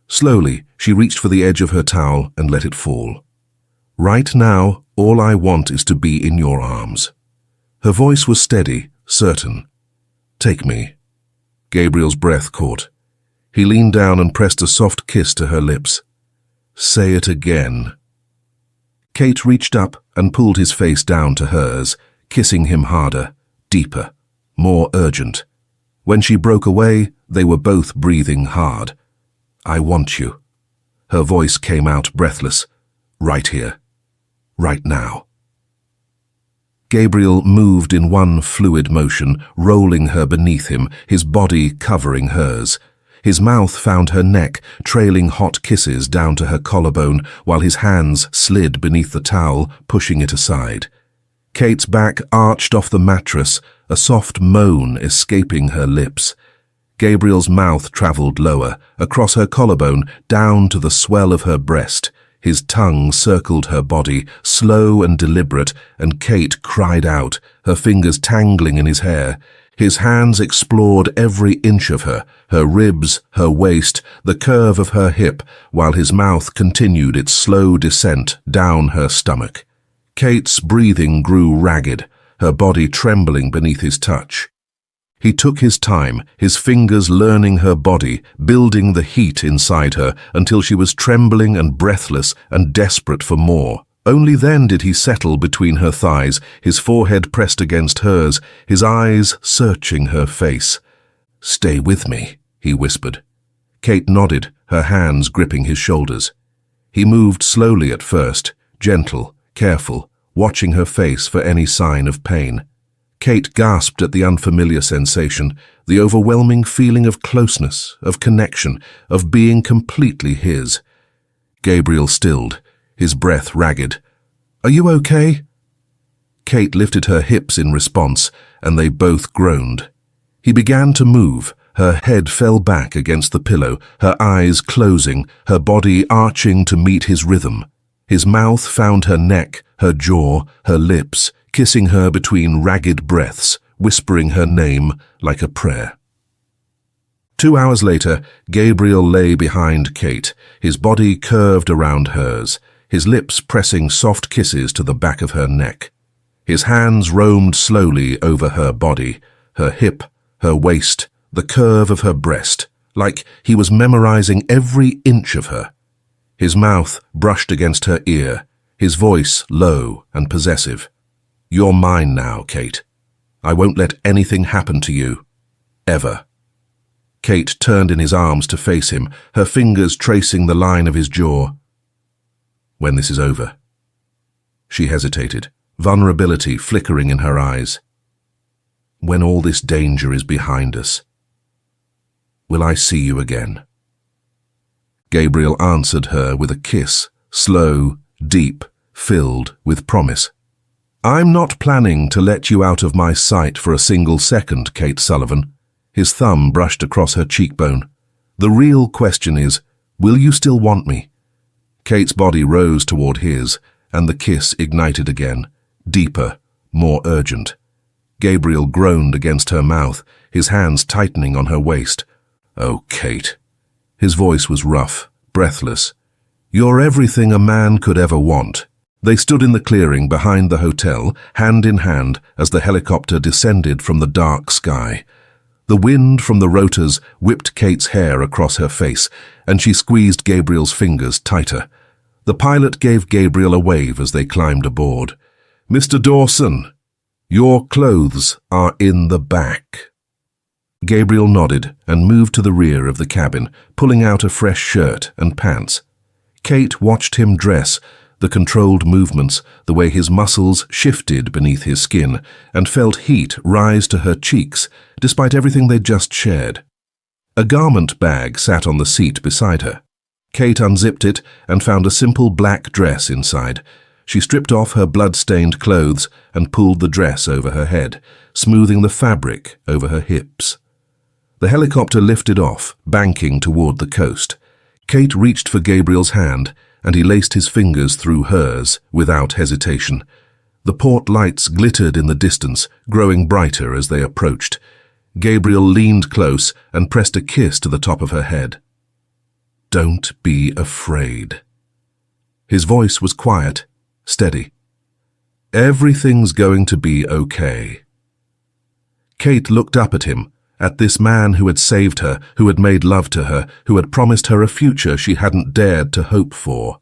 [SPEAKER 1] Slowly, she reached for the edge of her towel and let it fall. "Right now, all I want is to be in your arms." Her voice was steady, certain. "Take me." Gabriel's breath caught. He leaned down and pressed a soft kiss to her lips. "Say it again." Kate reached up and pulled his face down to hers, kissing him harder, deeper, more urgent. When she broke away, they were both breathing hard. "I want you." Her voice came out breathless. "Right here. Right now." Gabriel moved in one fluid motion, rolling her beneath him, his body covering hers. His mouth found her neck, trailing hot kisses down to her collarbone, while his hands slid beneath the towel, pushing it aside. Kate's back arched off the mattress, a soft moan escaping her lips. Gabriel's mouth traveled lower, across her collarbone, down to the swell of her breast. His tongue circled her body, slow and deliberate, and Kate cried out, her fingers tangling in his hair. His hands explored every inch of her, her ribs, her waist, the curve of her hip, while his mouth continued its slow descent down her stomach. Kate's breathing grew ragged, her body trembling beneath his touch. He took his time, his fingers learning her body, building the heat inside her until she was trembling and breathless and desperate for more. Only then did he settle between her thighs, his forehead pressed against hers, his eyes searching her face. "Stay with me," he whispered. Kate nodded, her hands gripping his shoulders. He moved slowly at first, gentle, careful, watching her face for any sign of pain. Kate gasped at the unfamiliar sensation, the overwhelming feeling of closeness, of connection, of being completely his. Gabriel stilled, his breath ragged. "Are you okay?" Kate lifted her hips in response, and they both groaned. He began to move. Her head fell back against the pillow, her eyes closing, her body arching to meet his rhythm. His mouth found her neck, her jaw, her lips, kissing her between ragged breaths, whispering her name like a prayer. 2 hours later, Gabriel lay behind Kate, his body curved around hers, his lips pressing soft kisses to the back of her neck. His hands roamed slowly over her body, her hip, her waist, the curve of her breast, like he was memorizing every inch of her. His mouth brushed against her ear, his voice low and possessive. "You're mine now, Kate. I won't let anything happen to you. Ever." Kate turned in his arms to face him, her fingers tracing the line of his jaw. "When this is over." She hesitated, vulnerability flickering in her eyes. "When all this danger is behind us. Will I see you again?" Gabriel answered her with a kiss, slow, deep, filled with promise. "I'm not planning to let you out of my sight for a single second, Kate Sullivan." His thumb brushed across her cheekbone. "The real question is, will you still want me?" Kate's body rose toward his, and the kiss ignited again, deeper, more urgent. Gabriel groaned against her mouth, his hands tightening on her waist. "Oh, Kate." His voice was rough, breathless. "You're everything a man could ever want." They stood in the clearing behind the hotel, hand in hand, as the helicopter descended from the dark sky. The wind from the rotors whipped Kate's hair across her face, and she squeezed Gabriel's fingers tighter. The pilot gave Gabriel a wave as they climbed aboard. "Mr. Dawson, your clothes are in the back." Gabriel nodded and moved to the rear of the cabin, pulling out a fresh shirt and pants. Kate watched him dress, the controlled movements, the way his muscles shifted beneath his skin, and felt heat rise to her cheeks, despite everything they'd just shared. A garment bag sat on the seat beside her. Kate unzipped it and found a simple black dress inside. She stripped off her blood-stained clothes and pulled the dress over her head, smoothing the fabric over her hips. The helicopter lifted off, banking toward the coast. Kate reached for Gabriel's hand, and he laced his fingers through hers without hesitation. The port lights glittered in the distance, growing brighter as they approached. Gabriel leaned close and pressed a kiss to the top of her head. "Don't be afraid." His voice was quiet, steady. "Everything's going to be okay." Kate looked up at him, at this man who had saved her, who had made love to her, who had promised her a future she hadn't dared to hope for.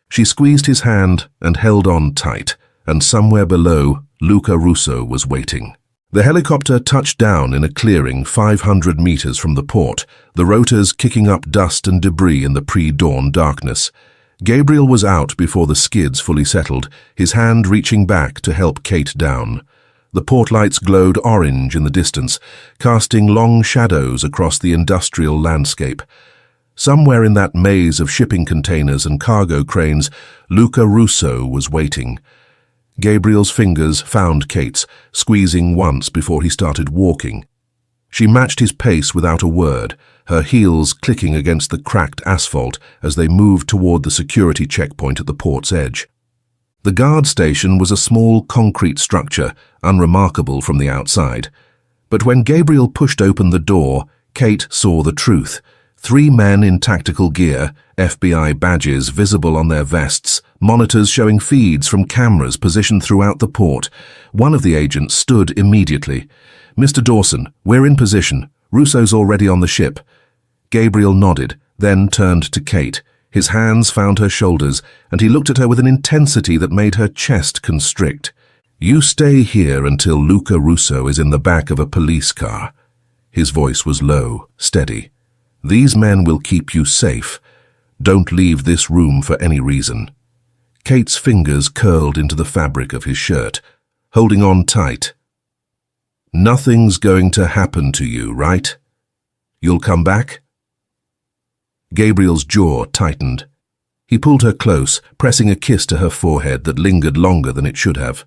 [SPEAKER 1] She squeezed his hand and held on tight, and somewhere below, Luca Russo was waiting. The helicopter touched down in a clearing 500 meters from the port, the rotors kicking up dust and debris in the pre-dawn darkness. Gabriel was out before the skids fully settled, his hand reaching back to help Kate down. The port lights glowed orange in the distance, casting long shadows across the industrial landscape. Somewhere in that maze of shipping containers and cargo cranes, Luca Russo was waiting. Gabriel's fingers found Kate's, squeezing once before he started walking. She matched his pace without a word, her heels clicking against the cracked asphalt as they moved toward the security checkpoint at the port's edge. The guard station was a small concrete structure, unremarkable from the outside. But when Gabriel pushed open the door, Kate saw the truth. 3 men in tactical gear, FBI badges visible on their vests, monitors showing feeds from cameras positioned throughout the port. One of the agents stood immediately. "Mr. Dawson, we're in position. Russo's already on the ship." Gabriel nodded, then turned to Kate. His hands found her shoulders, and he looked at her with an intensity that made her chest constrict. "You stay here until Luca Russo is in the back of a police car." His voice was low, steady. "These men will keep you safe. Don't leave this room for any reason." Kate's fingers curled into the fabric of his shirt, holding on tight. "Nothing's going to happen to you, right? You'll come back?" Gabriel's jaw tightened. He pulled her close, pressing a kiss to her forehead that lingered longer than it should have.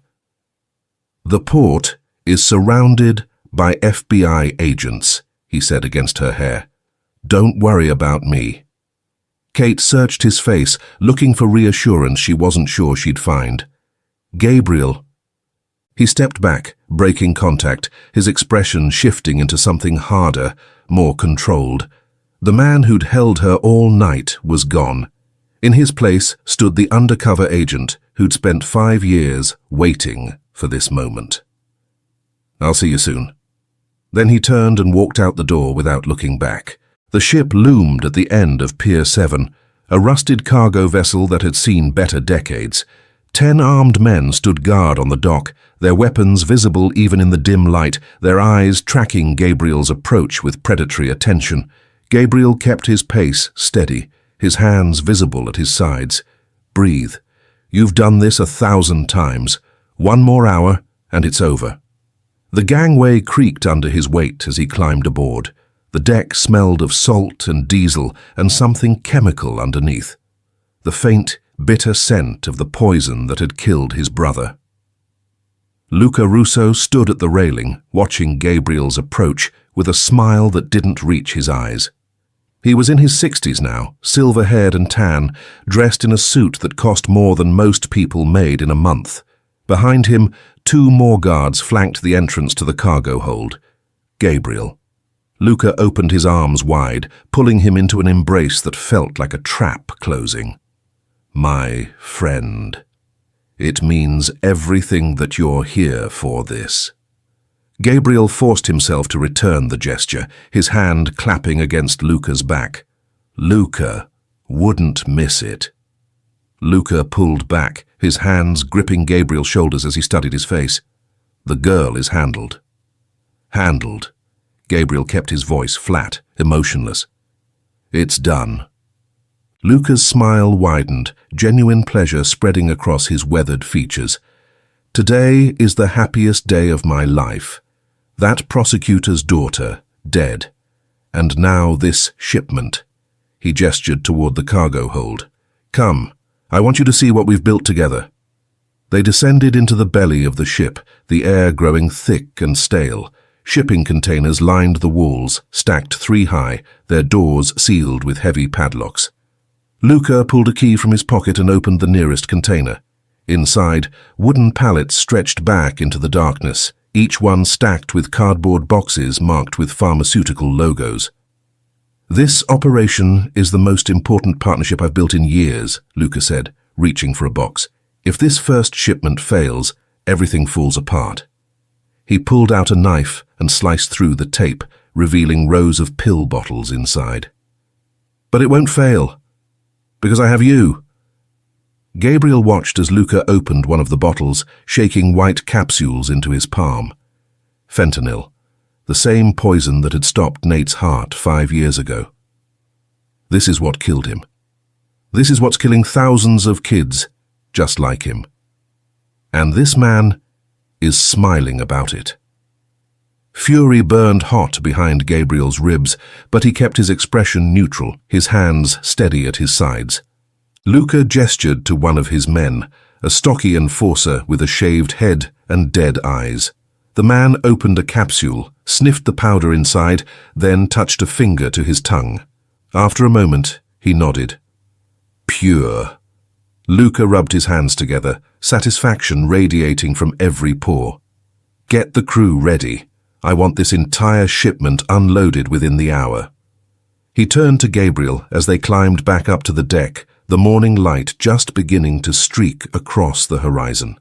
[SPEAKER 1] "The port is surrounded by FBI agents," he said against her hair. "Don't worry about me." Kate searched his face, looking for reassurance she wasn't sure she'd find. "Gabriel." He stepped back, breaking contact, his expression shifting into something harder, more controlled. The man who'd held her all night was gone. In his place stood the undercover agent who'd spent 5 years waiting for this moment. "I'll see you soon." Then he turned and walked out the door without looking back. The ship loomed at the end of Pier 7, a rusted cargo vessel that had seen better decades. 10 armed men stood guard on the dock, their weapons visible even in the dim light, their eyes tracking Gabriel's approach with predatory attention. Gabriel kept his pace steady, his hands visible at his sides. "Breathe. You've done this 1,000 times. 1 more hour, and it's over." The gangway creaked under his weight as he climbed aboard. The deck smelled of salt and diesel and something chemical underneath. The faint, bitter scent of the poison that had killed his brother. Luca Russo stood at the railing, watching Gabriel's approach with a smile that didn't reach his eyes. He was in his 60s now, silver-haired and tan, dressed in a suit that cost more than most people made in a month. Behind him, 2 more guards flanked the entrance to the cargo hold. Gabriel. Luca opened his arms wide, pulling him into an embrace that felt like a trap closing. "My friend. It means everything that you're here for this." Gabriel forced himself to return the gesture, his hand clapping against Luca's back. Luca wouldn't miss it. Luca pulled back, his hands gripping Gabriel's shoulders as he studied his face. "The girl is handled." "Handled." Gabriel kept his voice flat, emotionless. "It's done." Luca's smile widened, genuine pleasure spreading across his weathered features. "Today is the happiest day of my life. That prosecutor's daughter, dead. And now this shipment." He gestured toward the cargo hold. "Come, I want you to see what we've built together." They descended into the belly of the ship, the air growing thick and stale. Shipping containers lined the walls, stacked 3 high, their doors sealed with heavy padlocks. Luca pulled a key from his pocket and opened the nearest container. Inside, wooden pallets stretched back into the darkness, each one stacked with cardboard boxes marked with pharmaceutical logos. "This operation is the most important partnership I've built in years," Luca said, reaching for a box. "If this first shipment fails, everything falls apart." He pulled out a knife and sliced through the tape, revealing rows of pill bottles inside. "But it won't fail, because I have you." Gabriel watched as Luca opened one of the bottles, shaking white capsules into his palm. Fentanyl, the same poison that had stopped Nate's heart 5 years ago. This is what killed him. This is what's killing thousands of kids just like him. And this man is smiling about it. Fury burned hot behind Gabriel's ribs, but he kept his expression neutral, his hands steady at his sides. Luca gestured to one of his men, a stocky enforcer with a shaved head and dead eyes. The man opened a capsule, sniffed the powder inside, then touched a finger to his tongue. After a moment, he nodded. "Pure." Luca rubbed his hands together, satisfaction radiating from every pore. "Get the crew ready. I want this entire shipment unloaded within the hour." He turned to Gabriel as they climbed back up to the deck, the morning light just beginning to streak across the horizon.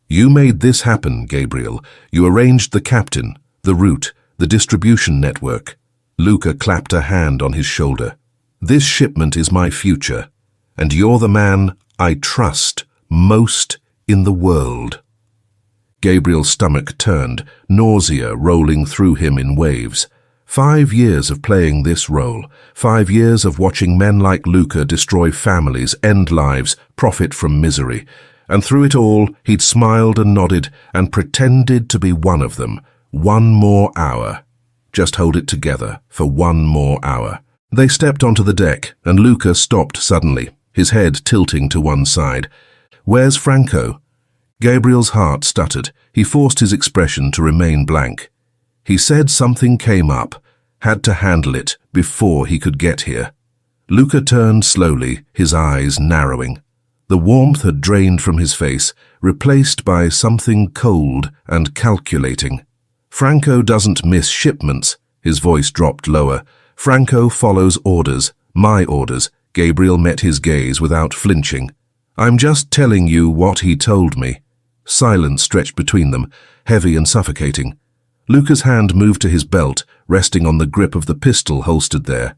[SPEAKER 1] "You made this happen, Gabriel. You arranged the captain, the route, the distribution network." Luca clapped a hand on his shoulder. "This shipment is my future, and you're the man I trust most in the world." Gabriel's stomach turned, nausea rolling through him in waves. 5 years of playing this role, 5 years of watching men like Luca destroy families, end lives, profit from misery. And through it all, he'd smiled and nodded and pretended to be one of them. 1 more hour. Just hold it together for 1 more hour. They stepped onto the deck, and Luca stopped suddenly, his head tilting to one side. "Where's Franco?" Gabriel's heart stuttered. He forced his expression to remain blank. He said something came up, had to handle it before he could get here. Luca turned slowly, his eyes narrowing. The warmth had drained from his face, replaced by something cold and calculating. "Franco doesn't miss shipments." His voice dropped lower. "Franco follows orders, my orders." Gabriel met his gaze without flinching. "I'm just telling you what he told me." Silence stretched between them, heavy and suffocating. Luca's hand moved to his belt, resting on the grip of the pistol holstered there.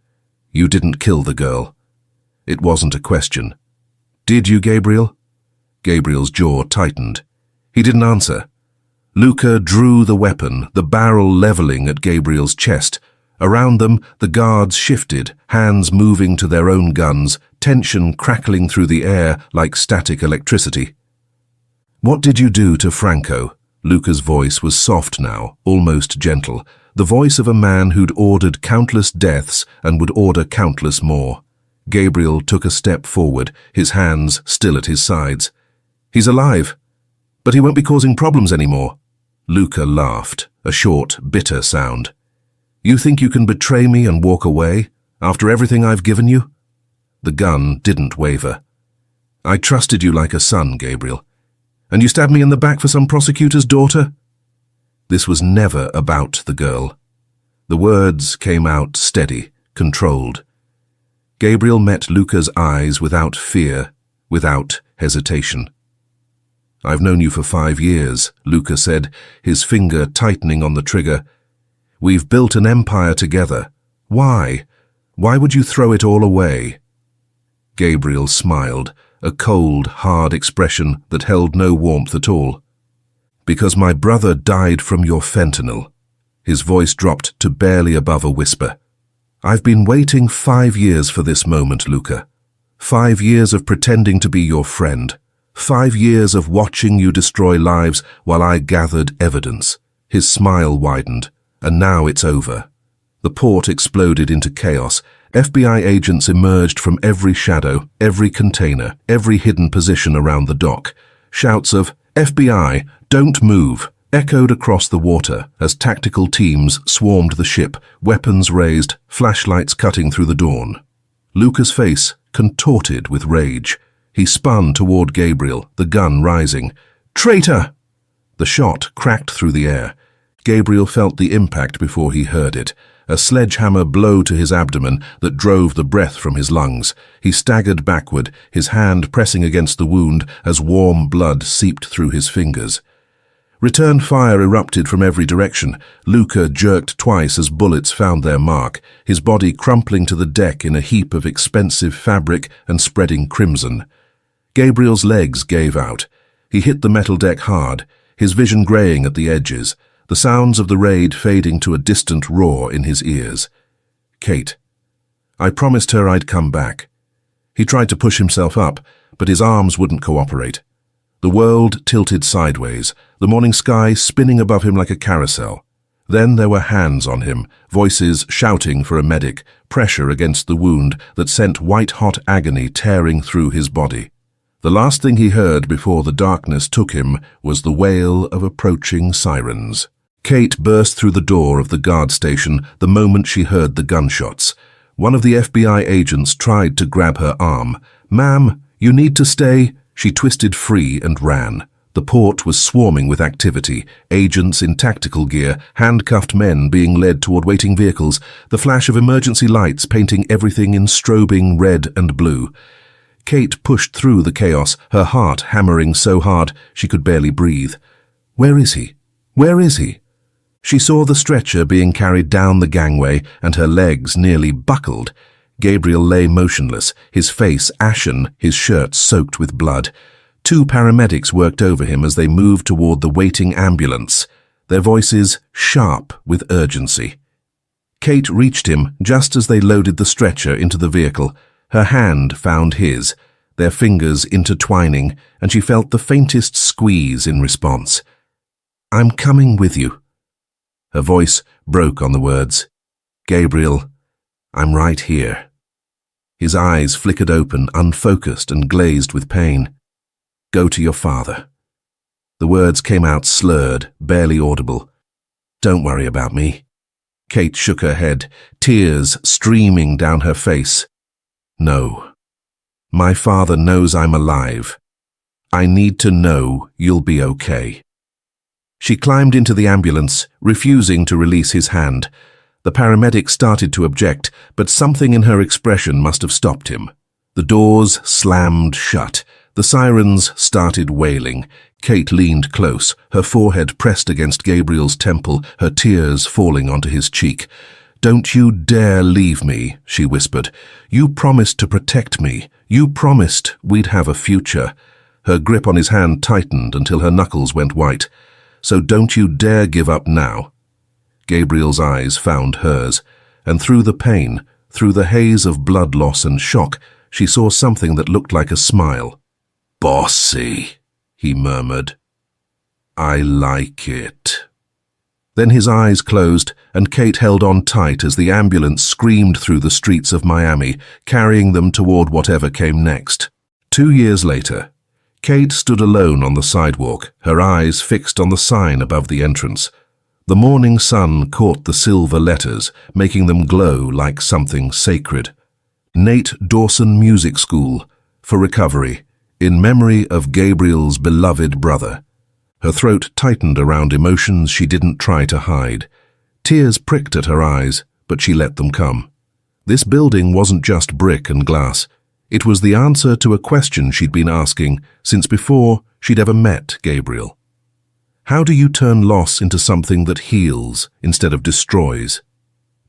[SPEAKER 1] "You didn't kill the girl." It wasn't a question. "Did you, Gabriel?" Gabriel's jaw tightened. He didn't answer. Luca drew the weapon, the barrel leveling at Gabriel's chest. Around them, the guards shifted, hands moving to their own guns, tension crackling through the air like static electricity. "What did you do to Franco?" Luca's voice was soft now, almost gentle, the voice of a man who'd ordered countless deaths and would order countless more. Gabriel took a step forward, his hands still at his sides. "He's alive, but he won't be causing problems anymore." Luca laughed, a short, bitter sound. "You think you can betray me and walk away, after everything I've given you?" The gun didn't waver. "I trusted you like a son, Gabriel. And you stabbed me in the back for some prosecutor's daughter?" This was never about the girl. The words came out steady, controlled. Gabriel met Luca's eyes without fear, without hesitation. "I've known you for 5 years, Luca said, his finger tightening on the trigger. "We've built an empire together. Why? Why would you throw it all away?" Gabriel smiled, a cold, hard expression that held no warmth at all. "Because my brother died from your fentanyl." His voice dropped to barely above a whisper. "I've been waiting 5 years for this moment, Luca. 5 years of pretending to be your friend. 5 years of watching you destroy lives while I gathered evidence." His smile widened. "And now it's over." The port exploded into chaos. FBI agents emerged from every shadow, every container, every hidden position around the dock. Shouts of "FBI, don't move!" echoed across the water as tactical teams swarmed the ship, weapons raised, flashlights cutting through the dawn. Luca's face contorted with rage. He spun toward Gabriel, the gun rising. "Traitor!" The shot cracked through the air. Gabriel felt the impact before he heard it, a sledgehammer blow to his abdomen that drove the breath from his lungs. He staggered backward, his hand pressing against the wound as warm blood seeped through his fingers. Return fire erupted from every direction. Luca jerked twice as bullets found their mark, his body crumpling to the deck in a heap of expensive fabric and spreading crimson. Gabriel's legs gave out. He hit the metal deck hard, his vision graying at the edges, the sounds of the raid fading to a distant roar in his ears. "Kate. I promised her I'd come back." He tried to push himself up, but his arms wouldn't cooperate. The world tilted sideways, the morning sky spinning above him like a carousel. Then there were hands on him, voices shouting for a medic, pressure against the wound that sent white-hot agony tearing through his body. The last thing he heard before the darkness took him was the wail of approaching sirens. Kate burst through the door of the guard station the moment she heard the gunshots. One of the FBI agents tried to grab her arm. "Ma'am, you need to stay." She twisted free and ran. The port was swarming with activity, agents in tactical gear, handcuffed men being led toward waiting vehicles, the flash of emergency lights painting everything in strobing red and blue. Kate pushed through the chaos, her heart hammering so hard she could barely breathe. "Where is he? Where is he?" She saw the stretcher being carried down the gangway and her legs nearly buckled. Gabriel lay motionless, his face ashen, his shirt soaked with blood. 2 paramedics worked over him as they moved toward the waiting ambulance, their voices sharp with urgency. Kate reached him just as they loaded the stretcher into the vehicle. Her hand found his, their fingers intertwining, and she felt the faintest squeeze in response. "I'm coming with you." Her voice broke on the words. "Gabriel, I'm right here." His eyes flickered open, unfocused and glazed with pain. "Go to your father." The words came out slurred, barely audible. "Don't worry about me." Kate shook her head, tears streaming down her face. "No. My father knows I'm alive. I need to know you'll be okay." She climbed into the ambulance, refusing to release his hand. The paramedic started to object, but something in her expression must have stopped him. The doors slammed shut. The sirens started wailing. Kate leaned close, her forehead pressed against Gabriel's temple, her tears falling onto his cheek. "Don't you dare leave me," she whispered. "You promised to protect me. You promised we'd have a future." Her grip on his hand tightened until her knuckles went white. "So don't you dare give up now." Gabriel's eyes found hers, and through the pain, through the haze of blood loss and shock, she saw something that looked like a smile. "Bossy," he murmured. "I like it." Then his eyes closed, and Kate held on tight as the ambulance screamed through the streets of Miami, carrying them toward whatever came next. 2 years later, Kate stood alone on the sidewalk, her eyes fixed on the sign above the entrance. The morning sun caught the silver letters, making them glow like something sacred. Nate Dawson Music School, for recovery, in memory of Gabriel's beloved brother. Her throat tightened around emotions she didn't try to hide. Tears pricked at her eyes, but she let them come. This building wasn't just brick and glass. It was the answer to a question she'd been asking since before she'd ever met Gabriel. How do you turn loss into something that heals instead of destroys?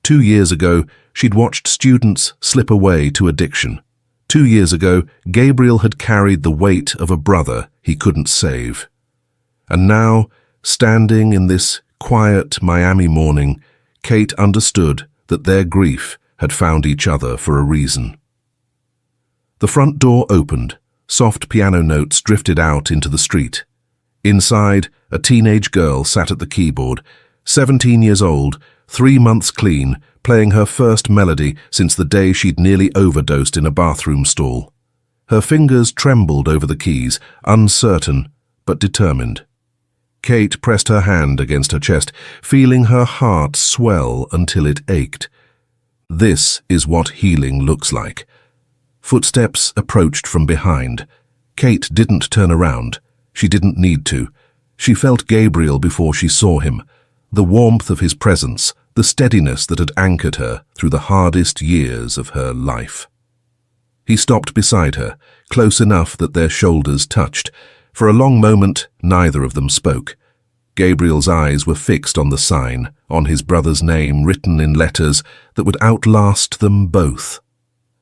[SPEAKER 1] 2 years ago, she'd watched students slip away to addiction. 2 years ago, Gabriel had carried the weight of a brother he couldn't save. And now, standing in this quiet Miami morning, Kate understood that their grief had found each other for a reason. The front door opened. Soft piano notes drifted out into the street. Inside, a teenage girl sat at the keyboard, 17 years old, 3 months clean, playing her first melody since the day she'd nearly overdosed in a bathroom stall. Her fingers trembled over the keys, uncertain but determined. Kate pressed her hand against her chest, feeling her heart swell until it ached. This is what healing looks like. Footsteps approached from behind. Kate didn't turn around. She didn't need to. She felt Gabriel before she saw him, the warmth of his presence, the steadiness that had anchored her through the hardest years of her life. He stopped beside her, close enough that their shoulders touched. For a long moment, neither of them spoke. Gabriel's eyes were fixed on the sign, on his brother's name written in letters that would outlast them both.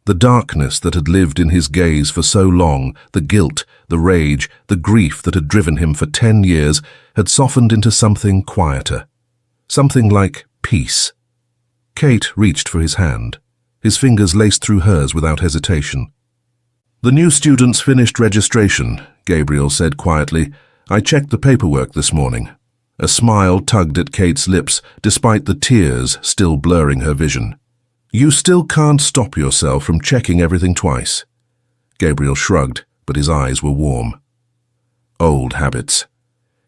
[SPEAKER 1] The darkness that had lived in his gaze for so long, the guilt, the rage, the grief that had driven him for 10 years, had softened into something quieter, something like peace. Kate reached for his hand. His fingers laced through hers without hesitation. "The new students finished registration," Gabriel said quietly. "I checked the paperwork this morning." A smile tugged at Kate's lips, despite the tears still blurring her vision. "You still can't stop yourself from checking everything twice." Gabriel shrugged, but his eyes were warm. "Old habits."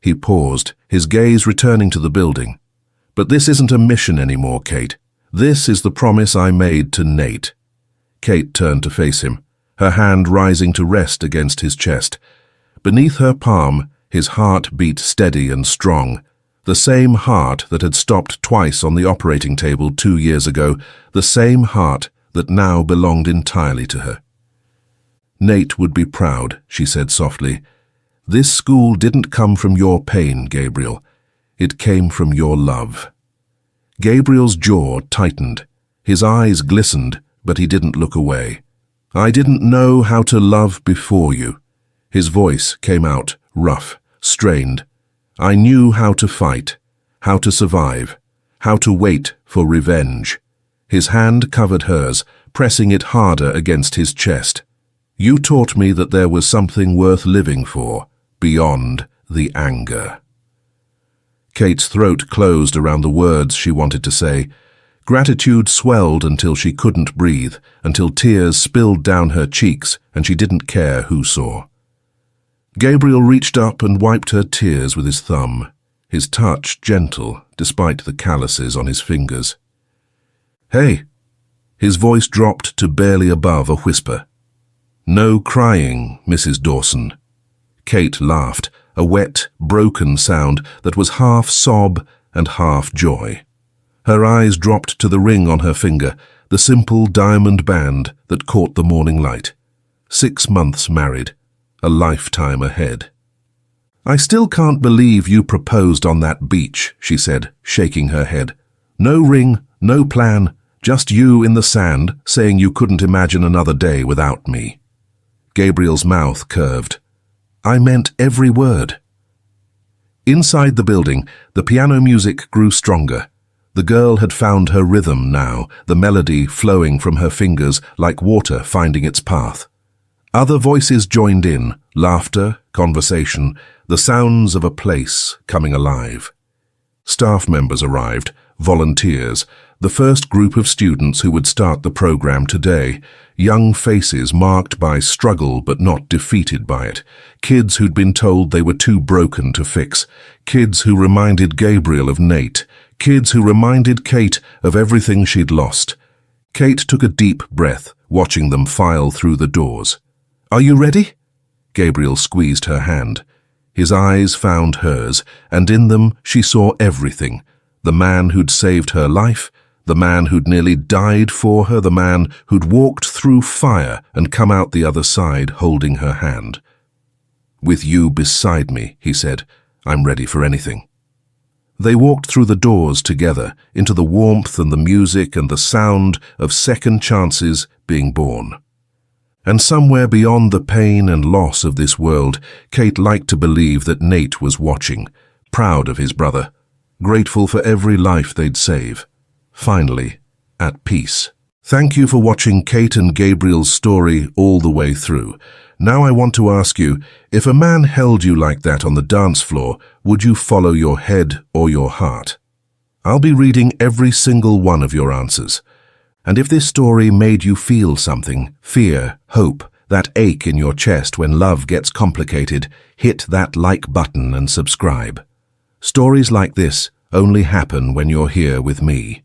[SPEAKER 1] He paused, his gaze returning to the building. "But this isn't a mission anymore, Kate. This is the promise I made to Nate." Kate turned to face him, her hand rising to rest against his chest. Beneath her palm, his heart beat steady and strong. The same heart that had stopped twice on the operating table 2 years ago, the same heart that now belonged entirely to her. "Nate would be proud," she said softly. "This school didn't come from your pain, Gabriel. It came from your love." Gabriel's jaw tightened. His eyes glistened, but he didn't look away. "I didn't know how to love before you." His voice came out, rough, strained. "I knew how to fight, how to survive, how to wait for revenge. His hand covered hers, pressing it harder against his chest. You taught me that there was something worth living for, beyond the anger. Kate's throat closed around the words she wanted to say. Gratitude swelled until she couldn't breathe, until tears spilled down her cheeks and she didn't care who saw. Gabriel reached up and wiped her tears with his thumb, his touch gentle despite the calluses on his fingers. Hey! His voice dropped to barely above a whisper. No crying, Mrs. Dawson. Kate laughed, a wet, broken sound that was half sob and half joy. Her eyes dropped to the ring on her finger, the simple diamond band that caught the morning light. 6 months married, a lifetime ahead. I still can't believe you proposed on that beach, she said, shaking her head. No ring, no plan, just you in the sand saying you couldn't imagine another day without me. Gabriel's mouth curved. I meant every word. Inside the building, the piano music grew stronger. The girl had found her rhythm now, the melody flowing from her fingers like water finding its path. Other voices joined in, laughter, conversation, the sounds of a place coming alive. Staff members arrived, volunteers, the first group of students who would start the program today, young faces marked by struggle but not defeated by it, kids who'd been told they were too broken to fix, kids who reminded Gabriel of Nate, kids who reminded Kate of everything she'd lost. Kate took a deep breath, watching them file through the doors. Are you ready? Gabriel squeezed her hand. His eyes found hers, and in them she saw everything. The man who'd saved her life, the man who'd nearly died for her, the man who'd walked through fire and come out the other side holding her hand. With you beside me, he said, I'm ready for anything. They walked through the doors together, into the warmth and the music and the sound of second chances being born. And somewhere beyond the pain and loss of this world, Kate liked to believe that Nate was watching, proud of his brother, grateful for every life they'd save. Finally, at peace. Thank you for watching Kate and Gabriel's story all the way through. Now I want to ask you, if a man held you like that on the dance floor, would you follow your head or your heart? I'll be reading every single one of your answers. And if this story made you feel something, fear, hope, that ache in your chest when love gets complicated, hit that like button and subscribe. Stories like this only happen when you're here with me.